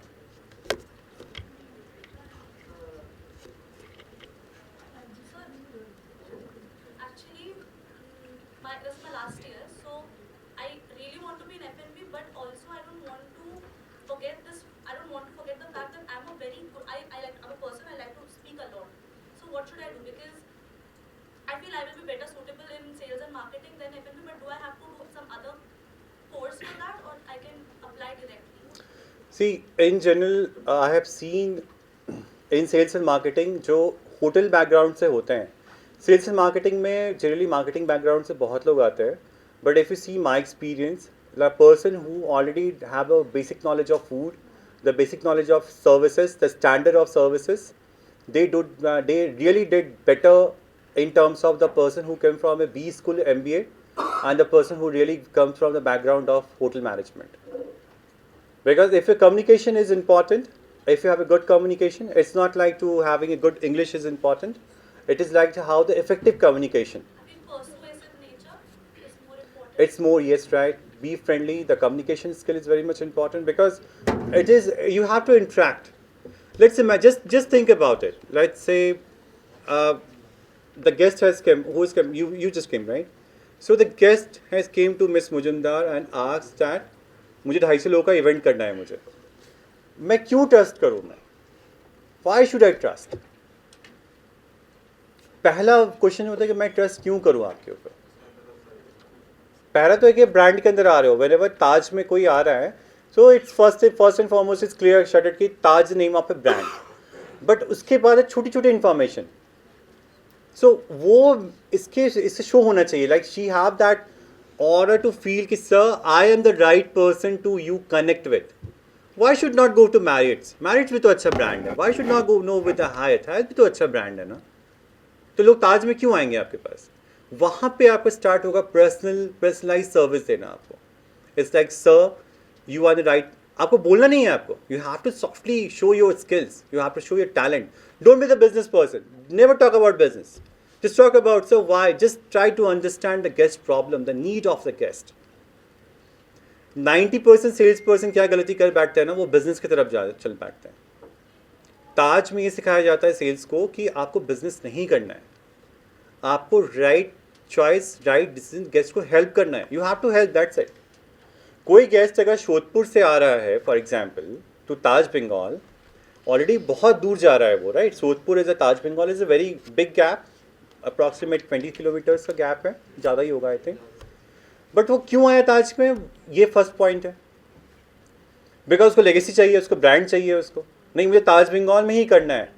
Speaker 10: Actually, this is my last year, so I really want to be in F&B, but also I don't want to forget this. I don't want to forget the fact that I'm a very good. I'm a person. I like to speak a lot. So what should I do? Because I feel I will be better suitable in sales and marketing than F&B. But do I have to do some other course for that, or I can apply directly?
Speaker 12: See, in general, I have seen in sales and marketing जो hotel background से होते हैं. Sales and marketing में generally marketing background से बहुत लोग आते हैं. But if you see my experience, the person who already have a basic knowledge of food, the basic knowledge of services, the standard of services, they really did better in terms of the person who came from a B school MBA and the person who really comes from the background of hotel management. Because if your communication is important, if you have a good communication, it's not like to having a good English is important. It is like how the effective communication.
Speaker 10: I mean, persuasive nature is more important.
Speaker 12: It's more, yes, right. Be friendly. The communication skill is very much important because it is, you have to interact. Let's imagine, just think about it. Let's say the guest has come, who has come, you just came, right? So the guest has came to Miss Mujumdar and asked that मुझे 250 लोगों का event करना है मुझे. मैं क्यों trust करूँ मैं? Why should I trust? पहला क्वेश्चन होता है कि मैं ट्रस्ट क्यों करूँ आपके ऊपर. पहला तो है कि ब्रांड के अंदर आ रहे हो. Whenever ताज में कोई आ रहा है, so it's first and foremost it's clear shuttered कि Taj name of a brand. But उसके बाद है छोटी छोटी इन्फॉर्मेशन. सो वो इससे शो होना चाहिए. Like she have that order to feel कि sir I am the right person to you connect with. Why should not go to Marriotts? Marriotts भी तो अच्छा ब्रांड है. Why should not go no with Hyatt? Hyatt भी तो अच्छा brand है ना. तो लोग ताज में क्यों आएंगे आपके पास? वहाँ पे आपको स्टार्ट होगा पर्सनलाइज सर्विस देना आपको. It's like, sir, you are the right. आपको बोलना नहीं है आपको. You have to softly show your skills. You have to show your talent. Don't be the business person. Never talk about business. Just talk about, so why? Just try to understand the guest problem, the need of the guest. 90% sales person क्या गलती कर बैठते हैं ना, वो business की तरफ चल बैठते हैं. ताज में ये सिखाया जाता है सेल्स को कि आपको बिजनेस नहीं करना है, आपको right choice, right decision, guest को हेल्प करना है. You have to help, that's it. कोई गेस्ट अगर जोधपुर से आ रहा है for example to Taj Bengal, already बहुत दूर जा रहा है वो, right. Jodhpur is a Taj Bengal is a very big gap, approximate 20 kilometres का गैप है, ज़्यादा ही होगा आई थिंक. बट वो क्यों आया ताज में, ये फर्स्ट पॉइंट है. बिकॉज उसको लेगेसी चाहिए, उसको ब्रांड चाहिए, उसको नहीं मुझे ताज बंगाल में ही करना है.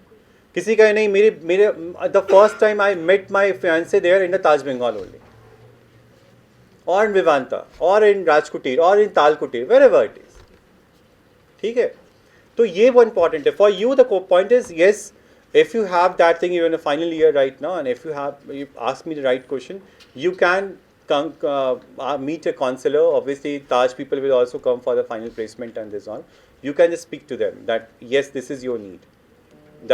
Speaker 12: किसी का नहीं, मेरे the first time I met my fiancee there in the Taj Bengal only, और इन विवांता, और इन राजकुटीर, और in Talkutir, wherever it is. ठीक है, तो ये वो इंपॉर्टेंट है. For you the point is, yes, if you have that thing, you're in a final year right now, and if you ask me the right question, you can meet a counselor. Obviously Taj people will also come for the final placement and this on. You can just speak to them that yes, this is your need,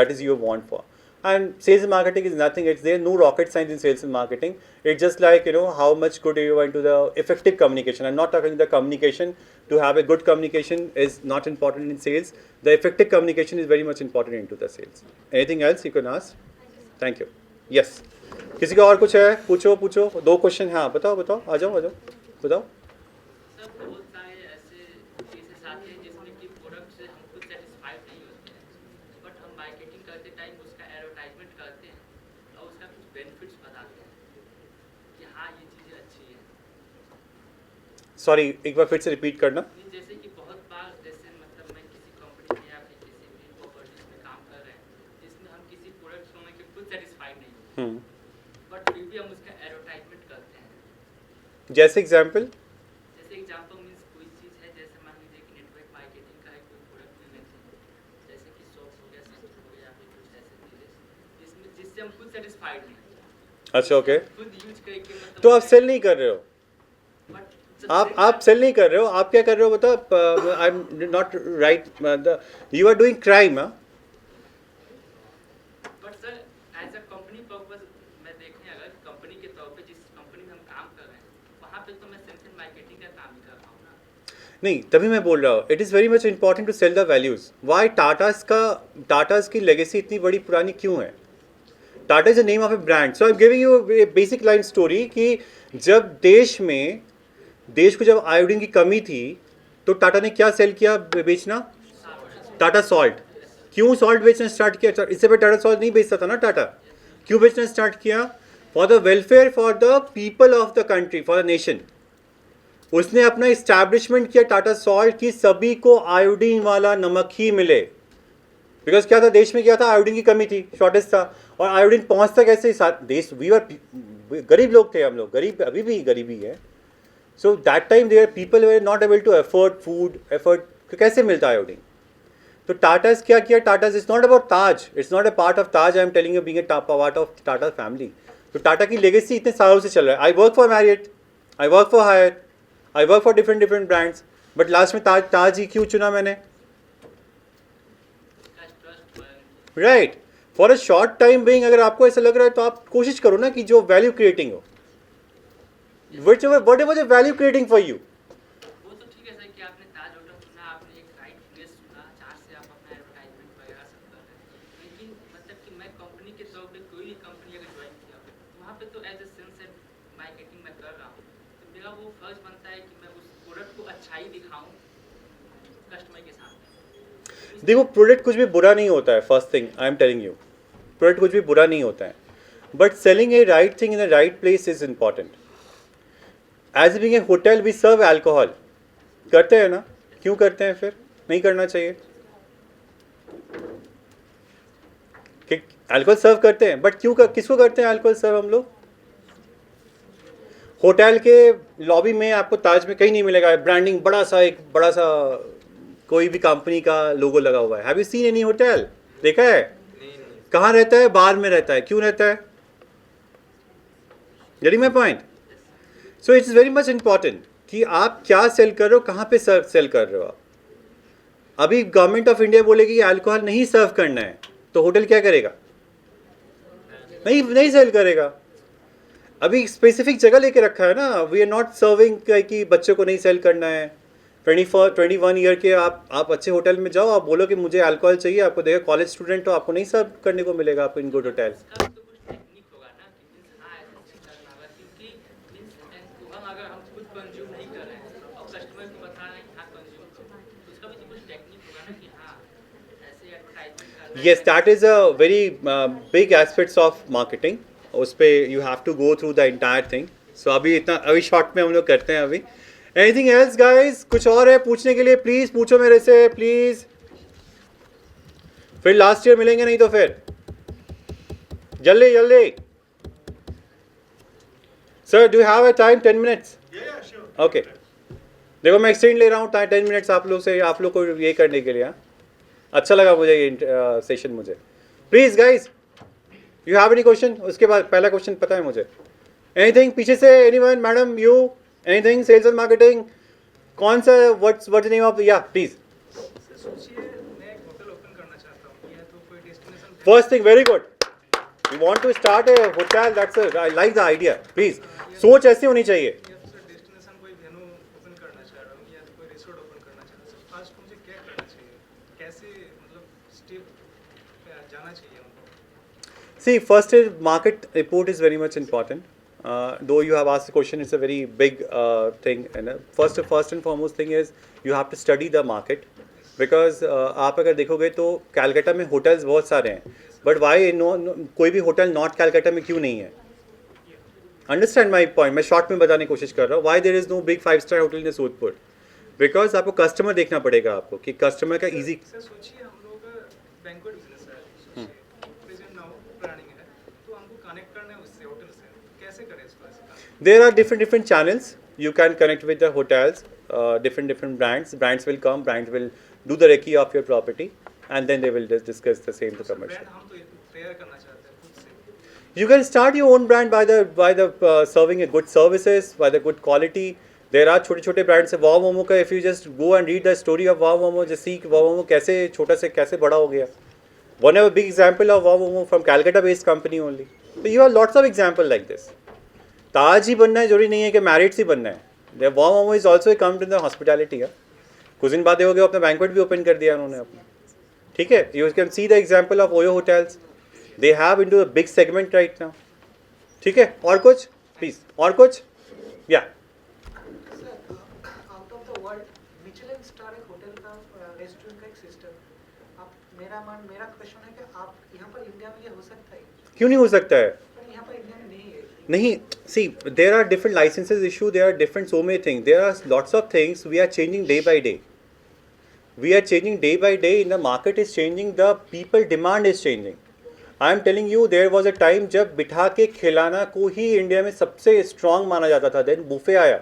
Speaker 12: that is your want for. And sales and marketing is nothing, it's there no rocket science in sales and marketing. It's just like, you know, how much good you are into the effective communication. I'm not talking the communication. To have a good communication is not important in sales. The effective communication is very much important into the sales. Anything else you can ask? Thank you. Yes. किसी का और कुछ है, पूछो. 2 question है. हाँ, बताओ, आ जाओ. बताओ.
Speaker 4: सर, बहुत सारे ऐसे केसेस आते हैं जिसमें कि प्रोडक्ट से हम खुद सेटिस्फाइड नहीं होते हैं, बट हम मार्केटिंग करते टाइम उसका एडवर्टाइजमेंट करते हैं और उसका कुछ बेनिफिट्स बताते हैं कि हाँ ये चीज़ें अच्छी है.
Speaker 12: सॉरी, एक बार फिर से रिपीट करना.
Speaker 4: जैसे कि बहुत बार, जैसे मतलब मैं किसी कंपनी में या फिर किसी भी प्रॉपर्टीज में काम कर रहे हैं जिसमें हम किसी प्रोडक्ट को में खुद सेटिस्फाइड नहीं होते, बट फिर भी हम उसका एडवर्टाइजमेंट करते हैं.
Speaker 12: जैसे एग्जांपल
Speaker 4: मीन्स कोई चीज़ है, जैसे मान लीजिए कि नेटवर्क मार्केटिंग का है, कोई प्रोडक्ट मिलने चाहिए, जैसे कि शॉप हो गया, सिस्टम हो गया, या फिर कुछ ऐसे चीज़ें जिससे हम खुद सेटिस्फाइड नहीं.
Speaker 12: अच्छा, ओके.
Speaker 4: खुद यूज करके मतलब
Speaker 12: तो आप सेल नहीं कर रहे हो, आप सेल नहीं कर रहे हो, आप क्या कर रहे हो बताओ. I am not right, you are doing crime.
Speaker 4: But sir, as a company purpose मैं देखें, अगर कंपनी के तौर पे जिस कंपनी में हम काम कर रहे हैं वहाँ पे तो मैं सेल्स एंड मार्केटिंग का काम ही कर रहा हूँ ना.
Speaker 12: नहीं, तभी मैं बोल रहा हूँ, it is very much important to sell the values. Why Tatas की लेगेसी इतनी बड़ी पुरानी क्यों है? Tata is the name of a brand. So I am giving you a basic line story कि जब देश को जब आयोडीन की कमी थी तो टाटा ने क्या सेल किया, बेचना? टाटा सॉल्ट. क्यों सॉल्ट बेचना स्टार्ट किया? इससे पहले टाटा सॉल्ट नहीं बेचता था ना टाटा. क्यों बेचना स्टार्ट किया? For the welfare, for the people of the country, for the nation. उसने अपना इस्टेब्लिशमेंट किया टाटा सॉल्ट कि सभी को आयोडीन वाला नमक ही मिले. बिकॉज क्या था, देश में क्या था, आयोडीन की कमी थी, शॉर्टेज था. और आयोडीन पहुंचता कैसे? देश, वी आर गरीब लोग थे हम लोग, गरीब, अभी भी गरीबी है. So that time there people were not able to afford food, कैसे मिलता आयोडीन? तो टाटास क्या किया? Tatas is not about Taj, it's not a part of Taj. I am telling you being a part of Tata family. तो टाटा की लेगेसी इतने सालों से चल रहा है. I work for Marriott, I work for height, I work for different brands, but last में ताज ही क्यों चुना मैंने? Right. For a short time being, अगर आपको ऐसा लग रहा है तो आप कोशिश करो ना कि जो वैल्यू क्रिएटिंग हो, whatever the value creating for you.
Speaker 4: वो तो ठीक है सर कि आपने ताज होटल सुना, आपने एक राइट प्लेस सुना जहाँ से आप अपना एडवर्टाइजमेंट वगैरह सब कर रहे हैं, लेकिन मतलब कि मैं कंपनी के तौर पे कोई भी कंपनी अगर ज्वाइन किया वहाँ पे तो as a sales and marketing मैं कर रहा हूँ, तो मेरा वो फर्ज बनता है कि मैं उस प्रोडक्ट को अच्छाई दिखाऊँ कस्टमर के सामने.
Speaker 12: देखो, प्रोडक्ट कुछ भी बुरा नहीं होता है. First thing I am telling you, product कुछ भी बुरा नहीं होता है, but selling a right thing in the right place is important. As being a hotel we serve alcohol, करते हैं ना? क्यों करते हैं? फिर नहीं करना चाहिए कि अल्कोहल सर्व करते हैं, बट क्यों किसको करते हैं अल्कोहल सर्व हम लोग? होटल के लॉबी में आपको ताज में कहीं नहीं मिलेगा ब्रांडिंग, बड़ा सा कोई भी कंपनी का लोगो लगा हुआ है. Have you seen any hotel? देखा है? कहाँ रहता है? बाहर में रहता है. क्यों रहता है? Getting my point? So it's very much important कि आप क्या सेल कर रहे हो, कहाँ पे सेल कर रहे हो आप. अभी गवर्नमेंट ऑफ इंडिया बोलेगी कि अल्कोहल नहीं सर्व करना है, तो होटल क्या करेगा? नहीं सेल करेगा. अभी स्पेसिफिक जगह लेके रखा है ना. वी आर नॉट सर्विंग कि बच्चों को नहीं सेल करना है. 21 ईयर के आप अच्छे होटल में जाओ, आप बोलो कि मुझे अल्कोहल चाहिए, आपको देगा. कॉलेज स्टूडेंट हो, आपको नहीं सर्व करने को मिलेगा आपको in good hotel. Yes, that is a very big aspects of marketing. उस पे you have to go through the entire thing. So अभी शॉर्ट में हम लोग करते हैं अभी. Anything else guys? कुछ और है पूछने के लिए? प्लीज पूछो मेरे से प्लीज. फिर लास्ट ईयर मिलेंगे नहीं तो फिर जल्दी. Sir, do you have a time? 10 minutes?
Speaker 1: Yeah, sure.
Speaker 12: Okay. देखो मैं एक्सटेंड ले रहा हूँ 10 मिनट्स आप लोग को ये करने के लिए. अच्छा लगा मुझे ये सेशन मुझे. Please guys, you have any question? उसके बाद पहला क्वेश्चन पता है मुझे. एनीथिंग पीछे से? Anyone? Madam you? Anything? Sales and marketing? कौन सा? What's name of? या please. First thing, very good. You want to start a hotel? That's I like the idea. Please सोच ऐसी होनी चाहिए. See, first is market report is very much important. Though you have asked the question, it's a very big thing. And first and foremost thing is you have to study the market, because आप अगर देखोगे तो कैलकाटा में hotels बहुत सारे हैं, but why कोई भी होटल नॉर्थ कैलकाटा में क्यों नहीं है? Understand my point? मैं शॉर्ट में बताने की कोशिश कर रहा हूँ. Why there is no big 5-star hotel in Sudipur? Because आपको कस्टमर देखना पड़ेगा आपको कि कस्टमर का easy. There are different channels. You can connect with the hotels, different brands. Brands will come, brands will do the recce of your property, and then they will discuss the same to commercial. You can start your own brand by the serving a good services, by the good quality. There are छोटे brands. Wow Momo का, if you just go and read the story of Wow Momo, just see Wow Momo कैसे छोटा से कैसे बड़ा हो गया. One of a big example of Wow Momo from Calcutta-based company only. So you have lots of example like this. ताज ही बनना है जरूरी नहीं है कि मैरिट्स ही बनना है. Wow Momo is also a company in the hospitality. कुछ दिन बाद देखोगे अपना बैंक्वेट भी ओपन कर दिया उन्होंने अपना. ठीक है. You can see the example of Oyo hotels. They have into a big segment right now. ठीक है. और कुछ प्लीज, और कुछ. या
Speaker 6: out of the world Michelin star एक होटल का रेस्टोरेंट का एक सिस्टम. आप मेरा क्वेश्चन है कि आप यहाँ पर इंडिया में ये हो सकता है?
Speaker 12: क्यों नहीं हो सकता है?
Speaker 6: यहाँ पर इंडिया में नहीं है.
Speaker 12: नहीं, see, there are different licenses issued, there are different so many things. There are lots of things we are changing day by day. We are changing day by day. In the market is changing, the people demand is changing. I am telling you, there was a time जब बिठा के खिलाना को ही India में सबसे strong माना जाता था. Then buffet आया.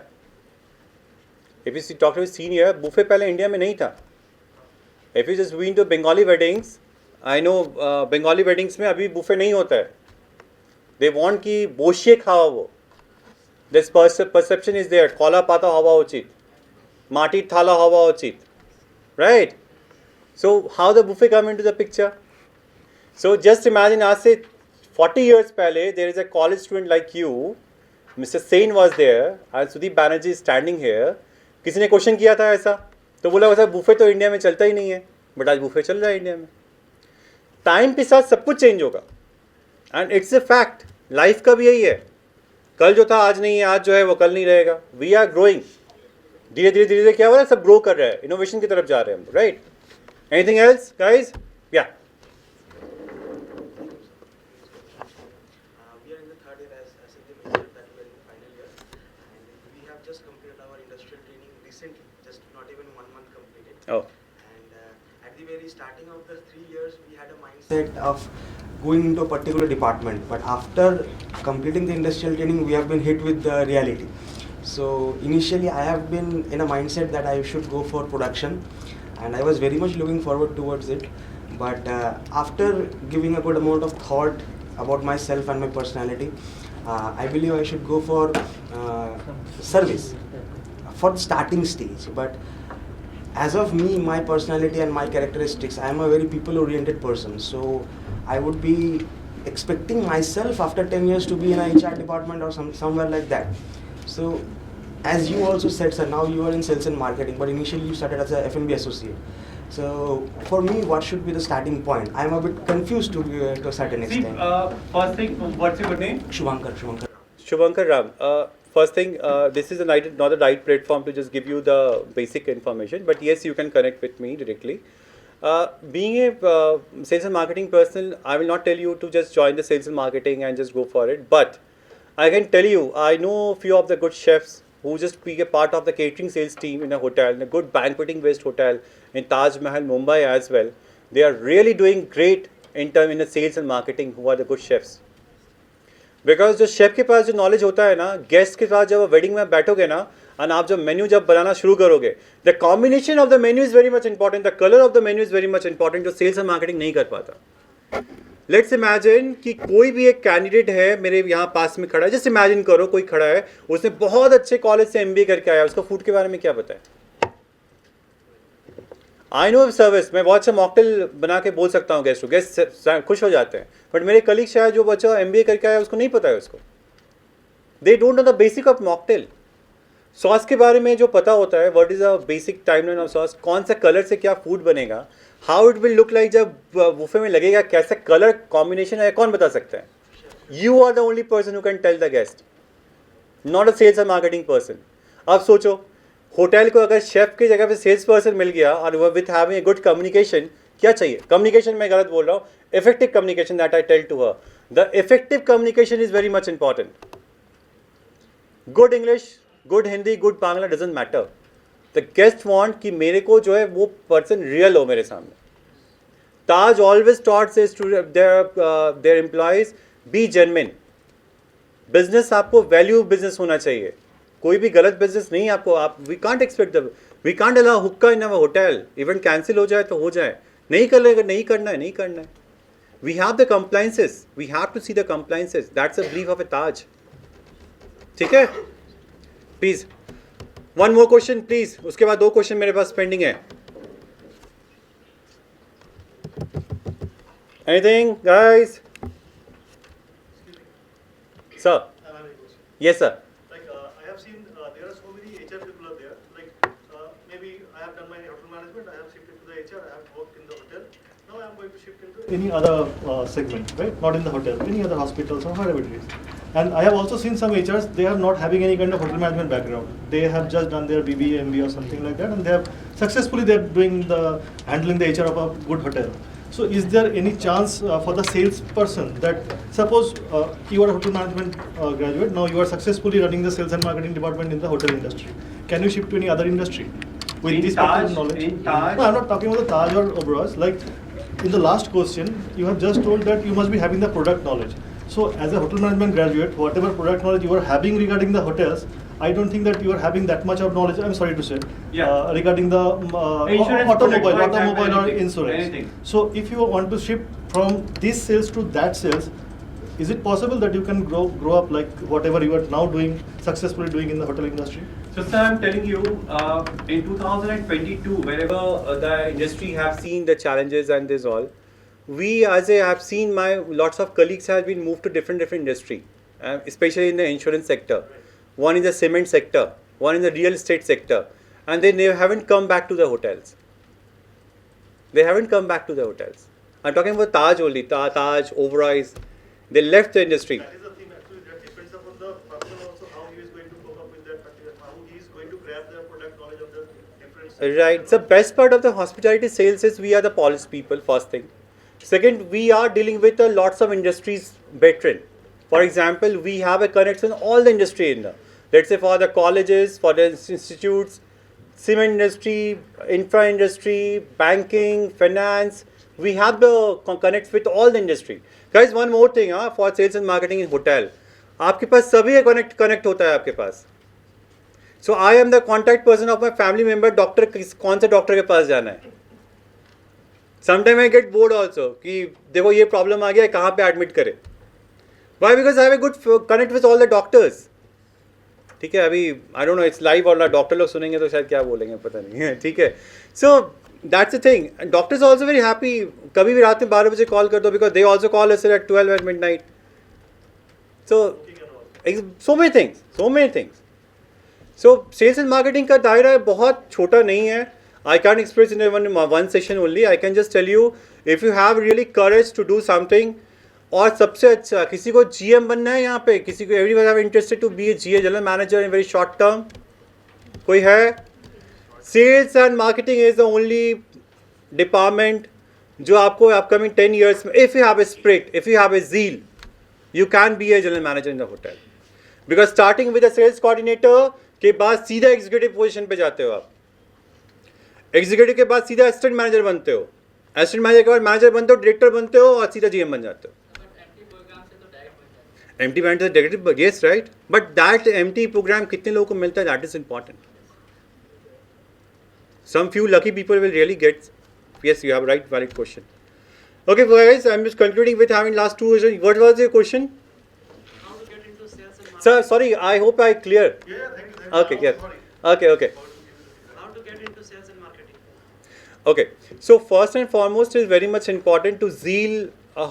Speaker 12: If you talk to a senior, buffet पहले इंडिया में नहीं था. If you just been to Bengali weddings, I know Bengali weddings में अभी buffet नहीं होता है. They want कि बोशिए खाओ वो. This perception is there. कॉला पाता हवा उचित, माटी थाला हवा उचित, right? So how the buffet come into the picture? So just imagine आज से 40 years पहले there is a college student like you, Mr. Sain was there, and Sudeep Banerjee is standing here. किसी ने क्वेश्चन किया था ऐसा? तो बोला वैसा बुफे तो इंडिया में चलता ही नहीं है, बट आज बुफे चल रहा है इंडिया में. टाइम के साथ सब कुछ चेंज होगा, and it's a fact. Life का भी यही है. कल जो था आज नहीं है, आज जो है वो कल नहीं रहेगा. We are growing. धीरे धीरे क्या हो रहा है? सब ग्रो कर रहा है, इनोवेशन की तरफ जा रहे हैं हम, राइट? Anything else guys? या Oh.
Speaker 15: And at the very starting of the 3 years, we had a mindset of going into a particular department. But after completing the industrial training, we have been hit with the reality. So initially, I have been in a mindset that I should go for production, and I was very much looking forward towards it. But after giving a good amount of thought about myself and my personality, I believe I should go for service. for the starting stage. But as of me, my personality and my characteristics, I am a very people-oriented person. So I would be expecting myself after 10 years to be in a HR department or somewhere like that. So as you also said, sir, now you are in sales and marketing, but initially you started as a F&B associate. So for me, what should be the starting point? I am a bit confused to a certain extent.
Speaker 12: First thing, what's your good name?
Speaker 15: Shubhankar.
Speaker 12: Shubhankar Ram. First thing, this is not the right platform to just give you the basic information, but yes, you can connect with me directly. Being a sales and marketing person, I will not tell you to just join the sales and marketing and just go for it, but I can tell you, I know a few of the good chefs who just be a part of the catering sales team in a hotel, in a good banqueting based hotel in Taj Mahal, Mumbai as well. They are really doing great in the sales and marketing, who are the good chefs. Because जो chef के पास जो knowledge होता है ना, guest के साथ जब wedding में बैठोगे ना, और आप जब मेन्यू जब बनाना शुरू करोगे, the combination of the menu is very much important, the colour of the menu is very much important, जो सेल्स एंड मार्केटिंग नहीं कर पाता. लेट्स इमेजिन कि कोई भी एक कैंडिडेट है मेरे यहाँ पास में खड़ा है, जस्ट इमेजिन करो कोई खड़ा है, उसने बहुत अच्छे कॉलेज से MBA करके आया, उसको फूड के बारे में क्या पता है? आई नो सर्विस, मैं बहुत अच्छा मॉकटेल बना के बोल सकता हूँ गेस्ट को, गेस्ट खुश हो जाते हैं, बट मेरे कलीग शायद जो बच्चा MBA करके आया उसको नहीं पता है, उसको they don't know the basic of mocktail. Sauce के बारे में जो पता होता है, what is a basic timeline of sauce, कौन सा कलर से क्या फूड बनेगा, how it will look like जब बुफे में लगेगा, कैसा कलर कॉम्बिनेशन है, कौन बता सकता है? You are the only person who can tell the guest, not a sales and marketing person. अब सोचो, होटल को अगर शेफ की जगह पे सेल्स पर्सन मिल गया और with having a good communication, क्या चाहिए? कम्युनिकेशन मैं गलत बोल रहा हूँ, effective communication, that I tell to her, the effective communication is very much important. Good English, good Hindi, good Bangla doesn't matter. The guest want कि मेरे को जो है वो पर्सन रियल हो मेरे सामने. Taj always taught their employees be genuine. Business आपको वैल्यू बिजनेस होना चाहिए, कोई भी गलत बिजनेस नहीं आपको. आप we can't expect we can't allow hookah in our hotel. Event cancel हो जाए तो हो जाए, नहीं कर लेगा, नहीं करना है. We have the compliances, we have to see the compliances, that's a brief of a Taj. ठीक है, please one more question please, उसके बाद 2 क्वेश्चन मेरे पास पेंडिंग है. Anything guys? Sir, yes sir.
Speaker 16: Any other segment, right? Not in the hotel, any other hospitals or whatever it is. And I have also seen some HRs, they are not having any kind of hotel management background. They have just done their BBA, MBA or something like that, and they have successfully they are handling the HR of a good hotel. So is there any chance for the salesperson that suppose you are a hotel management graduate, now you are successfully running the sales and marketing department in the hotel industry. Can you shift to any other industry with
Speaker 12: in
Speaker 16: this
Speaker 12: Taj,
Speaker 16: particular knowledge?
Speaker 12: in Taj.
Speaker 16: No, I'm not talking about the Taj or Oberoi's. Like in the last question, you have just told that you must be having the product knowledge. So as a hotel management graduate, whatever product knowledge you are having regarding the hotels, I don't think that you are having that much of knowledge, I'm sorry to say, regarding the automobile or insurance.
Speaker 12: Anything.
Speaker 16: So if you want to shift from this sales to that sales, is it possible that you can grow up like whatever you are now doing, successfully doing in the hotel industry?
Speaker 12: So sir, I'm telling you, in 2022, wherever the industry have seen the challenges and this all, we as I have seen my lots of colleagues have been moved to different industry, especially in the insurance sector, one in the cement sector, one in the real estate sector, and they haven't come back to the hotels. They haven't come back to the hotels. I'm talking about Taj only, Taj, Oberoi's. They left the industry.
Speaker 16: That is the thing actually, that depends upon the person also, how he is going to cope up with that particular, how he is going to grab the product knowledge of the different.
Speaker 12: Right. The best part of the hospitality sales is we are the polished people, first thing. Second, we are dealing with lots of industries veteran. For example, we have a connection in all the industry in the, let's say for the colleges, for the institutes, cement industry, infra industry, banking, finance. We have the connects with all the industry. Guys, one more thing, for sales and marketing in hotel, आपके पास सभी connect होता है आपके पास. So I am the contact person of my family member. Doctor कौन से doctor के पास जाना है? Sometimes I get bored also कि देखो ये प्रॉब्लम आ गया है, कहाँ पे एडमिट करें? Why? Because I have a good connect with all the doctors. ठीक है, अभी I don't know it's live और डॉक्टर लोग सुनेंगे तो शायद क्या बोलेंगे पता नहीं है, ठीक है. So that's the thing. Doctors also very happy. कभी भी रात में 12 बजे कॉल कर दो because they also call us at 12 at midnight. So many things. So sales and marketing का दायरा बहुत छोटा नहीं है. I can't express in one session only. I can just tell you, if you have really courage to do something, और सबसे अच्छा किसी को GM बनना है यहाँ पे, किसी को everyone have interested to be a GA general manager in very short term, कोई है? Sales and marketing is the only department जो आपको upcoming 10 years में, if you have a spirit, if you have a zeal, you can be a general manager in the hotel. Because starting with a sales coordinator के बाद सीधा executive position पे जाते हो आप. एग्जीक्यूटिव के बाद सीधा असिस्टेंट मैनेजर बनते हो, असिस्टेंट मैनेजर के बाद मैनेजर बनते हो, डायरेक्टर बनते हो और सीधा GM बन जाते हो. एमटी प्रोग्राम से director, yes right, but that MT program कितने लोगों को मिलता है, that is important. Some few lucky people will really get. Yes, you have right, valid question. Okay guys, I'm just concluding with having last two questions. What was your question?
Speaker 14: How to get into sales and marketing?
Speaker 12: Sir, sorry, I hope I clear.
Speaker 16: Yeah, thank you.
Speaker 12: Okay, yes. Okay.
Speaker 14: How to get into sales and marketing?
Speaker 12: Okay, so first and foremost is very much important to zeal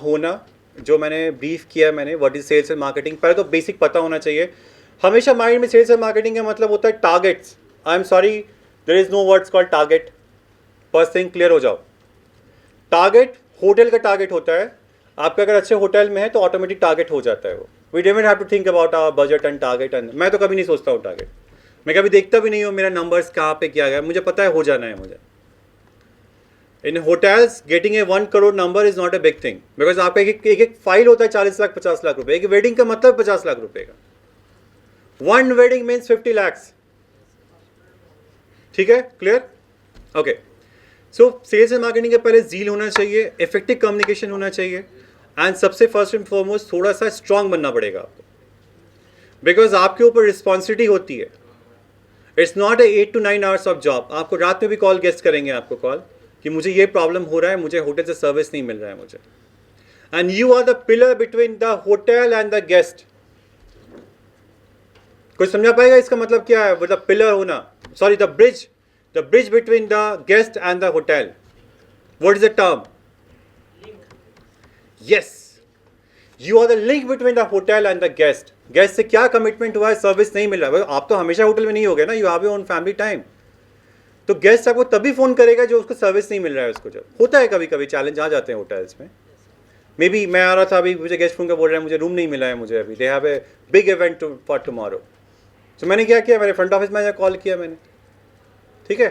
Speaker 12: होना. जो मैंने brief किया मैंने, what is sales and marketing, पहले तो basic पता होना चाहिए. हमेशा माइंड में सेल्स एंड मार्केटिंग का मतलब होता है targets. I am sorry, there is no words called target. First thing clear हो जाओ. टारगेट होटल का टारगेट होता है. आपका अगर अच्छे होटल में है तो ऑटोमेटिक टारगेट हो जाता है वो. We don't have to think about our budget and target. And मैं तो कभी नहीं सोचता हूँ टारगेट. मैं कभी देखता भी नहीं हूँ मेरा नंबर्स कहाँ पे क्या गया. मुझे पता है हो जाना है मुझे. In hotels getting a 1 crore number is not a big thing, because आपका एक फाइल होता है 40 लाख 50 लाख रुपए. एक वेडिंग का मतलब 50 लाख रुपए का. 1 वेडिंग मीन्स 50 लाख्स. ठीक है, clear? Okay. So sales and marketing के पहले जील होना चाहिए, इफेक्टिव कम्युनिकेशन होना चाहिए, एंड सबसे फर्स्ट एंड फॉरमोस्ट थोड़ा सा स्ट्रांग बनना पड़ेगा आपको, बिकॉज आपके ऊपर रिस्पॉन्सिबिलिटी होती है. It's not a 8 to 9 hours of job. आपको रात में भी कॉल गेस्ट करेंगे आपको कॉल कि मुझे ये प्रॉब्लम हो रहा है, मुझे होटल से सर्विस नहीं मिल रहा है मुझे. And you are the pillar between the hotel and the guest. कोई समझा पाएगा इसका मतलब क्या है? मतलब पिलर होना, sorry the bridge between the guest and the hotel. What is the term? Yes, you are the link between the hotel and the guest. Guest से क्या कमिटमेंट हुआ है, सर्विस नहीं मिल रहा है. आप तो हमेशा होटल में नहीं हो गए ना, you have your own family time. तो गेस्ट आपको तभी फ़ोन करेगा जो उसको सर्विस नहीं मिल रहा है उसको. जब होता है कभी कभी चैलेंज आ जाते हैं होटल्स में. मे बी मैं आ रहा था अभी, मुझे गेस्ट फ़ोन कर बोल रहा है मुझे रूम नहीं मिला है मुझे अभी, they have a big event for tomorrow. तो मैंने क्या किया, मैंने फ्रंट ऑफिस मैनेजर कॉल किया मैंने. ठीक है,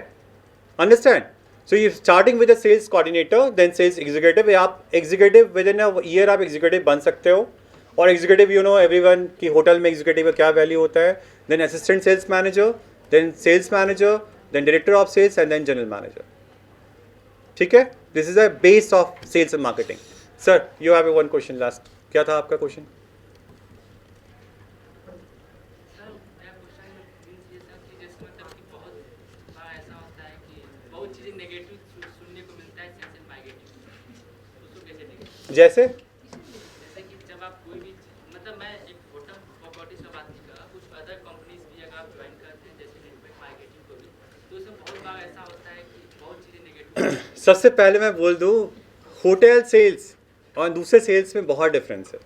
Speaker 12: understand? So you starting with the sales coordinator, then sales executive. आप executive within a year आप एग्जीक्यूटिव बन सकते हो. और एग्जीक्यूटिव यू नो एवरीवन की होटल में एग्जीक्यूटिव का क्या वैल्यू होता है. Then assistant sales manager, then sales manager, then director of sales and then general manager. ठीक है, this is a base of sales and marketing. Sir, you have one question last. क्या था आपका question?
Speaker 4: Sir मेरा question ये था कि जैसे मतलब कि बहुत बार ऐसा होता है कि बहुत चीज़ें नेगेटिव सुनने को मिलता है सेल्स एंड मार्केटिंग. उसको कैसे देखें?
Speaker 12: जैसे
Speaker 4: कि जब आप कोई भी मतलब मैं एक होटल प्रॉपर्टी से बात नहीं कर रहा, कुछ अदर कंपनीज भी अगर आप ज्वाइन करते हैं जैसे नेटवर्क मार्केटिंग को भी, तो उसमें बहुत बार ऐसा होता है कि बहुत चीज़ें नेगेटिव.
Speaker 12: सबसे पहले मैं बोल दूँ, होटल सेल्स और दूसरे सेल्स में बहुत डिफरेंस है.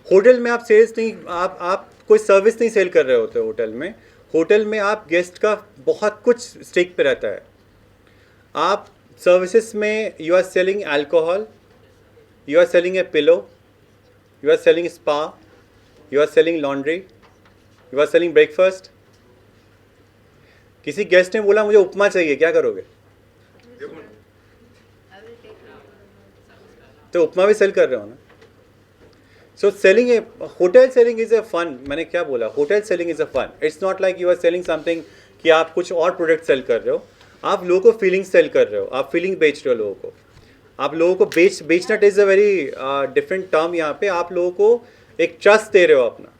Speaker 12: होटल में आप सेल्स नहीं, आप कोई सर्विस नहीं सेल कर रहे होते होटल में. होटल में आप गेस्ट का बहुत कुछ स्टेक पे रहता है. आप सर्विसेज में you are selling alcohol, you are selling a pillow, you are selling spa, you are selling laundry, you are selling breakfast. किसी गेस्ट ने बोला मुझे उपमा चाहिए, क्या करोगे? तो उपमा भी सेल कर रहे हो ना. So selling a hotel selling is a fun. मैंने क्या बोला, hotel selling is a fun. It's not like you are selling something कि आप कुछ और प्रोडक्ट सेल कर रहे हो. आप लोगों को फीलिंग सेल कर रहे हो, आप फीलिंग बेच रहे हो लोगों को. आप लोगों को बेचना is a very different term. यहाँ पे आप लोगों को एक ट्रस्ट दे रहे हो अपना.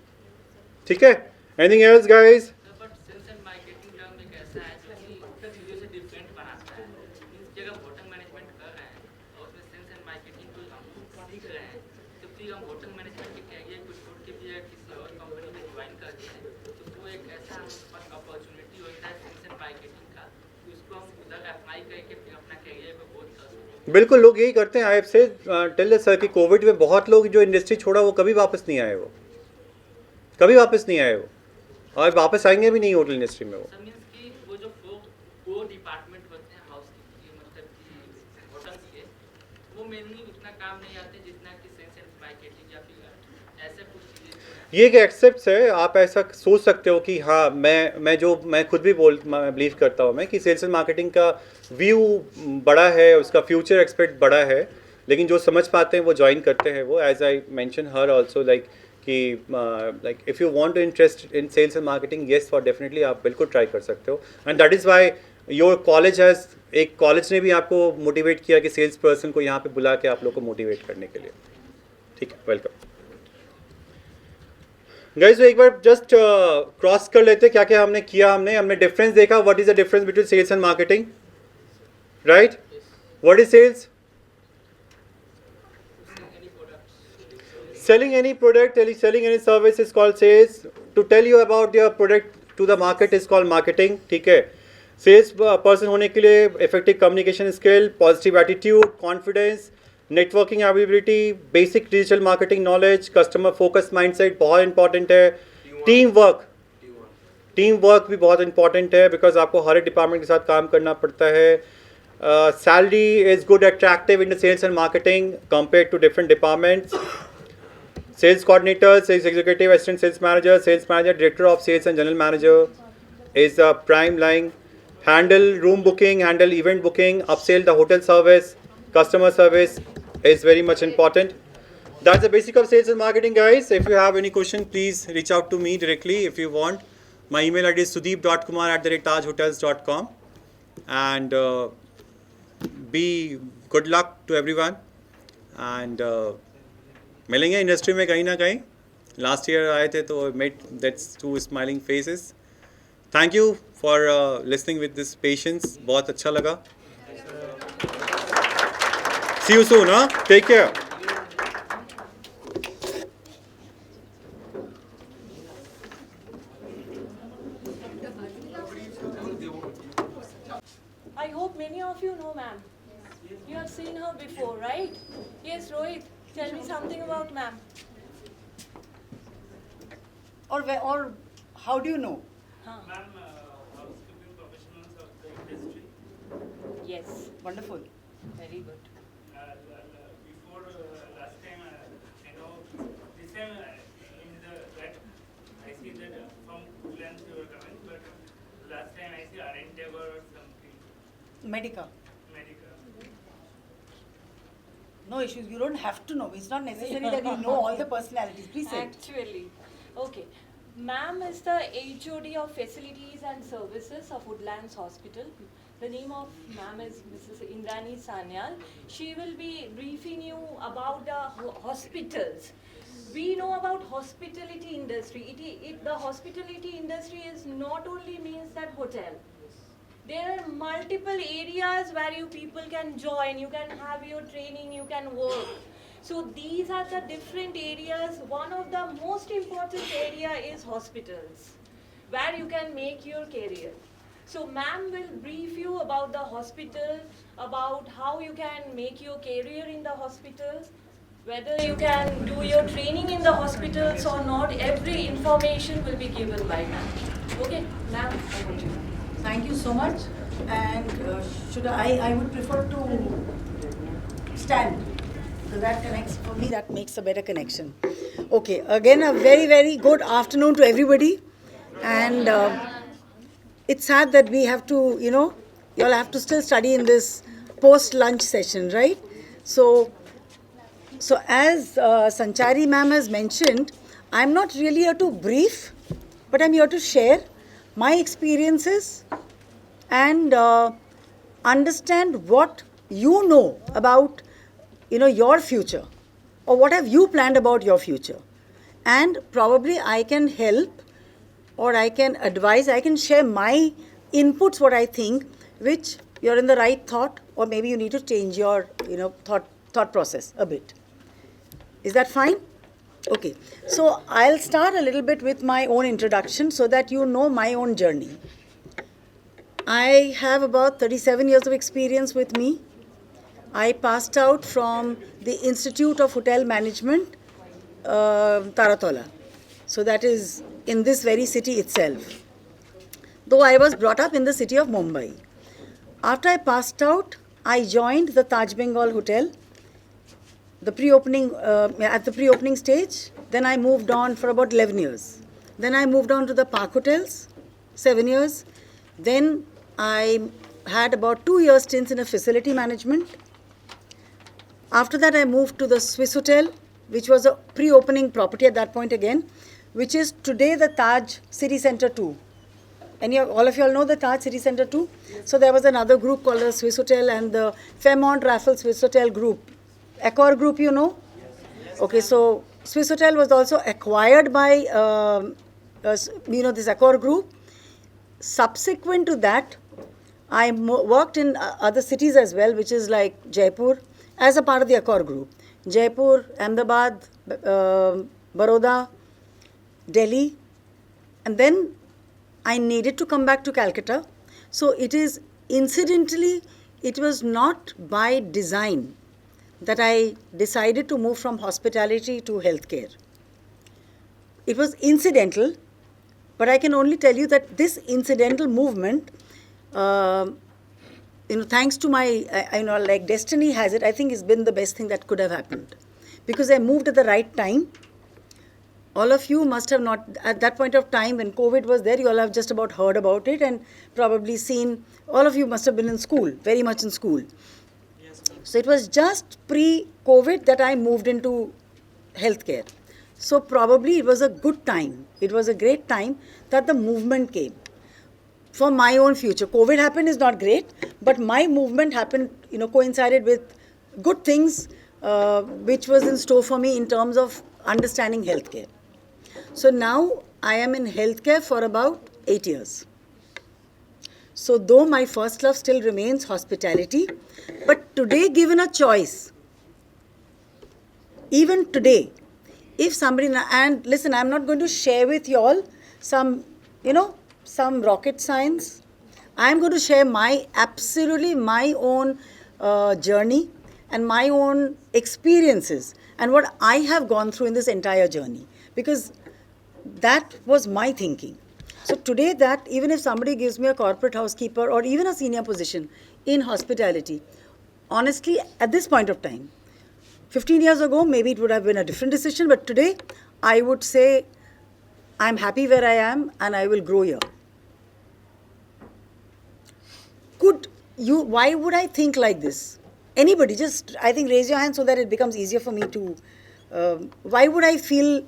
Speaker 12: ठीक है, anything else guys?
Speaker 4: But sales and marketing term एक ऐसा है जो कि चीज़ों से डिफरेंट बनाता है. मीन्स कि अगर होटल मैनेजमेंट कर रहे हैं और उसमें सेल्स एंड मार्केटिंग को हम सीख रहे हैं, तो फिर हम होटल मैनेजमेंट के कैरियर को छोड़ के भी किसी और कंपनी में ज्वाइन बहुत अपॉर्चुनिटी होता है सेल्स एंड मार्केटिंग का, तो उसको हम उधर अप्लाई करके फिर अपना करियर पे बहुत कर सकते हैं।
Speaker 12: बिल्कुल, लोग यही करते हैं। आई से टेल सर कि कोविड में बहुत लोग जो इंडस्ट्री छोड़ा वो कभी वापस नहीं आए, वो कभी वापस नहीं आए, वो और वापस आएंगे भी नहीं होटल इंडस्ट्री में। वो
Speaker 4: सर मीन्स कि वो जो फोर डिपार्टमेंट होते हैं हाउसकीपिंग मतलब कि होटल्स के, वो मेनली उतना काम नहीं आते जितना कि सेल्स एंड मार्केटिंग या फिर ऐसे कुछ चीज़ें।
Speaker 12: ये एक एक्सेप्ट है, आप ऐसा सोच सकते हो कि हाँ मैं खुद भी बिलीव करता हूँ मैं कि सेल्स एंड मार्केटिंग का व्यू बड़ा है, उसका फ्यूचर एक्सपेक्ट बड़ा है, लेकिन जो समझ पाते हैं वो ज्वाइन करते हैं। वो as I mention her also like कि like if you want to interest in sales and marketing, yes for definitely आप बिल्कुल ट्राई कर सकते हो। And that is why your college has, एक कॉलेज ने भी आपको मोटिवेट किया कि सेल्स पर्सन को यहाँ पे बुला के आप लोग को मोटिवेट करने के लिए। ठीक है, वेलकम गाइस। तो एक बार जस्ट क्रॉस कर लेते क्या क्या हमने किया। हमने डिफरेंस देखा, what is the difference between sales and marketing, right? What is sales? Selling any product, selling any service is called sales. To tell you about your product to the market is called marketing. ठीक है, sales person होने के लिए effective communication skill, positive attitude, confidence, networking ability, basic digital marketing knowledge, customer focus mindset बहुत important है, team work भी बहुत important है बिकॉज आपको हर एक डिपार्टमेंट के साथ काम करना पड़ता है। Salary is good attractive in the sales and marketing compare to different departments. Sales coordinator, sales executive, assistant sales manager, director of sales and general manager is a prime line. Handle room booking, handle event booking, upsell the hotel service, customer service is very much important. That's the basic of sales and marketing, guys. If you have any question, please reach out to me directly if you want. My email ID is sudeep.kumar@tajhotels.com. And be good luck to everyone. And मिलेंगे industry में कहीं ना कहीं। Last year आए थे तो met that's two smiling faces. Thank you for listening with this patience, बहुत अच्छा लगा। See you soon, take care.
Speaker 17: I hope many of you know ma'am. You have seen her before, right? Yes, Rohit. Tell me something about ma'am.
Speaker 18: Or how do you know?
Speaker 14: Ma'am, housekeeping professionals of the industry.
Speaker 18: Yes, wonderful.
Speaker 17: Very good.
Speaker 14: Before last time, I know this time in the that I see that from Woodlands you were coming, but last time I see Arentever or something.
Speaker 18: Medica.
Speaker 14: Medica.
Speaker 18: No issues. You don't have to know. It's not necessary that you know all the personalities. Please say.
Speaker 17: Actually, okay. Ma'am is the HOD of Facilities and Services of Woodlands Hospital. The name of ma'am is Mrs. Indrani Sanyal. She will be briefing you about the hospitals. We know about hospitality industry. The hospitality industry is not only means that hotel. There are multiple areas where you people can join, you can have your training, you can work. So these are the different areas. One of the most important area is hospitals, where you can make your career. So ma'am will brief you about the hospital, about how you can make your career in the hospitals, whether you can do your training in the hospitals or not. Every information will be given by ma'am. Okay, ma'am, over to you.
Speaker 18: Thank you so much. And I would prefer to stand. So that connects for me. That makes a better connection. Okay. Again, a very, very good afternoon to everybody. And it's sad that we have to, you all have to still study in this post-lunch session, right? So as Sanchari ma'am has mentioned, I'm not really here to brief, but I'm here to share my experiences and understand what you know about your future, or what have you planned about your future. And probably I can help, or I can advise, I can share my inputs, what I think, which you're in the right thought, or maybe you need to change your thought process a bit. Is that fine? Okay, so I'll start a little bit with my own introduction so that you know my own journey. I have about 37 years of experience with me. I passed out from the Institute of Hotel Management, Taratola. So that is in this very city itself. Though I was brought up in the city of Mumbai. After I passed out, I joined the Taj Bengal Hotel, the pre-opening at the pre-opening stage. Then I moved on for about 11 years. Then I moved on to the Park Hotels, 7 years. Then I had about 2 years stints in a facility management. After that, I moved to the Swiss Hotel, which was a pre-opening property at that point again, which is today the Taj City Center 2. And all of you all know the Taj City Center 2? So there was another group called the Swiss Hotel and the Fairmont Raffles Swiss Hotel group. Accor group, you know? Okay, so Swiss Hotel was also acquired by, this Accor group. Subsequent to that, I worked in other cities as well, which is like Jaipur, as a part of the Accor group. Jaipur, Ahmedabad, Baroda, Delhi. And then I needed to come back to Calcutta. So it is incidentally, it was not by design that I decided to move from hospitality to healthcare. It was incidental, but I can only tell you that this incidental movement, thanks to my, like destiny has it, I think it's been the best thing that could have happened. Because I moved at the right time. All of you must have not, at that point of time when COVID was there, you all have just about heard about it and probably seen, all of you must have been in school, very much in school. So it was just pre-COVID that I moved into healthcare. So probably it was a good time. It was a great time that the movement came. For my own future. COVID happened is not great, but my movement happened, coincided with good things which was in store for me in terms of understanding healthcare. So now I am in healthcare for about 8 years. So though my first love still remains hospitality, but today given a choice, even today, if somebody, and listen, I'm not going to share with you all some, some rocket science. I'm going to share absolutely my own journey and my own experiences and what I have gone through in this entire journey. Because that was my thinking. So today that, even if somebody gives me a corporate housekeeper or even a senior position in hospitality, honestly, at this point of time, 15 years ago, maybe it would have been a different decision, but today, I would say, I'm happy where I am and I will grow here. Why would I think like this? Anybody, just, I think, raise your hand so that it becomes easier for me to, why would I feel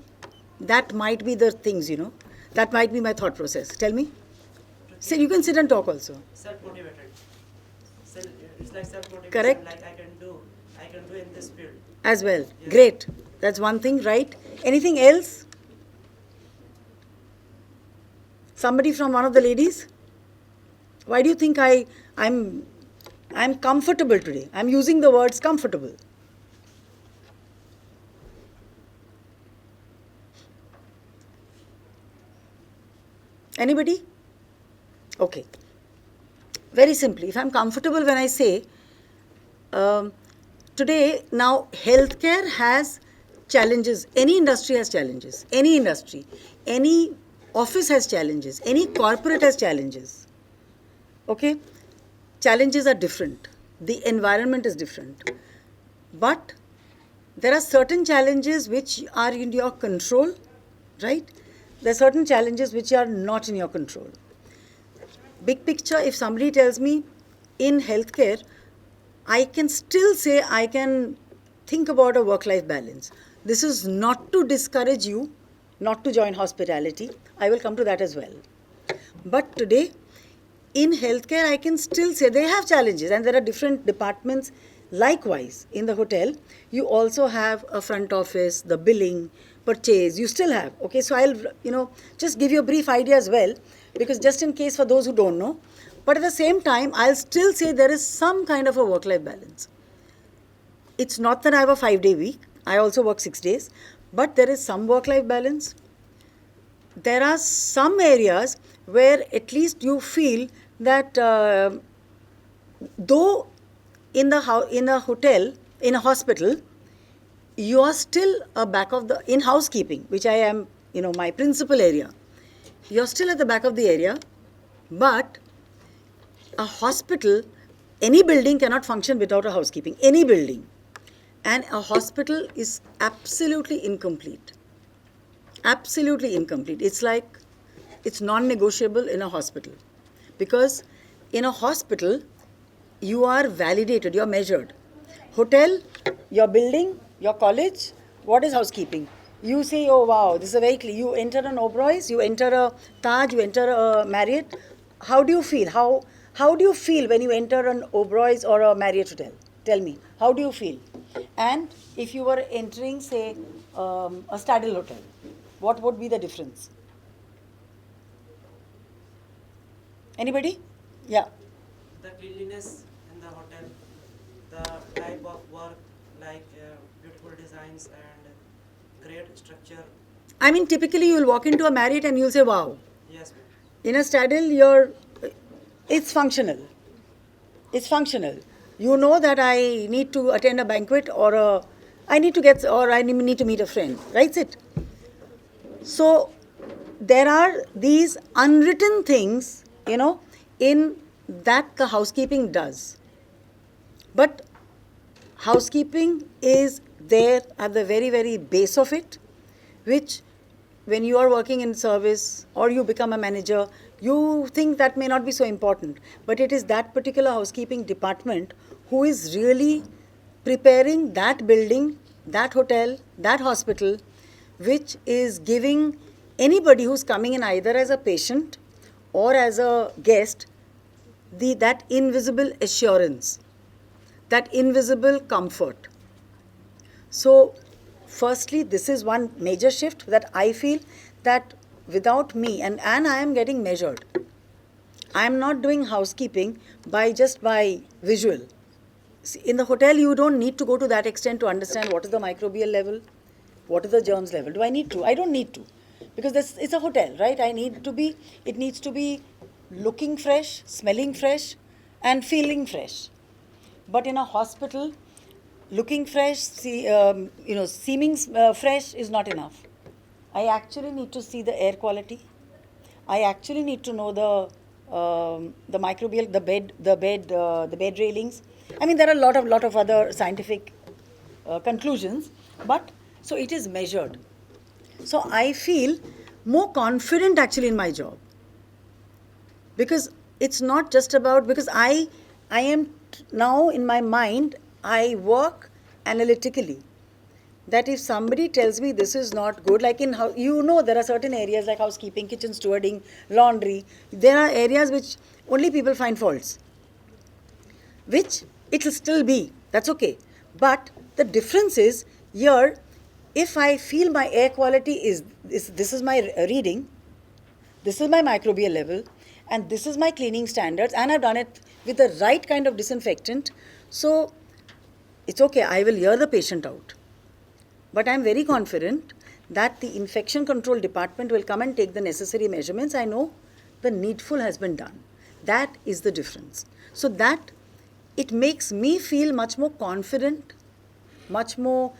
Speaker 18: that might be the things, that might be my thought process. Tell me. So you can sit and talk also.
Speaker 13: Self-motivated. It's like self-motivation.
Speaker 18: Correct.
Speaker 13: Like I can do in this field.
Speaker 18: As well. Yes. Great. That's one thing, right? Anything else? Somebody from one of the ladies? Why do you think I'm comfortable today? I'm using the words comfortable. Anybody? Okay. Very simply, if I'm comfortable when I say, today, now, healthcare has challenges. Any industry has challenges. Any industry. Any office has challenges. Any corporate has challenges. Okay? Challenges are different. The environment is different. But there are certain challenges which are in your control, right? There are certain challenges which are not in your control. Big picture, if somebody tells me in healthcare, I can still say I can think about a work-life balance. This is not to discourage you not to join hospitality. I will come to that as well. But today, in healthcare, I can still say they have challenges and there are different departments. Likewise, in the hotel, you also have a front office, the billing, purchase, you still have. Okay, so I'll, just give you a brief idea as well, because just in case for those who don't know, but at the same time, I'll still say there is some kind of a work-life balance. It's not that I have a 5-day week. I also work 6 days. but there is some work-life balance. There are some areas where at least you feel that though in a hotel, in a hospital, you are still in housekeeping, which I am, my principal area. You're still at the back of the area, but a hospital, any building cannot function without a housekeeping, any building. And a hospital is absolutely incomplete. Absolutely incomplete. It's like, it's non-negotiable in a hospital. Because in a hospital, you are validated, you're measured. Hotel, your building, your college, what is housekeeping? You say, oh wow, this is a very clear. You enter an Oberoi's, you enter a Taj, you enter a Marriott. How do you feel? How do you feel when you enter an Oberoi's or a Marriott hotel? Tell me, how do you feel? And if you were entering, say, a Stadil hotel, what would be the difference? Anybody? Yeah.
Speaker 19: The cleanliness in the hotel, the type of work, like beautiful designs and great structure.
Speaker 18: I mean, typically you'll walk into a Marriott and you'll say, wow.
Speaker 19: Yes, ma'am.
Speaker 18: In a Stadil, it's functional. It's functional. You know that I need to attend a banquet or I need to meet a friend. Right, it? So there are these unwritten things, in that the housekeeping does. But housekeeping is there at the very, very base of it, which when you are working in service or you become a manager, you think that may not be so important. But it is that particular housekeeping department who is really preparing that building, that hotel, that hospital, which is giving anybody who's coming in either as a patient or as a guest that invisible assurance, that invisible comfort. So firstly, this is one major shift that I feel that without me, and I am getting measured. I am not doing housekeeping just by visual. See, in the hotel, you don't need to go to that extent to understand what is the microbial level, what is the germs level. Do I need to? I don't need to. Because it's a hotel, right? It needs to be looking fresh, smelling fresh, and feeling fresh. But in a hospital, looking fresh, seeming fresh is not enough. I actually need to see the air quality. I actually need to know the microbial, the bed railings. I mean, there are a lot of other scientific conclusions, but so it is measured. So I feel more confident actually in my job, because it's not just about, because I am now in my mind, I work analytically. That if somebody tells me this is not good, like in house, there are certain areas like housekeeping, kitchen stewarding, laundry. There are areas which only people find faults, which it will still be. That's okay. But the difference is here, if I feel my air quality this is my reading, this is my microbial level, and this is my cleaning standards, and I've done it with the right kind of disinfectant, so it's okay, I will hear the patient out. But I'm very confident that the infection control department will come and take the necessary measurements. I know the needful has been done. That is the difference. So that, it makes me feel much more confident, much more,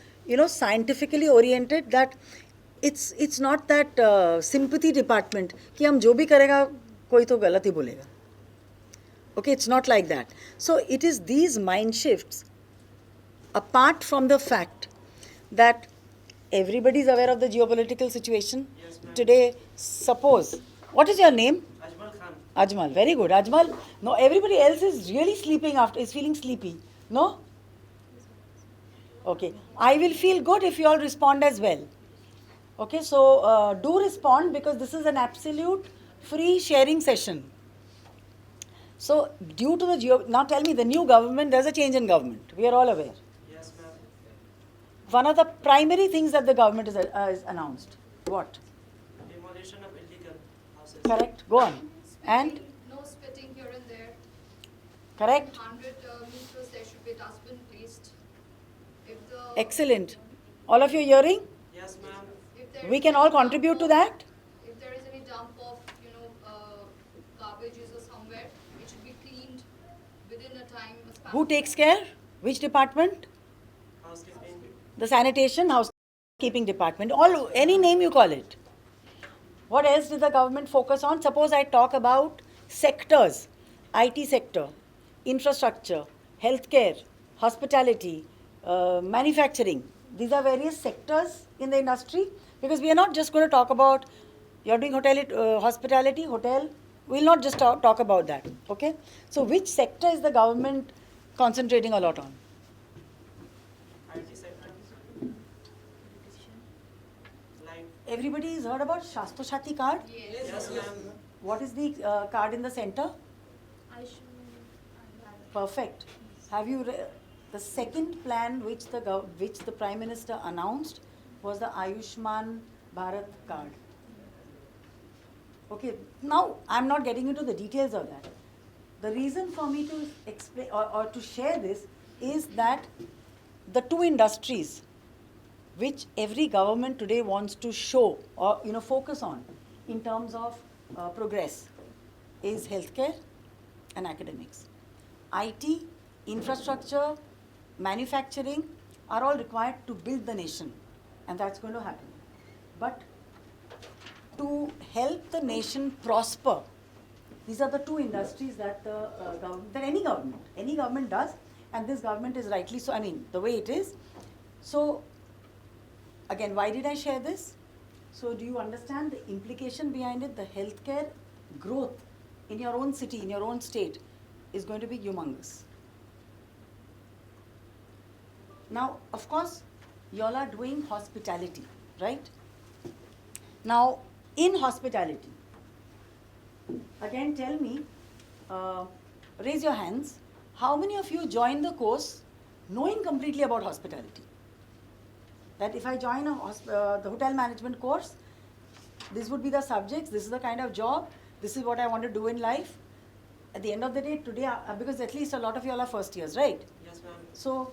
Speaker 18: scientifically oriented, that it's not that sympathy department कि हम जो भी करेगा कोई तो गलत ही बोलेगा. Okay, it's not like that. So it is these mind shifts, apart from the fact that everybody is aware of the geopolitical situation.
Speaker 19: Yes,
Speaker 18: today. Suppose, what is your name?
Speaker 19: Ajmal Khan.
Speaker 18: Ajmal, very good. Ajmal, no, everybody else is really sleeping is feeling sleepy. No? Okay, I will feel good if you all respond as well. Okay, so do respond, because this is an absolute free sharing session. So due to now tell me, the new government, there's a change in government. We are all aware.
Speaker 19: Yes, ma'am.
Speaker 18: One of the primary things that the government is announced. What?
Speaker 19: Demolition of illegal houses.
Speaker 18: Correct. Go on. And?
Speaker 20: No spitting here and there.
Speaker 18: Correct.
Speaker 20: 100 meters there should be dustbin placed.
Speaker 18: Excellent. All of you hearing?
Speaker 19: Yes, ma'am.
Speaker 18: We can all contribute to that.
Speaker 20: If there is any dump of, garbages or somewhere, it should be cleaned within a time.
Speaker 18: Who takes care? Which department? The sanitation, housekeeping department. Any name you call it. What else did the government focus on? Suppose I talk about sectors, IT sector, infrastructure, healthcare, hospitality, manufacturing. These are various sectors in the industry, because we are not just going to talk about, you're doing hospitality, hotel. We'll not just talk about that, okay? So which sector is the government concentrating a lot on? Everybody has heard about Shastro Shati card?
Speaker 19: Yes, ma'am.
Speaker 18: What is the card in the center? Perfect. Have you the second plan which the Prime Minister announced was the Ayushman Bharat card. Okay, now I'm not getting into the details of that. The reason for me to explain or to share this is that the two industries which every government today wants to show or focus on in terms of progress is healthcare and academics. IT, infrastructure, manufacturing are all required to build the nation, and that's going to happen. But to help the nation prosper, these are the two industries that any government does, and this government is rightly so, the way it is. So again, why did I share this? So do you understand the implication behind it? The healthcare growth in your own city, in your own state is going to be humongous. Now, of course, you all are doing hospitality, right? Now, in hospitality, again tell me, raise your hands, how many of you joined the course knowing completely about hospitality? That if I join the hotel management course, this would be the subjects, this is the kind of job, this is what I want to do in life. At the end of the day, today, because at least a lot of you all are first years, right?
Speaker 19: Yes, ma'am.
Speaker 18: So,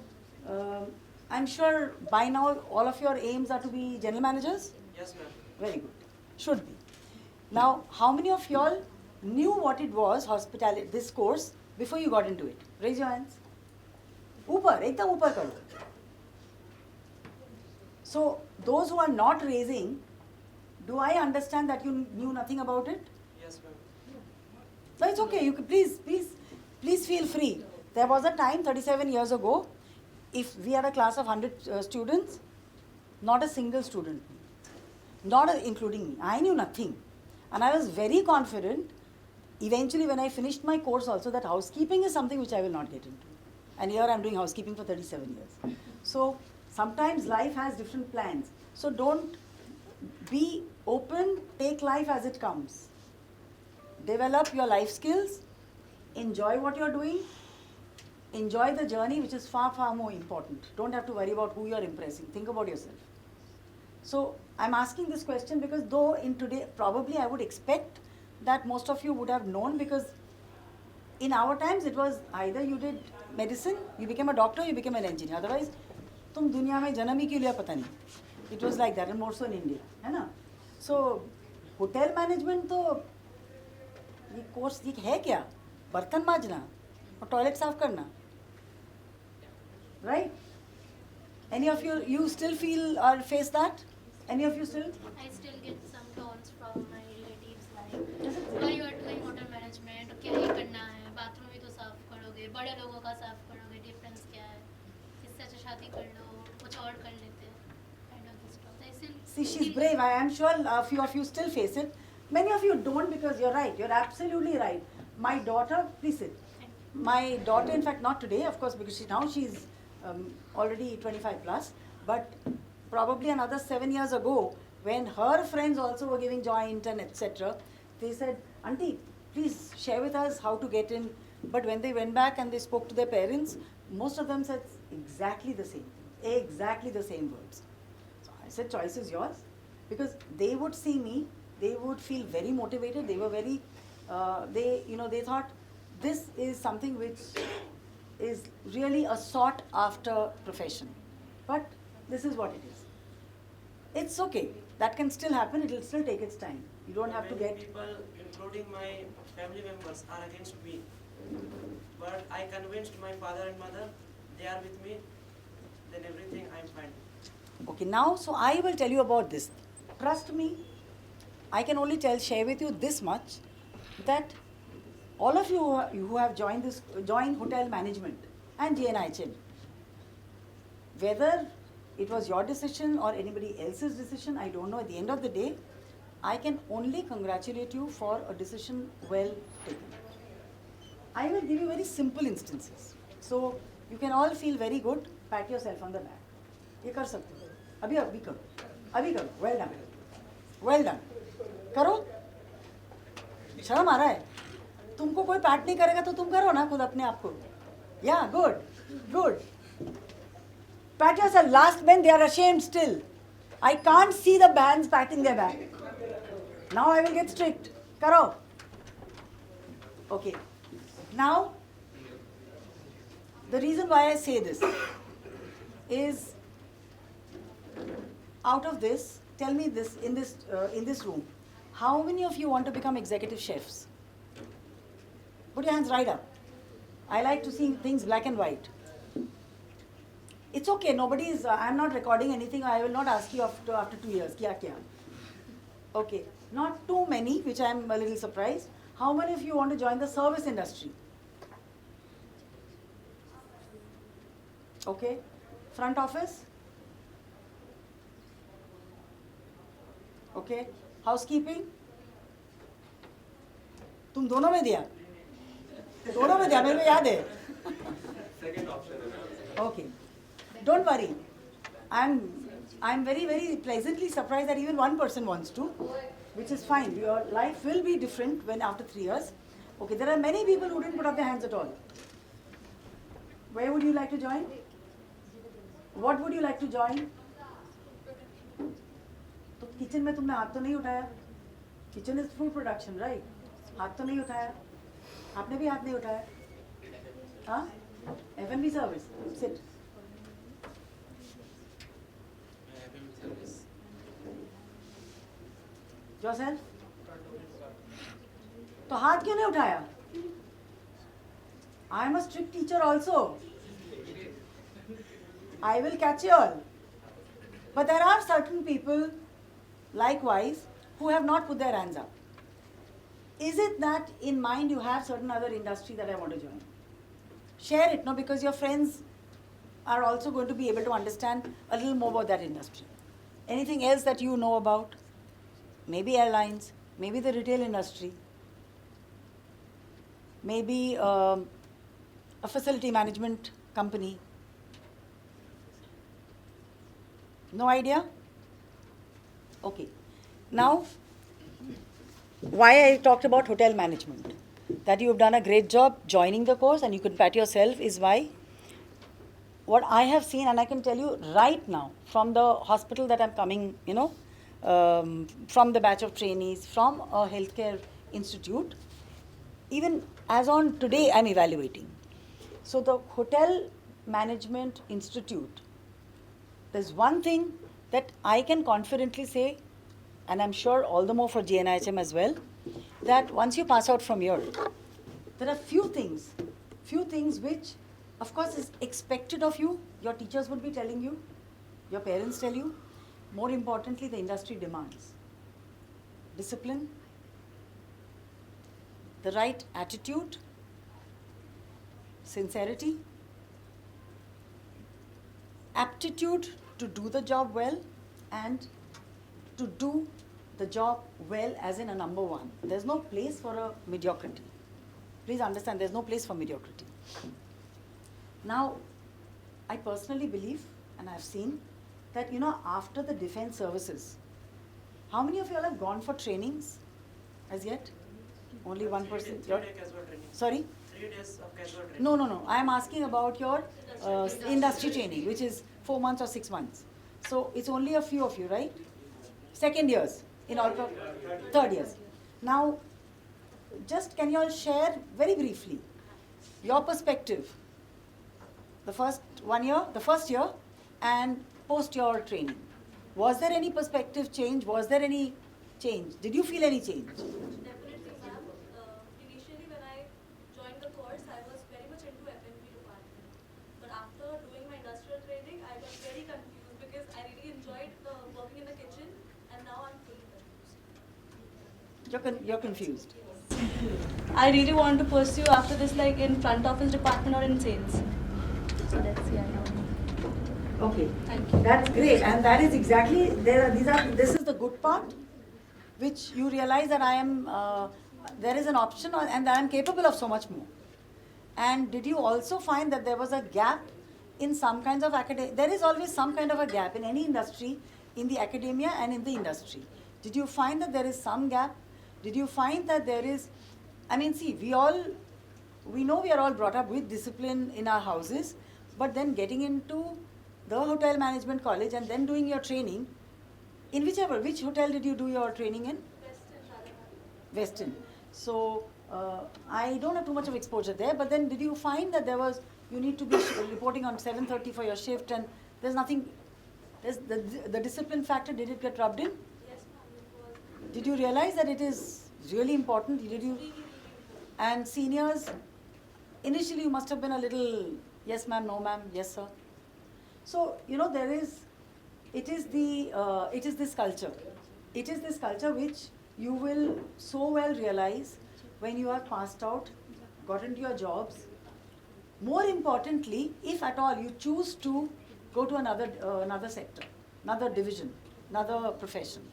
Speaker 18: I'm sure by now all of your aims are to be general managers?
Speaker 19: Yes, ma'am.
Speaker 18: Very good. Should be. Now, how many of you all knew what it was, hospitality, this course, before you got into it? Raise your hands. Upar, ekdam upar karo. So, those who are not raising, do I understand that you knew nothing about it?
Speaker 19: Yes, ma'am.
Speaker 18: No, it's okay. You can please feel free. There was a time 37 years ago, if we had a class of 100 students, not a single student, including me. I knew nothing. And I was very confident, eventually when I finished my course also, that housekeeping is something which I will not get into. And here I'm doing housekeeping for 37 years. So, sometimes life has different plans. So don't be open, take life as it comes. Develop your life skills, enjoy what you're doing, enjoy the journey, which is far, far more important. Don't have to worry about who you're impressing. Think about yourself. So I'm asking this question because though in today, probably I would expect that most of you would have known, because in our times it was either you did medicine, you became a doctor, you became an engineer. Otherwise, tum duniya mein janam hi kyun liya pata nahi. It was like that, and more so in India, है ना? So hotel management तो ये course ये है क्या? बर्तन माजना और toilet साफ करना, right? Any of you still feel or face that? Any of you still?
Speaker 20: I still get some taunts from my relatives like, why you are doing hotel management? क्या ही करना है? बाथरूम भी तो साफ करोगे, बड़े लोगों का साफ करोगे, डिफरेंस क्या है? इससे अच्छा शादी कर लो, कुछ और कर लेते हैं. Kind of this stuff.
Speaker 18: See, she's brave. I am sure a few of you still face it. Many of you don't, because you're right. You're absolutely right. My daughter, please sit. My daughter, in fact, not today, of course, because she's already 25 plus, but probably another 7 years ago, when her friends also were giving joint and etc., they said, Auntie, please share with us how to get in. But when they went back and they spoke to their parents, most of them said exactly the same thing, exactly the same words. So I said, choice is yours, because they would see me, they would feel very motivated. They were very, they thought this is something which is really a sought after profession. But this is what it is. It's okay. That can still happen, it will still take its time. You don't have to
Speaker 19: Many
Speaker 18: get...
Speaker 19: people, including my family members, are against me. But I convinced my father and mother, they are with me, then everything I'm fine.
Speaker 18: Okay, now, so I will tell you about this. Trust me, I can only share with you this much, that all of you who have joined hotel management and GNIHM, whether it was your decision or anybody else's decision, I don't know. At the end of the day, I can only congratulate you for a decision well taken. I will give you very simple instances. So you can all feel very good, pat yourself on the back. ये कर सकते हो. अभी करो. Well done. Well done. करो. शर्म आ रहा है. तुमको कोई पैट नहीं करेगा तो तुम करो ना खुद अपने आप को. Yeah, good. Pat yourself. Last men, they are ashamed still. I can't see the bands patting their back. Now I will get strict. Karo. Okay. Now, the reason why I say this is, out of this, tell me this in this room, how many of you want to become executive chefs? Put your hands right up. I like to see things black and white. It's okay, I'm not recording anything, I will not ask you after 2 years, kya. Okay, not too many, which I'm a little surprised. How many of you want to join the service industry? Okay, front office? Okay, housekeeping? तुम दोनों में दिया? मेरे को याद है.
Speaker 13: Second option.
Speaker 18: Okay. Don't worry. I'm very, very pleasantly surprised that even one person wants to, which is fine. Your life will be different when after 3 years. Okay, there are many people who didn't put up their hands at all. Where would you like to join? What would you like to join? तो kitchen में तुमने हाथ तो नहीं उठाया? Kitchen is food production, right? हाथ तो नहीं उठाया? आपने भी हाथ नहीं उठाया? हाँ? F&B service. Sit. Yourself? तो हाथ क्यों नहीं उठाया? I am a strict teacher also. I will catch you all. But there are certain people, likewise, who have not put their hands up. Is it that in mind you have certain other industry that I want to join? Share it, no, because your friends are also going to be able to understand a little more about that industry. Anything else that you know about? Maybe airlines, maybe the retail industry, maybe a facility management company. No idea? Okay. Now, why I talked about hotel management, that you have done a great job joining the course and you can pat yourself, is why what I have seen, and I can tell you right now from the hospital that I'm coming, from the batch of trainees, from a healthcare institute, even as on today I'm evaluating. So the Hotel Management Institute, there's one thing that I can confidently say, and I'm sure all the more for GNIHM as well, that once you pass out from here, there are few things which, of course, is expected of you. Your teachers would be telling you, your parents tell you. More importantly, the industry demands discipline, the right attitude, sincerity, aptitude to do the job well, and to do the job well as in a number one. There's no place for a mediocrity. Please understand, there's no place for mediocrity. Now, I personally believe, and I've seen, that after the defense services, how many of you all have gone for trainings as yet? Only one person.
Speaker 19: 3 day casual training.
Speaker 18: Sorry?
Speaker 19: 3 days of casual training.
Speaker 18: No. I am asking about your industry training, which is 4 months or 6 months. So it's only a few of you, right? Second years in all, third years. Now, just can you all share very briefly your perspective, the first year, and post your training. Was there any perspective change? Was there any change? Did you feel any change?
Speaker 10: Definitely, ma'am. Initially, when I joined the course, I was very much into F&B department. But after doing my industrial training, I got very confused because I really enjoyed working in the kitchen, and now I'm fully confused.
Speaker 18: You're confused.
Speaker 10: I really want to pursue after this, like in front office department or in sales. So that's
Speaker 18: Okay.
Speaker 10: Thank you.
Speaker 18: That's great, and that is exactly this is the good part, which you realize that I am there is an option and that I am capable of so much more. And did you also find that there was a gap in some kinds of academia? There is always some kind of a gap in any industry, in the academia and in the industry. Did you find that there is some gap? Did you find that there is, I mean, see, we know we are all brought up with discipline in our houses, but then getting into the hotel management college and then doing your training, in which hotel did you do your training in? Westin. So, I don't have too much of exposure there, but then did you find that you need to be reporting on 7:30 for your shift and there's nothing, the discipline factor, did it get rubbed in?
Speaker 10: Yes, ma'am.
Speaker 18: Did you realize that it is really important? And seniors, initially you must have been a little, yes ma'am, no ma'am, yes sir. So, it is this culture. It is this culture which you will so well realize when you are passed out, got into your jobs. More importantly, if at all you choose to go to another sector, another division, another profession.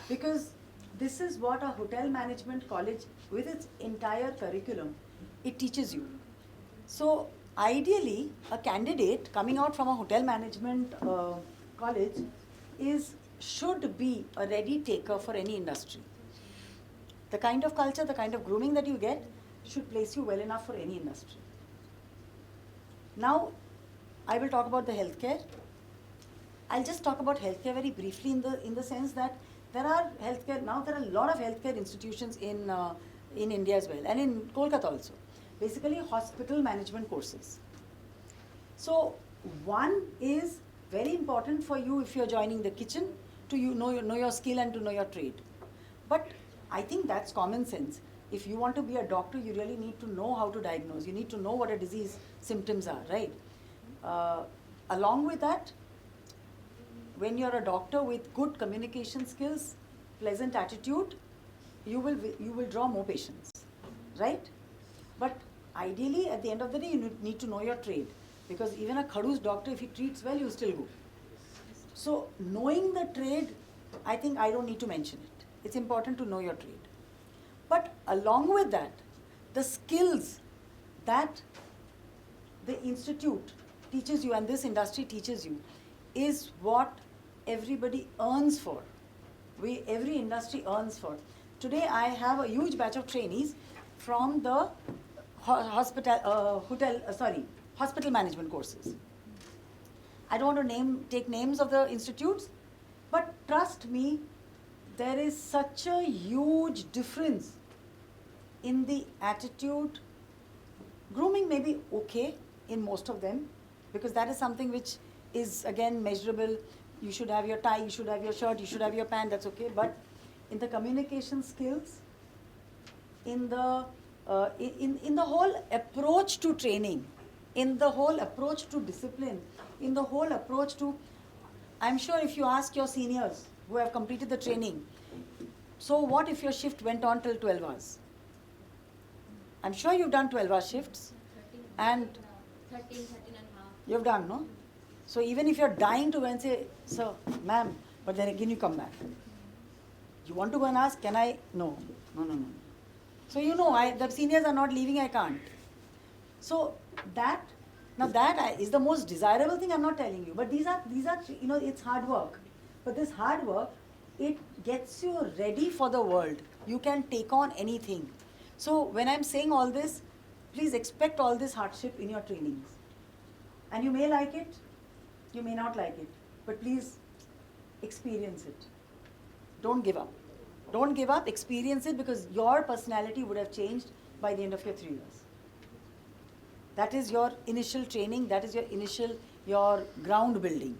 Speaker 18: Because this is what a hotel management college with its entire curriculum, it teaches you. So ideally, a candidate coming out from a hotel management college should be a ready taker for any industry. The kind of culture, the kind of grooming that you get should place you well enough for any industry. Now, I will talk about the healthcare. I'll just talk about healthcare very briefly in the sense that there are a lot of healthcare institutions in India as well, and in Kolkata also. Basically, hospital management courses. So, one is very important for you if you're joining the kitchen to know your skill and to know your trade. But I think that's common sense. If you want to be a doctor, you really need to know how to diagnose. You need to know what a disease symptoms are, right? Along with that, when you're a doctor with good communication skills, pleasant attitude, you will draw more patients, right? But ideally, at the end of the day, you need to know your trade, because even a Khadu's doctor, if he treats well, you still go. So knowing the trade, I think I don't need to mention it. It's important to know your trade. But along with that, the skills that the institute teaches you and this industry teaches you is what everybody earns for. Every industry earns for. Today I have a huge batch of trainees from the hospital management courses. I don't want to take names of the institutes, but trust me, there is such a huge difference in the attitude. Grooming may be okay in most of them, because that is something which is again measurable. You should have your tie, you should have your shirt, you should have your pant, that's okay. But in the communication skills, in the whole approach to training, in the whole approach to discipline, in the whole approach to, I'm sure if you ask your seniors who have completed the training, so what if your shift went on till 12 hours? I'm sure you've done 12-hour shifts.
Speaker 20: 13 and a half.
Speaker 18: You've done, no? So even if you're dying to go and say, sir, ma'am, but then again you come back. You want to go and ask, can I? No. So the seniors are not leaving, I can't. So that is the most desirable thing, I'm not telling you. But these are it's hard work. But this hard work, it gets you ready for the world. You can take on anything. So when I'm saying all this, please expect all this hardship in your trainings. And you may like it, you may not like it, but please experience it. Don't give up. Don't give up, experience it, because your personality would have changed by the end of your 3 years. That is your initial training, that is your ground building.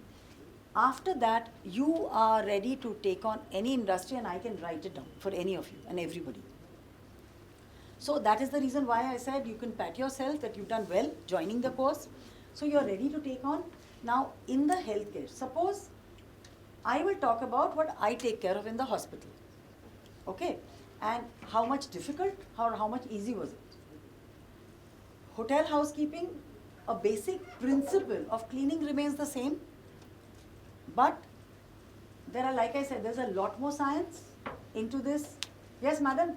Speaker 18: After that, you are ready to take on any industry, and I can write it down for any of you and everybody. So that is the reason why I said you can pat yourself that you've done well joining the course. So you're ready to take on. Now, in the healthcare, suppose I will talk about what I take care of in the hospital. Okay? And how much difficult or how much easy was it? Hotel housekeeping, a basic principle of cleaning remains the same. But there are, like I said, there's a lot more science into this. Yes, madam?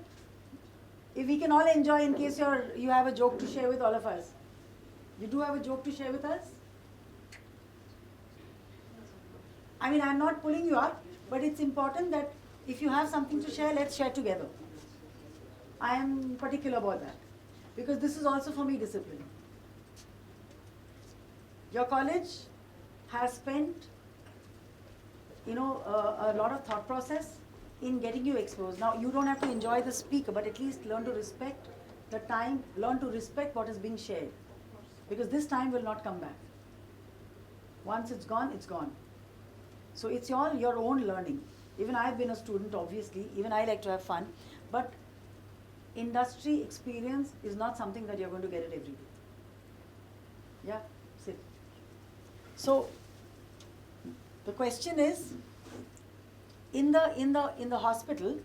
Speaker 18: If we can all enjoy in case you have a joke to share with all of us. You do have a joke to share with us? I mean, I'm not pulling you up, but it's important that if you have something to share, let's share together. I am particular about that because this is also for me discipline. Your college has spent, a lot of thought process in getting you exposed. Now, you don't have to enjoy the speaker, but at least learn to respect the time, learn to respect what is being shared. Because this time will not come back. Once it's gone, it's gone. So it's all your own learning. Even I've been a student, obviously. Even I like to have fun. But industry experience is not something that you're going to get it every day. Yeah, sit. So the question is, in the hospital,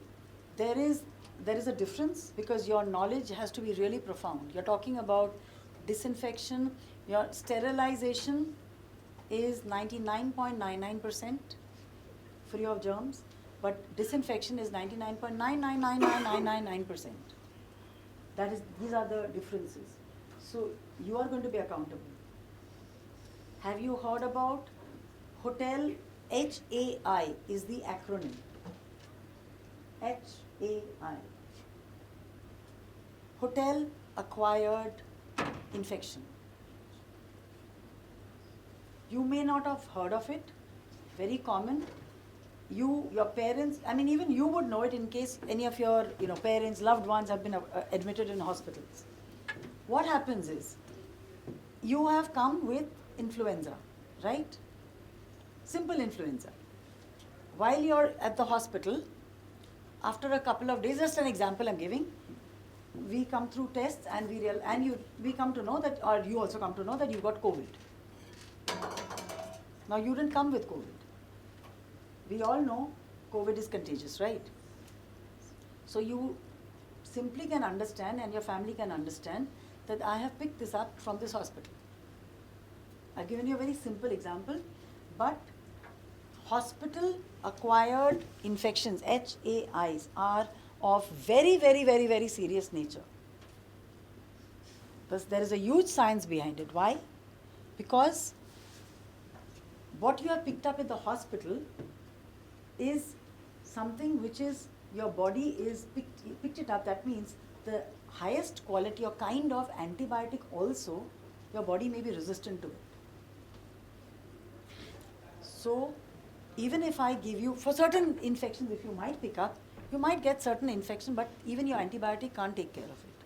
Speaker 18: there is a difference because your knowledge has to be really profound. You're talking about disinfection, your sterilization is 99.99% free of germs, but disinfection is 99.999999%. These are the differences. So you are going to be accountable. Have you heard about hotel? HAI is the acronym. HAI. Hotel acquired infection. You may not have heard of it. Very common. Your parents, I mean, even you would know it in case any of your parents, loved ones have been admitted in hospitals. What happens is, you have come with influenza, right? Simple influenza. While you're at the hospital, after a couple of days, just an example I'm giving, we come through tests and we come to know that, or you also come to know that you got COVID. Now you didn't come with COVID. We all know COVID is contagious, right? So you simply can understand and your family can understand that I have picked this up from this hospital. I've given you a very simple example, but hospital acquired infections, HAIs, are of very, very, very, very serious nature. There is a huge science behind it. Why? Because what you have picked up at the hospital is something which is, your body is picked it up. That means the highest quality or kind of antibiotic also, your body may be resistant to it. So even if I give you, for certain infections, if you might pick up, you might get certain infection, but even your antibiotic can't take care of it.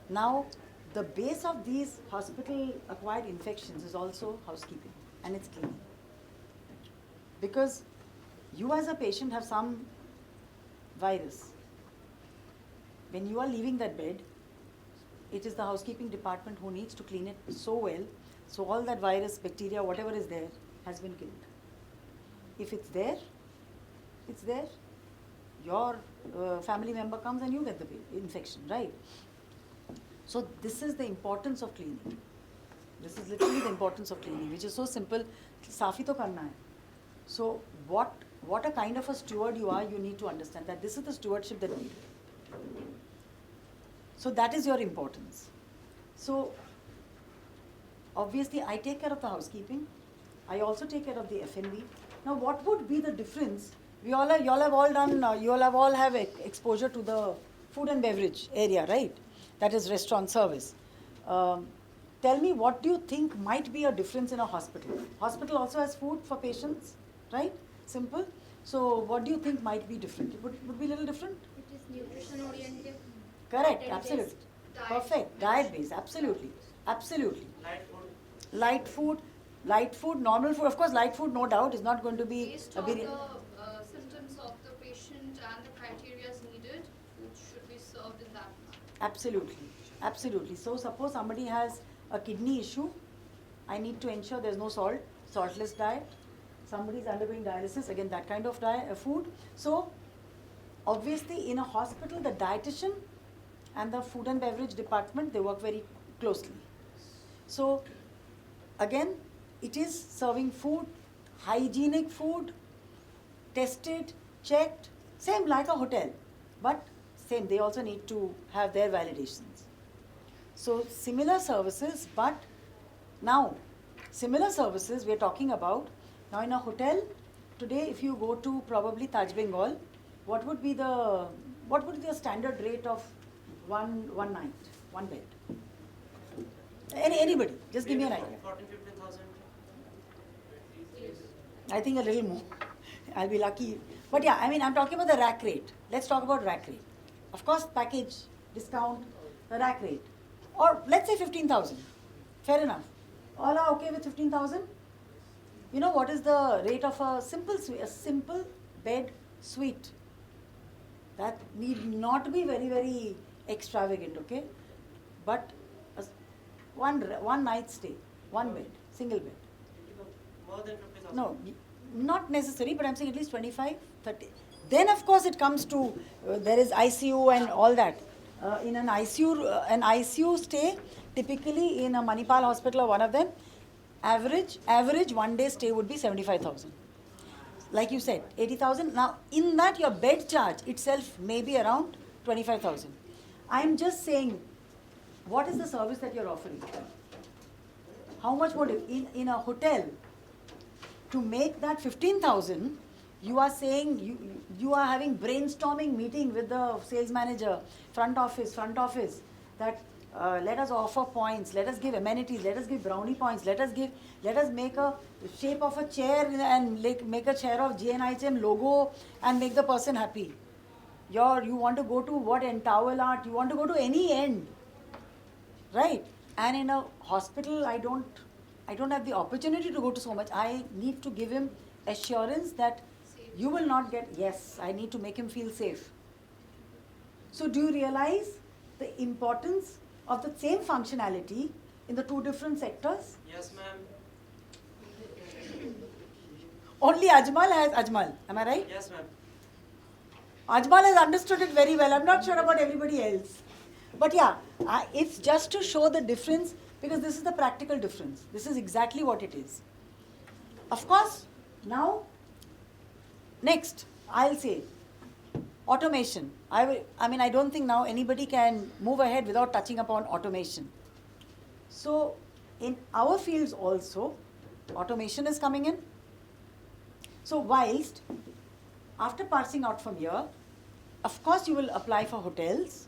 Speaker 18: Now, the base of these hospital-acquired infections is also housekeeping, and it's cleaning. Because you as a patient have some virus. When you are leaving that bed, it is the housekeeping department who needs to clean it so well, so all that virus, bacteria, whatever is there, has been killed. If it's there, it's there. Your family member comes and you get the infection, right? So this is the importance of cleaning. This is literally the importance of cleaning, which is so simple. Safi to karna hai. So what a kind of a steward you are, you need to understand that this is the stewardship that we do. So that is your importance. So obviously I take care of the housekeeping. I also take care of the F&B. Now what would be the difference? You all have all have exposure to the food and beverage area, right? That is restaurant service. Tell me, what do you think might be a difference in a hospital? Hospital also has food for patients, right? Simple. So what do you think might be different? It would be a little different?
Speaker 20: It is nutrition oriented.
Speaker 18: Correct, absolutely. Perfect. Diet based, absolutely. Absolutely. Light food. Light food, normal food. Of course, light food, no doubt, is not going to be
Speaker 20: Based
Speaker 18: a
Speaker 20: on the
Speaker 18: biryani.
Speaker 20: symptoms of the patient and the criteria needed, food should be served in that manner.
Speaker 18: Absolutely, absolutely. So suppose somebody has a kidney issue, I need to ensure there's no salt, saltless diet. Somebody is undergoing dialysis, again that kind of food. So obviously in a hospital, the dietitian and the food and beverage department, they work very closely. So again, it is serving food, hygienic food, tested, checked, same like a hotel, but same, they also need to have their validations. So similar services, but now similar services we are talking about. Now in a hotel, today if you go to probably Taj Bengal, what would be the standard rate of one night, one bed? Anybody, just give me an idea.
Speaker 19: 14,000-15,000.
Speaker 18: I think a little more. I'll be lucky. But yeah, I mean, I'm talking about the rack rate. Let's talk about rack rate. Of course, package, discount, the rack rate. Or let's say 15,000. Fair enough. All are okay with 15,000? You know what is the rate of a simple bed suite? That need not be very, very extravagant, okay? But one night stay, one bed, single bed.
Speaker 19: More than 50,000.
Speaker 18: No, not necessary, but I'm saying at least 25, 30. Then of course it comes to, there is ICU and all that. In an ICU stay, typically in a Manipal hospital or one of them, average 1 day stay would be 75,000. Like you said, 80,000. Now in that your bed charge itself may be around 25,000. I'm just saying, what is the service that you're offering? How much more in a hotel? To make that 15,000, you are saying you are having brainstorming meeting with the sales manager, front office, that let us offer points, let us give amenities, let us give brownie points, let us make a shape of a chair and make a chair of GNIHM logo and make the person happy. You want to go to what end, towel art, you want to go to any end, right? And in a hospital, I don't have the opportunity to go to so much. I need to give him assurance that you will not get, yes, I need to make him feel safe. So do you realize the importance of the same functionality in the two different sectors?
Speaker 19: Yes, ma'am.
Speaker 18: Only Ajmal has Ajmal, am I right?
Speaker 19: Yes, ma'am.
Speaker 18: Ajmal has understood it very well. I'm not sure about everybody else. But yeah, it's just to show the difference, because this is the practical difference. This is exactly what it is. Of course, now, next, I'll say, automation. I don't think now anybody can move ahead without touching upon automation. So, in our fields also, automation is coming in. So, whilst, after passing out from here, of course you will apply for hotels.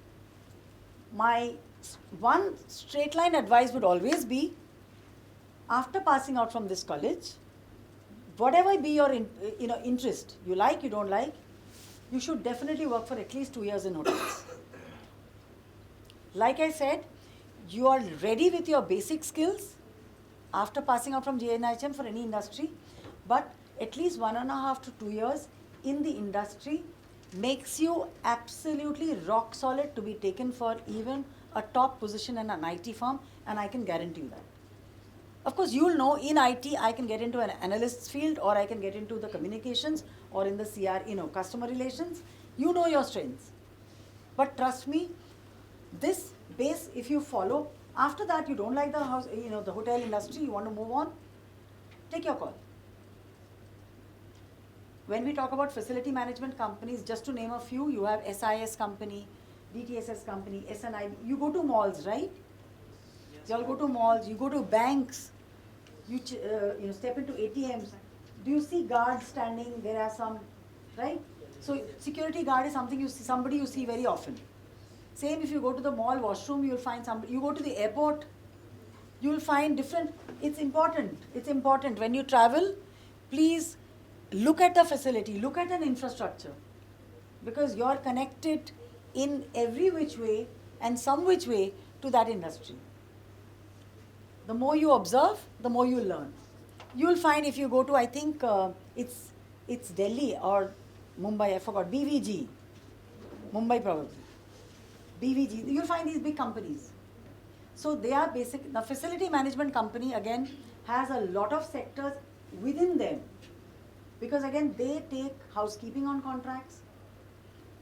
Speaker 18: My one straight line advice would always be, after passing out from this college, whatever be your interest, you like, you don't like, you should definitely work for at least 2 years in hotels. Like I said, you are ready with your basic skills after passing out from GNIHM for any industry, but at least 1.5 to 2 years in the industry makes you absolutely rock solid to be taken for even a top position in an IT firm, and I can guarantee you that. Of course, you'll know in IT, I can get into an analyst's field, or I can get into the communications, or in the customer relations. You know your strengths. But trust me, this base, if you follow, after that you don't like the house, the hotel industry, you want to move on, take your call. When we talk about facility management companies, just to name a few, you have SIS company, DTSS company, SNI. You go to malls, right? You all go to malls, you go to banks, you step into ATMs. Do you see guards standing? There are some, right? So security guard is somebody you see very often. Same if you go to the mall washroom, you'll find somebody. You go to the airport, you'll find different. It's important. It's important. When you travel, please look at the facility, look at an infrastructure, because you're connected in every which way and some which way to that industry. The more you observe, the more you learn. You'll find if you go to, I think it's Delhi or Mumbai, I forgot, BVG, Mumbai probably, BVG, you'll find these big companies. So they are basic, the facility management company again has a lot of sectors within them, because again they take housekeeping on contracts,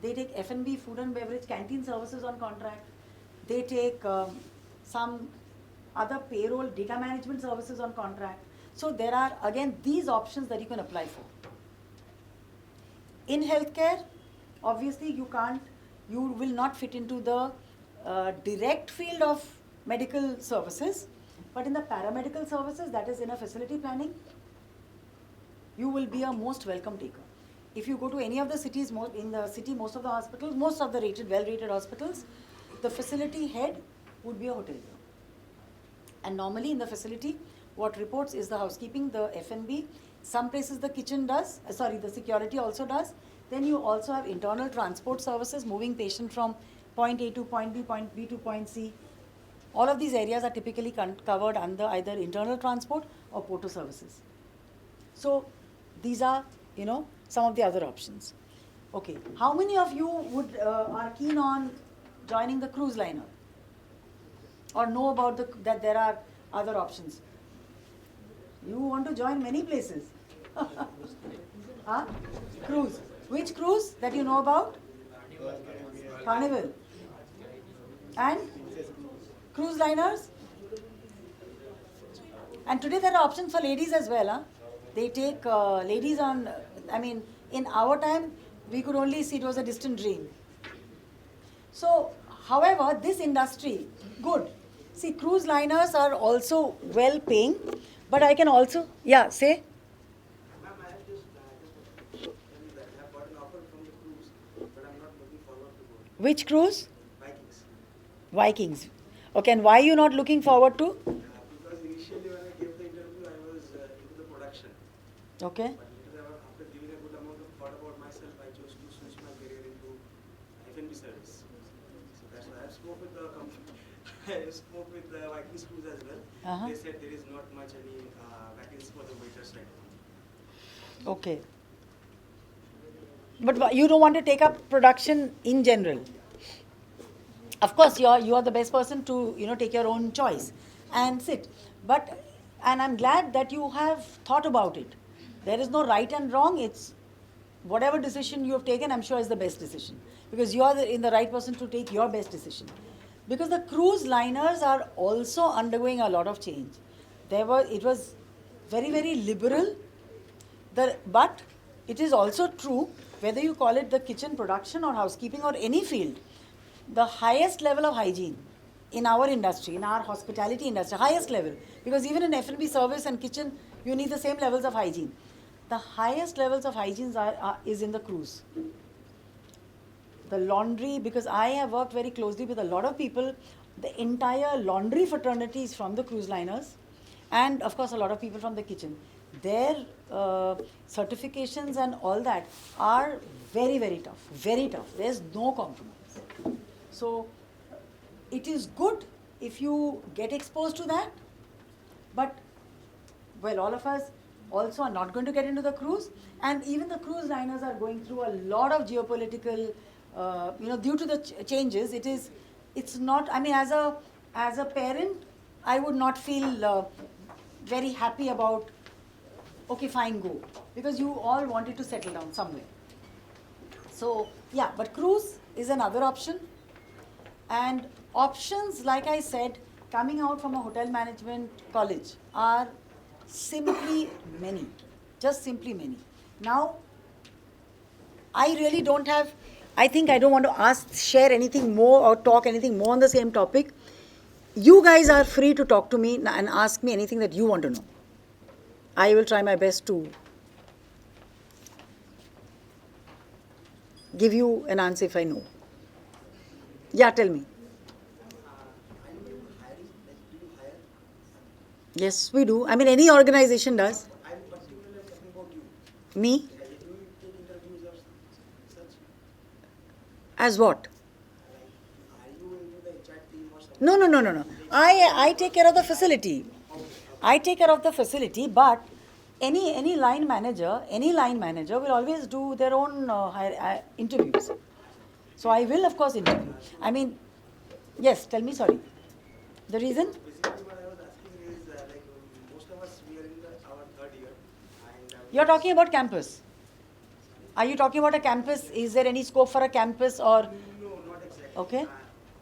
Speaker 18: they take F&B, food and beverage, canteen services on contract, they take some other payroll, data management services on contract. So there are again these options that you can apply for. In healthcare, obviously you will not fit into the direct field of medical services, but in the paramedical services, that is in a facility planning, you will be a most welcome taker. If you go to any of the cities, in the city, most of the hospitals, most of the well-rated hospitals, the facility head would be a hotelier. And normally in the facility, what reports is the housekeeping, the F&B, some places the kitchen does, the security also does. Then you also have internal transport services, moving patient from point A to point B, point B to point C. All of these areas are typically covered under either internal transport or porter services. So these are, some of the other options. Okay, how many of you are keen on joining the cruise liner? Or know about that there are other options? You want to join many places. Huh? Cruise. Which cruise that you know about? Carnival. And cruise liners? And today there are options for ladies as well. Huh? They take ladies on, in our time, we could only see it was a distant dream. So, however, this industry, good. See, cruise liners are also well paying, but I can also, say?
Speaker 15: Ma'am, I have just tell you that I have got an offer from the cruise, but I'm not looking forward to go.
Speaker 18: Which cruise?
Speaker 15: Vikings.
Speaker 18: Vikings. Okay, and why are you not looking forward to?
Speaker 15: Because initially when I gave the interview, I was into the production.
Speaker 18: Okay.
Speaker 15: But later, after giving a good amount of thought about myself, I chose to switch my career into F&B service. So that's why I spoke with the company. I spoke with the Vikings crews as well. They said there is not much any vacancy for the waiters right now.
Speaker 18: Okay. But you don't want to take up production in general. Of course, you are the best person to take your own choice and sit. And I'm glad that you have thought about it. There is no right and wrong. It's whatever decision you have taken, I'm sure is the best decision, because you are the right person to take your best decision. Because the cruise liners are also undergoing a lot of change. It was very, very liberal, but it is also true, whether you call it the kitchen production or housekeeping or any field, the highest level of hygiene in our industry, in our hospitality industry, highest level, because even in F&B service and kitchen, you need the same levels of hygiene. The highest levels of hygiene is in the cruise. The laundry, because I have worked very closely with a lot of people, the entire laundry fraternity is from the cruise liners, and of course a lot of people from the kitchen. Their certifications and all that are very, very tough, very tough. There's no compromise. So it is good if you get exposed to that, but well, all of us also are not going to get into the cruise, and even the cruise liners are going through a lot of geopolitical due to the changes. It's not, as a parent, I would not feel very happy about, okay, fine, go, because you all wanted to settle down somewhere. So yeah, but cruise is another option. And options, like I said, coming out from a hotel management college are simply many, just simply many. Now, I really don't have, I think I don't want to share anything more or talk anything more on the same topic. You guys are free to talk to me and ask me anything that you want to know. I will try my best to give you an answer if I know. Yeah, tell me. Yes, we do. Any organization does.
Speaker 15: I'm particularly talking about you.
Speaker 18: Me?
Speaker 15: Do you take interviews or such?
Speaker 18: As what?
Speaker 15: Are you into the HR team or something?
Speaker 18: No. I take care of the facility. I take care of the facility, but any line manager will always do their own interviews. So I will of course interview. I mean, yes, tell me, sorry. The reason?
Speaker 15: Basically, what I was asking is, like, most of us, we are in our third year. And,
Speaker 18: You're talking about campus. Are you talking about a campus? Is there any scope for a campus or?
Speaker 15: No, not exactly.
Speaker 18: Okay.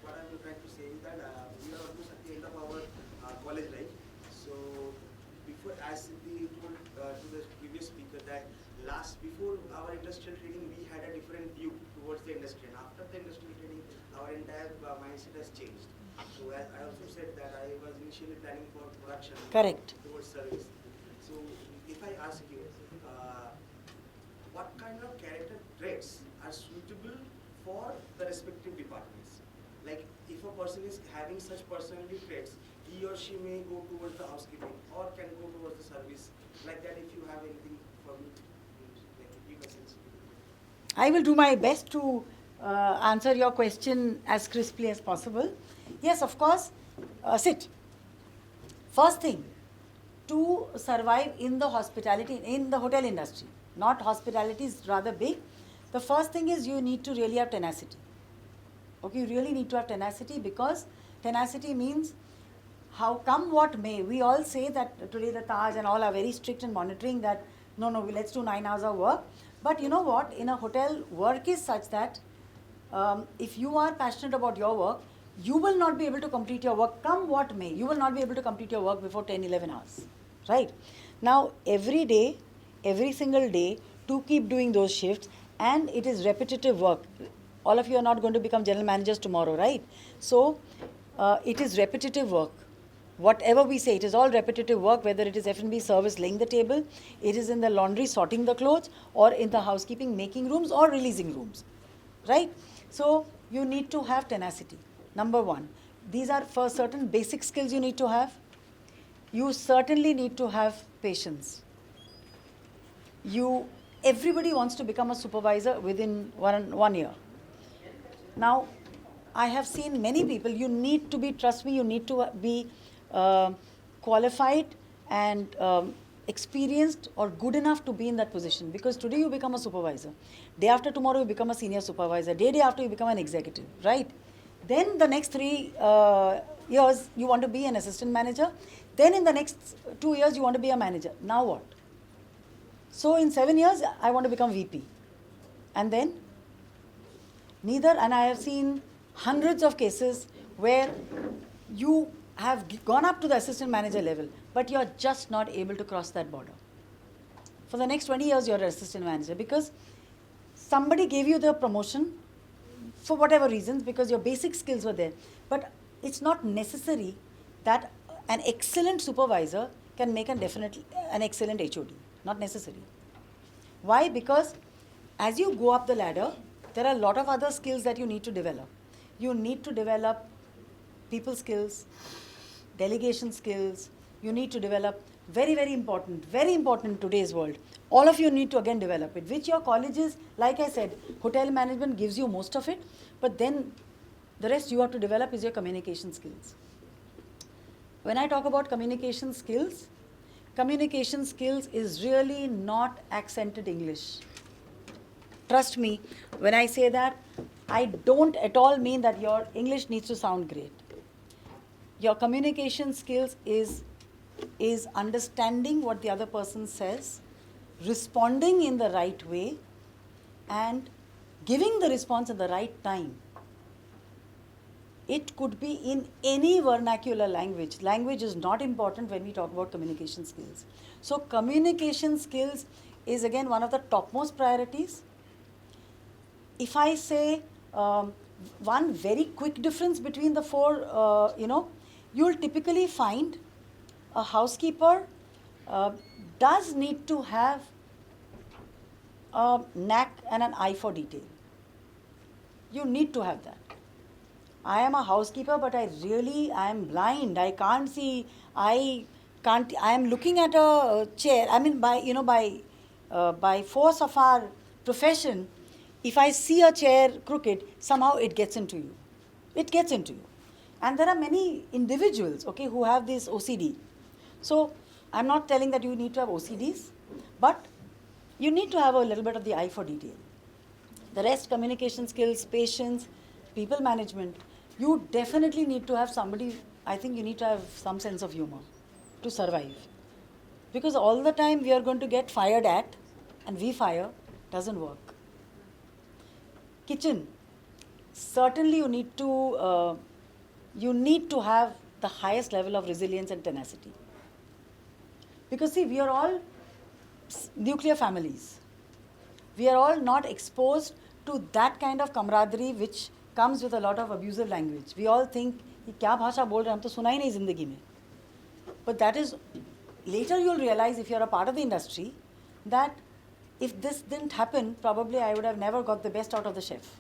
Speaker 15: What I'm trying to say is that we are almost at the end of our college life. So before, as we told to the previous speaker, that before our industrial training, we had a different view towards the industry. And after the industrial training, our entire mindset has changed. So as I also said that I was initially planning for production.
Speaker 18: Correct.
Speaker 15: Towards service. So if I ask you, what kind of character traits are suitable for the respective departments? Like, if a person is having such personality traits, he or she may go towards the housekeeping or can go towards the service. Like that, if you have anything for me, like give a sense.
Speaker 18: I will do my best to answer your question as crisply as possible. Yes, of course, sit. First thing, to survive in the hospitality, in the hotel industry, not hospitality is rather big. The first thing is you need to really have tenacity. Okay, you really need to have tenacity, because tenacity means how come what may. We all say that today the Taj and all are very strict in monitoring that no, let's do 9 hours of work. But you know what, in a hotel, work is such that if you are passionate about your work, you will not be able to complete your work, come what may. You will not be able to complete your work before 10, 11 hours, right? Now, every day, every single day, to keep doing those shifts, and it is repetitive work. All of you are not going to become general managers tomorrow, right? So, it is repetitive work. Whatever we say, it is all repetitive work, whether it is F&B service laying the table, it is in the laundry sorting the clothes, or in the housekeeping making rooms or releasing rooms, right? So, you need to have tenacity, number one. These are for certain basic skills you need to have. You certainly need to have patience. Everybody wants to become a supervisor within one year. Now, I have seen many people, you need to be, trust me, you need to be qualified and experienced or good enough to be in that position, because today you become a supervisor. Day after tomorrow you become a senior supervisor. Day after you become an executive, right? Then the next 3 years you want to be an assistant manager. Then in the next 2 years you want to be a manager. Now what? So in 7 years I want to become VP. And then? Neither. And I have seen hundreds of cases where you have gone up to the assistant manager level, but you're just not able to cross that border. For the next 20 years you're an assistant manager, because somebody gave you the promotion for whatever reasons, because your basic skills were there. But it's not necessary that an excellent supervisor can make an excellent HOD. Not necessary. Why? Because as you go up the ladder, there are a lot of other skills that you need to develop. You need to develop people skills, delegation skills. You need to develop, very important in today's world. All of you need to again develop it, which your colleges, like I said, hotel management gives you most of it, but then the rest you have to develop is your communication skills. When I talk about communication skills is really not accented English. Trust me, when I say that, I don't at all mean that your English needs to sound great. Your communication skills is understanding what the other person says, responding in the right way, and giving the response at the right time. It could be in any vernacular language. Language is not important when we talk about communication skills. So communication skills is again one of the topmost priorities. If I say one very quick difference between the four, you'll typically find a housekeeper does need to have a knack and an eye for detail. You need to have that. I am a housekeeper, but I am blind. I can't see. I am looking at a chair. I mean, by force of our profession, if I see a chair crooked, somehow it gets into you. It gets into you. And there are many individuals, okay, who have this OCD. So I'm not telling that you need to have OCDs, but you need to have a little bit of the eye for detail. The rest, communication skills, patience, people management, you definitely need to have somebody, I think you need to have some sense of humor to survive. Because all the time we are going to get fired at, and we fire, doesn't work. Kitchen, certainly you need to have the highest level of resilience and tenacity. Because see, we are all nuclear families. We are all not exposed to that kind of camaraderie which comes with a lot of abusive language. We all think, kya bhasha bol rahe, hum to suna hi nahi zindagi mein. But that is, later you'll realize if you're a part of the industry, that if this didn't happen, probably I would have never got the best out of the chef.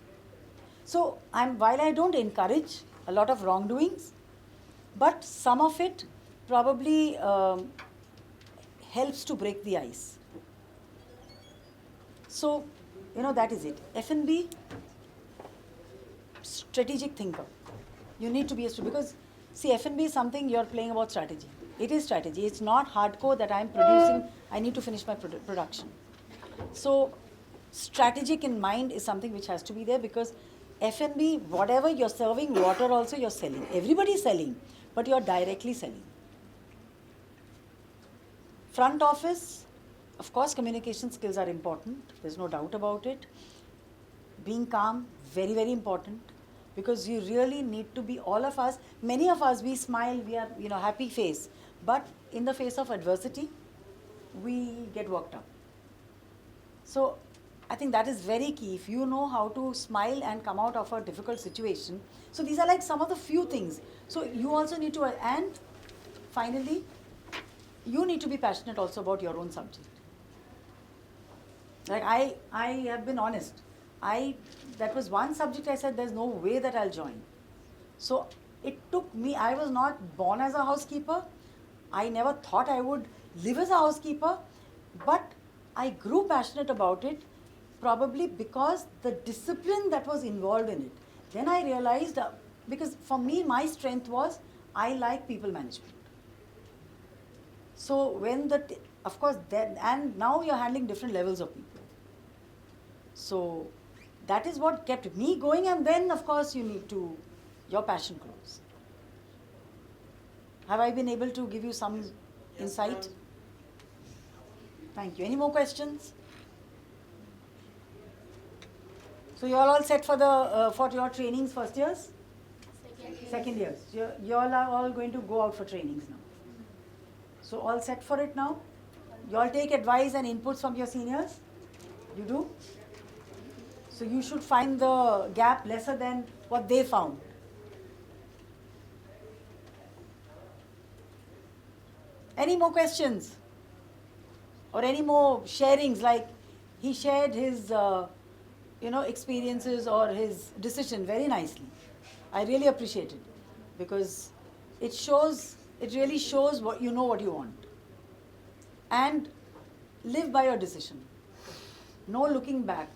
Speaker 18: So while I don't encourage a lot of wrongdoings, but some of it probably helps to break the ice. So, that is it. F&B, strategic thinker. You need to be because, see, F&B is something you're playing about strategy. It is strategy. It's not hardcore that I'm producing, I need to finish my production. So, strategic in mind is something which has to be there because F&B, whatever you're serving, water also you're selling. Everybody's selling, but you're directly selling. Front office, of course, communication skills are important. There's no doubt about it. Being calm, very, very important. Because you really need to be, all of us, many of us, we smile, we are, happy face. But in the face of adversity, we get worked up. So I think that is very key. If you know how to smile and come out of a difficult situation. So these are like some of the few things. So you also need to, and finally, you need to be passionate also about your own subject. Like I have been honest. That was one subject I said there's no way that I'll join. So it took me, I was not born as a housekeeper. I never thought I would live as a housekeeper, but I grew passionate about it probably because the discipline that was involved in it. Then I realized, because for me, my strength was, I like people management. So when of course, and now you're handling different levels of people. So that is what kept me going, and then of course you need to, your passion grows. Have I been able to give you some insight? Thank you. Any more questions? So you're all set for your trainings first years? Second years. You all are all going to go out for trainings now. So all set for it now? You all take advice and inputs from your seniors? You do? So you should find the gap lesser than what they found. Any more questions? Or any more sharings, like he shared his experiences or his decision very nicely. I really appreciate it because it really shows what you want. And live by your decision. No looking back.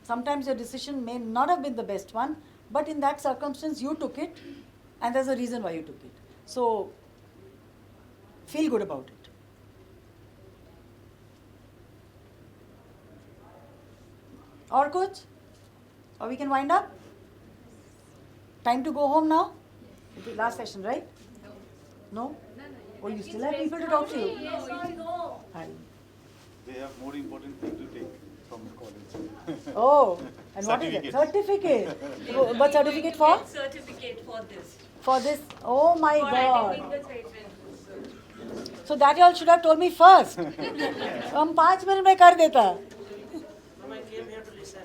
Speaker 18: Sometimes your decision may not have been the best one, but in that circumstance you took it and there's a reason why you took it. So feel good about it. Or coach? Or we can wind up? Time to go home now? Last session, right? No? Oh, you still have people to talk to you?
Speaker 3: Yes or no?
Speaker 18: Hi.
Speaker 1: They have more important thing to take from the college.
Speaker 18: Oh, and what is it? Certificate. But certificate for?
Speaker 17: Certificate for this.
Speaker 18: For this? Oh my
Speaker 17: For
Speaker 18: God.
Speaker 17: attending the training.
Speaker 18: So that you all should have told me first. हम 5 minutes में कर देता.
Speaker 19: Ma'am, I came here to listen.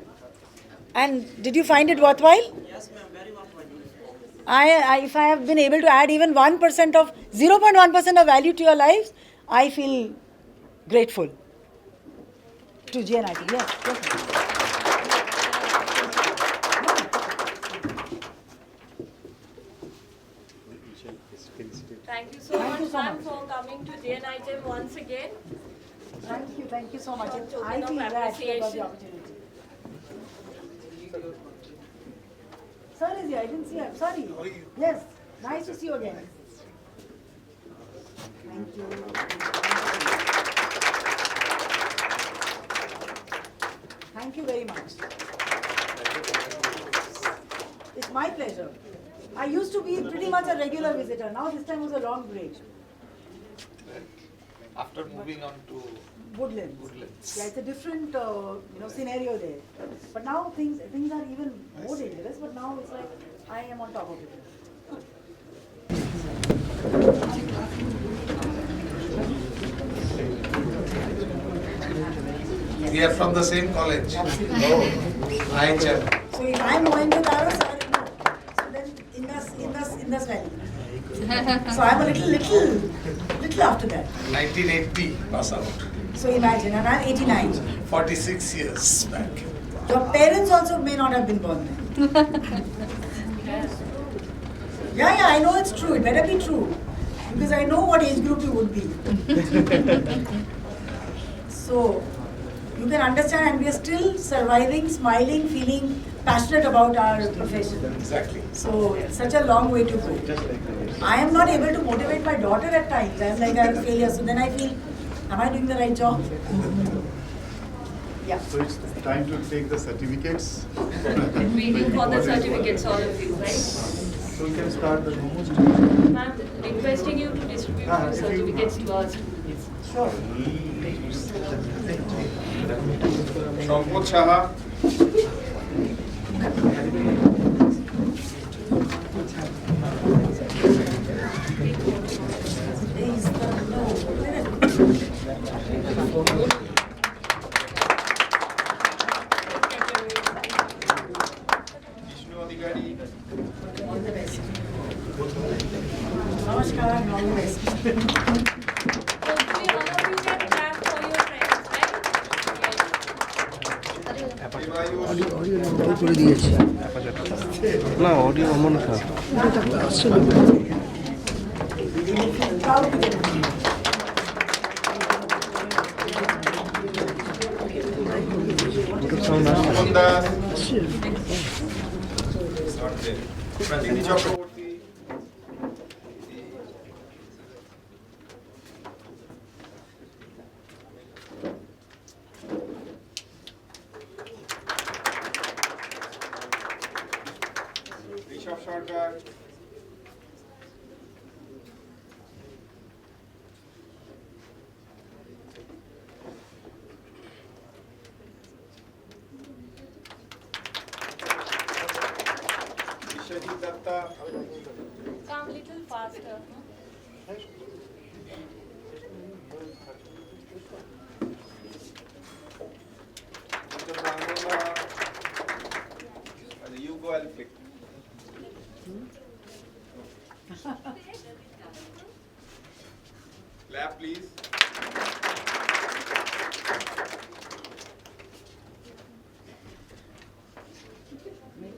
Speaker 18: And did you find it worthwhile?
Speaker 19: Yes, ma'am, very worthwhile.
Speaker 18: If I have been able to add even 1% of 0.1% of value to your lives, I feel grateful to GNIHM. Yes.
Speaker 17: Thank you so much, ma'am, for coming to GNIHM once again.
Speaker 18: Thank you so much.
Speaker 17: Token
Speaker 18: I
Speaker 17: of
Speaker 18: feel glad about the
Speaker 17: appreciation.
Speaker 18: opportunity. Sir is here. I didn't see him. Sorry. Yes. Nice to see you again. Thank you. Thank you very much. It's my pleasure. I used to be pretty much a regular visitor. Now this time was a long break.
Speaker 11: After moving on to
Speaker 18: Woodlands. Yeah, it's a different scenario there. But now things are even more dangerous. But now it's like I am on top of it.
Speaker 11: We are from the same college. Aich.
Speaker 18: So if I am Mohenjo-daro, sir, so then Indus Valley. So I'm a little after that.
Speaker 11: 1980 pass out.
Speaker 18: So imagine, and I'm 89.
Speaker 11: 46 years back.
Speaker 18: Your parents also may not have been born then. Yeah, I know it's true. It better be true. Because I know what age group you would be. So, you can understand, and we are still surviving, smiling, feeling passionate about our profession.
Speaker 11: Exactly.
Speaker 18: So, it's such a long way to go. I am not able to motivate my daughter at times. I am like, I'm a failure. So then I feel, am I doing the right job? Yeah.
Speaker 1: So it's time to take the certificates.
Speaker 17: Waiting for the certificates, all of you, right?
Speaker 16: So we can start the demos.
Speaker 17: Ma'am, requesting you to distribute your certificates to us.
Speaker 18: Sure.
Speaker 11: Shampoo Chaha.
Speaker 18: All the best. Namaskar and all the best.
Speaker 17: Hopefully all of you can clap for your friends,
Speaker 21: audio করে দিয়েছি না audio অমন খারাপ আসছে না sound আসছে
Speaker 17: Come little faster.
Speaker 11: You go, I'll pick. Clap, please.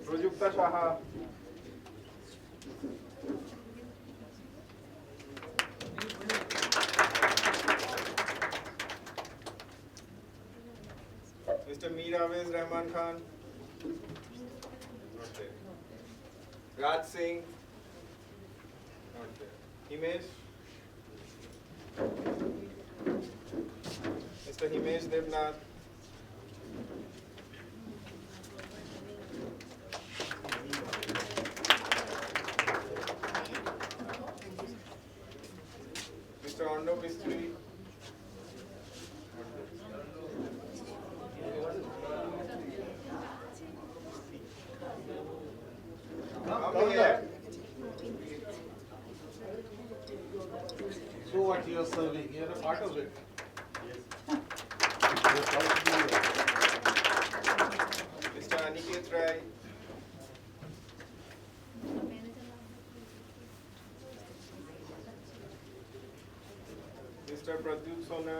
Speaker 11: Pradipta Shaha. Mr. Mir Aviz Rahman Khan. Not there. Raj Singh. Not there. Himesh. Mr. Himesh Devnath. Mr. Arnav Mistry. Come here. So what you are serving, you are a part of it.
Speaker 22: Mr. Aniket Rai. Mr. Pradyut Sona.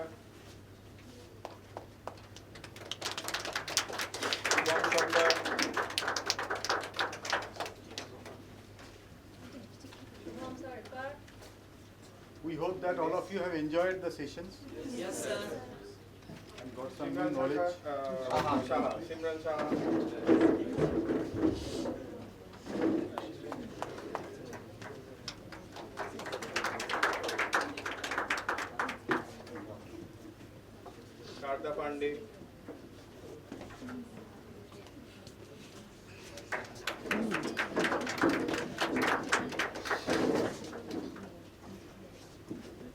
Speaker 22: Ram Sandar.
Speaker 1: We hope that all of you have enjoyed the sessions.
Speaker 4: Yes, sir.
Speaker 1: And got some new knowledge.
Speaker 22: Simran Shah. Pradipta Pandey.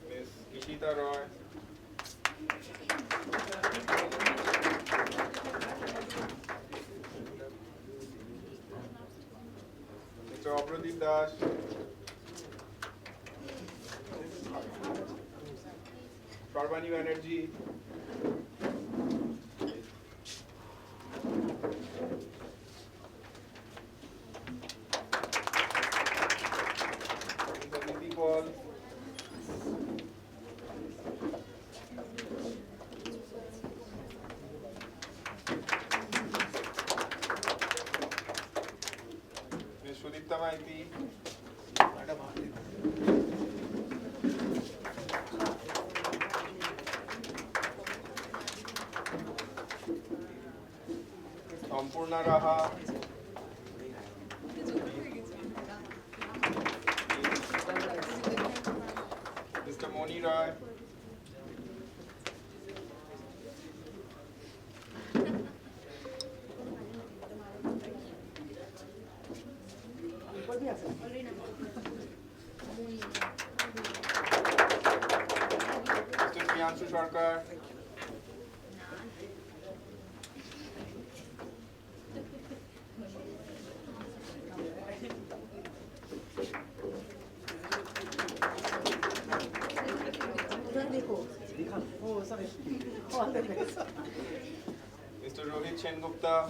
Speaker 22: Miss Ishita Roy. Mr. Pradipta Das. Sharbani Banerjee. Mr. Niti Paul. Ms. Sudipta Maiti. Sampurna Raha. Mr. Moni Roy. Mr. Priyanshu Sarkar. Mr. Rohit Sengupta.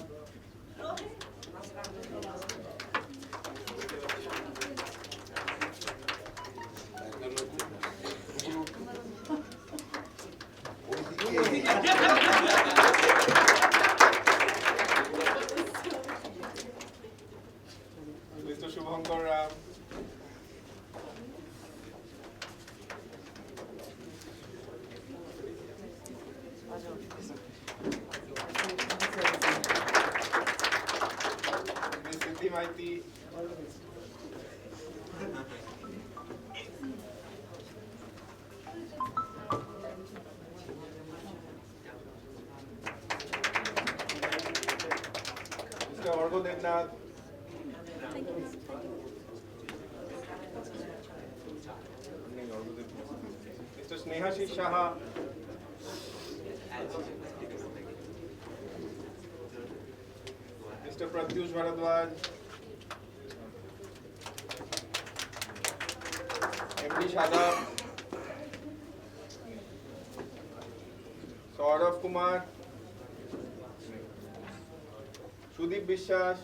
Speaker 22: Mr. Shubhankar Ram. Ms. Siddhi Maiti. Mr. Argo Devnath. Mr. Snehashish Shaha. Mr. Pratyush Bharadwaj. MD Shadab. Saurav Kumar. Sudeep Bishwas.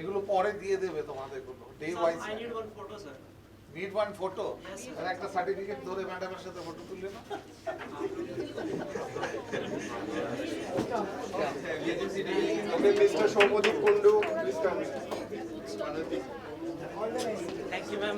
Speaker 11: এগুলো পরে দিয়ে দেবে তোমাদেরগুলো day wise
Speaker 19: I need one photo, sir.
Speaker 11: Need one photo
Speaker 19: Yes, sir.
Speaker 11: আর একটা certificate ধরে ম্যাডামের সাথে ফটো তুললে না
Speaker 22: Okay, Mr. Shomodip Kundu, please come.
Speaker 19: Thank you, ma'am.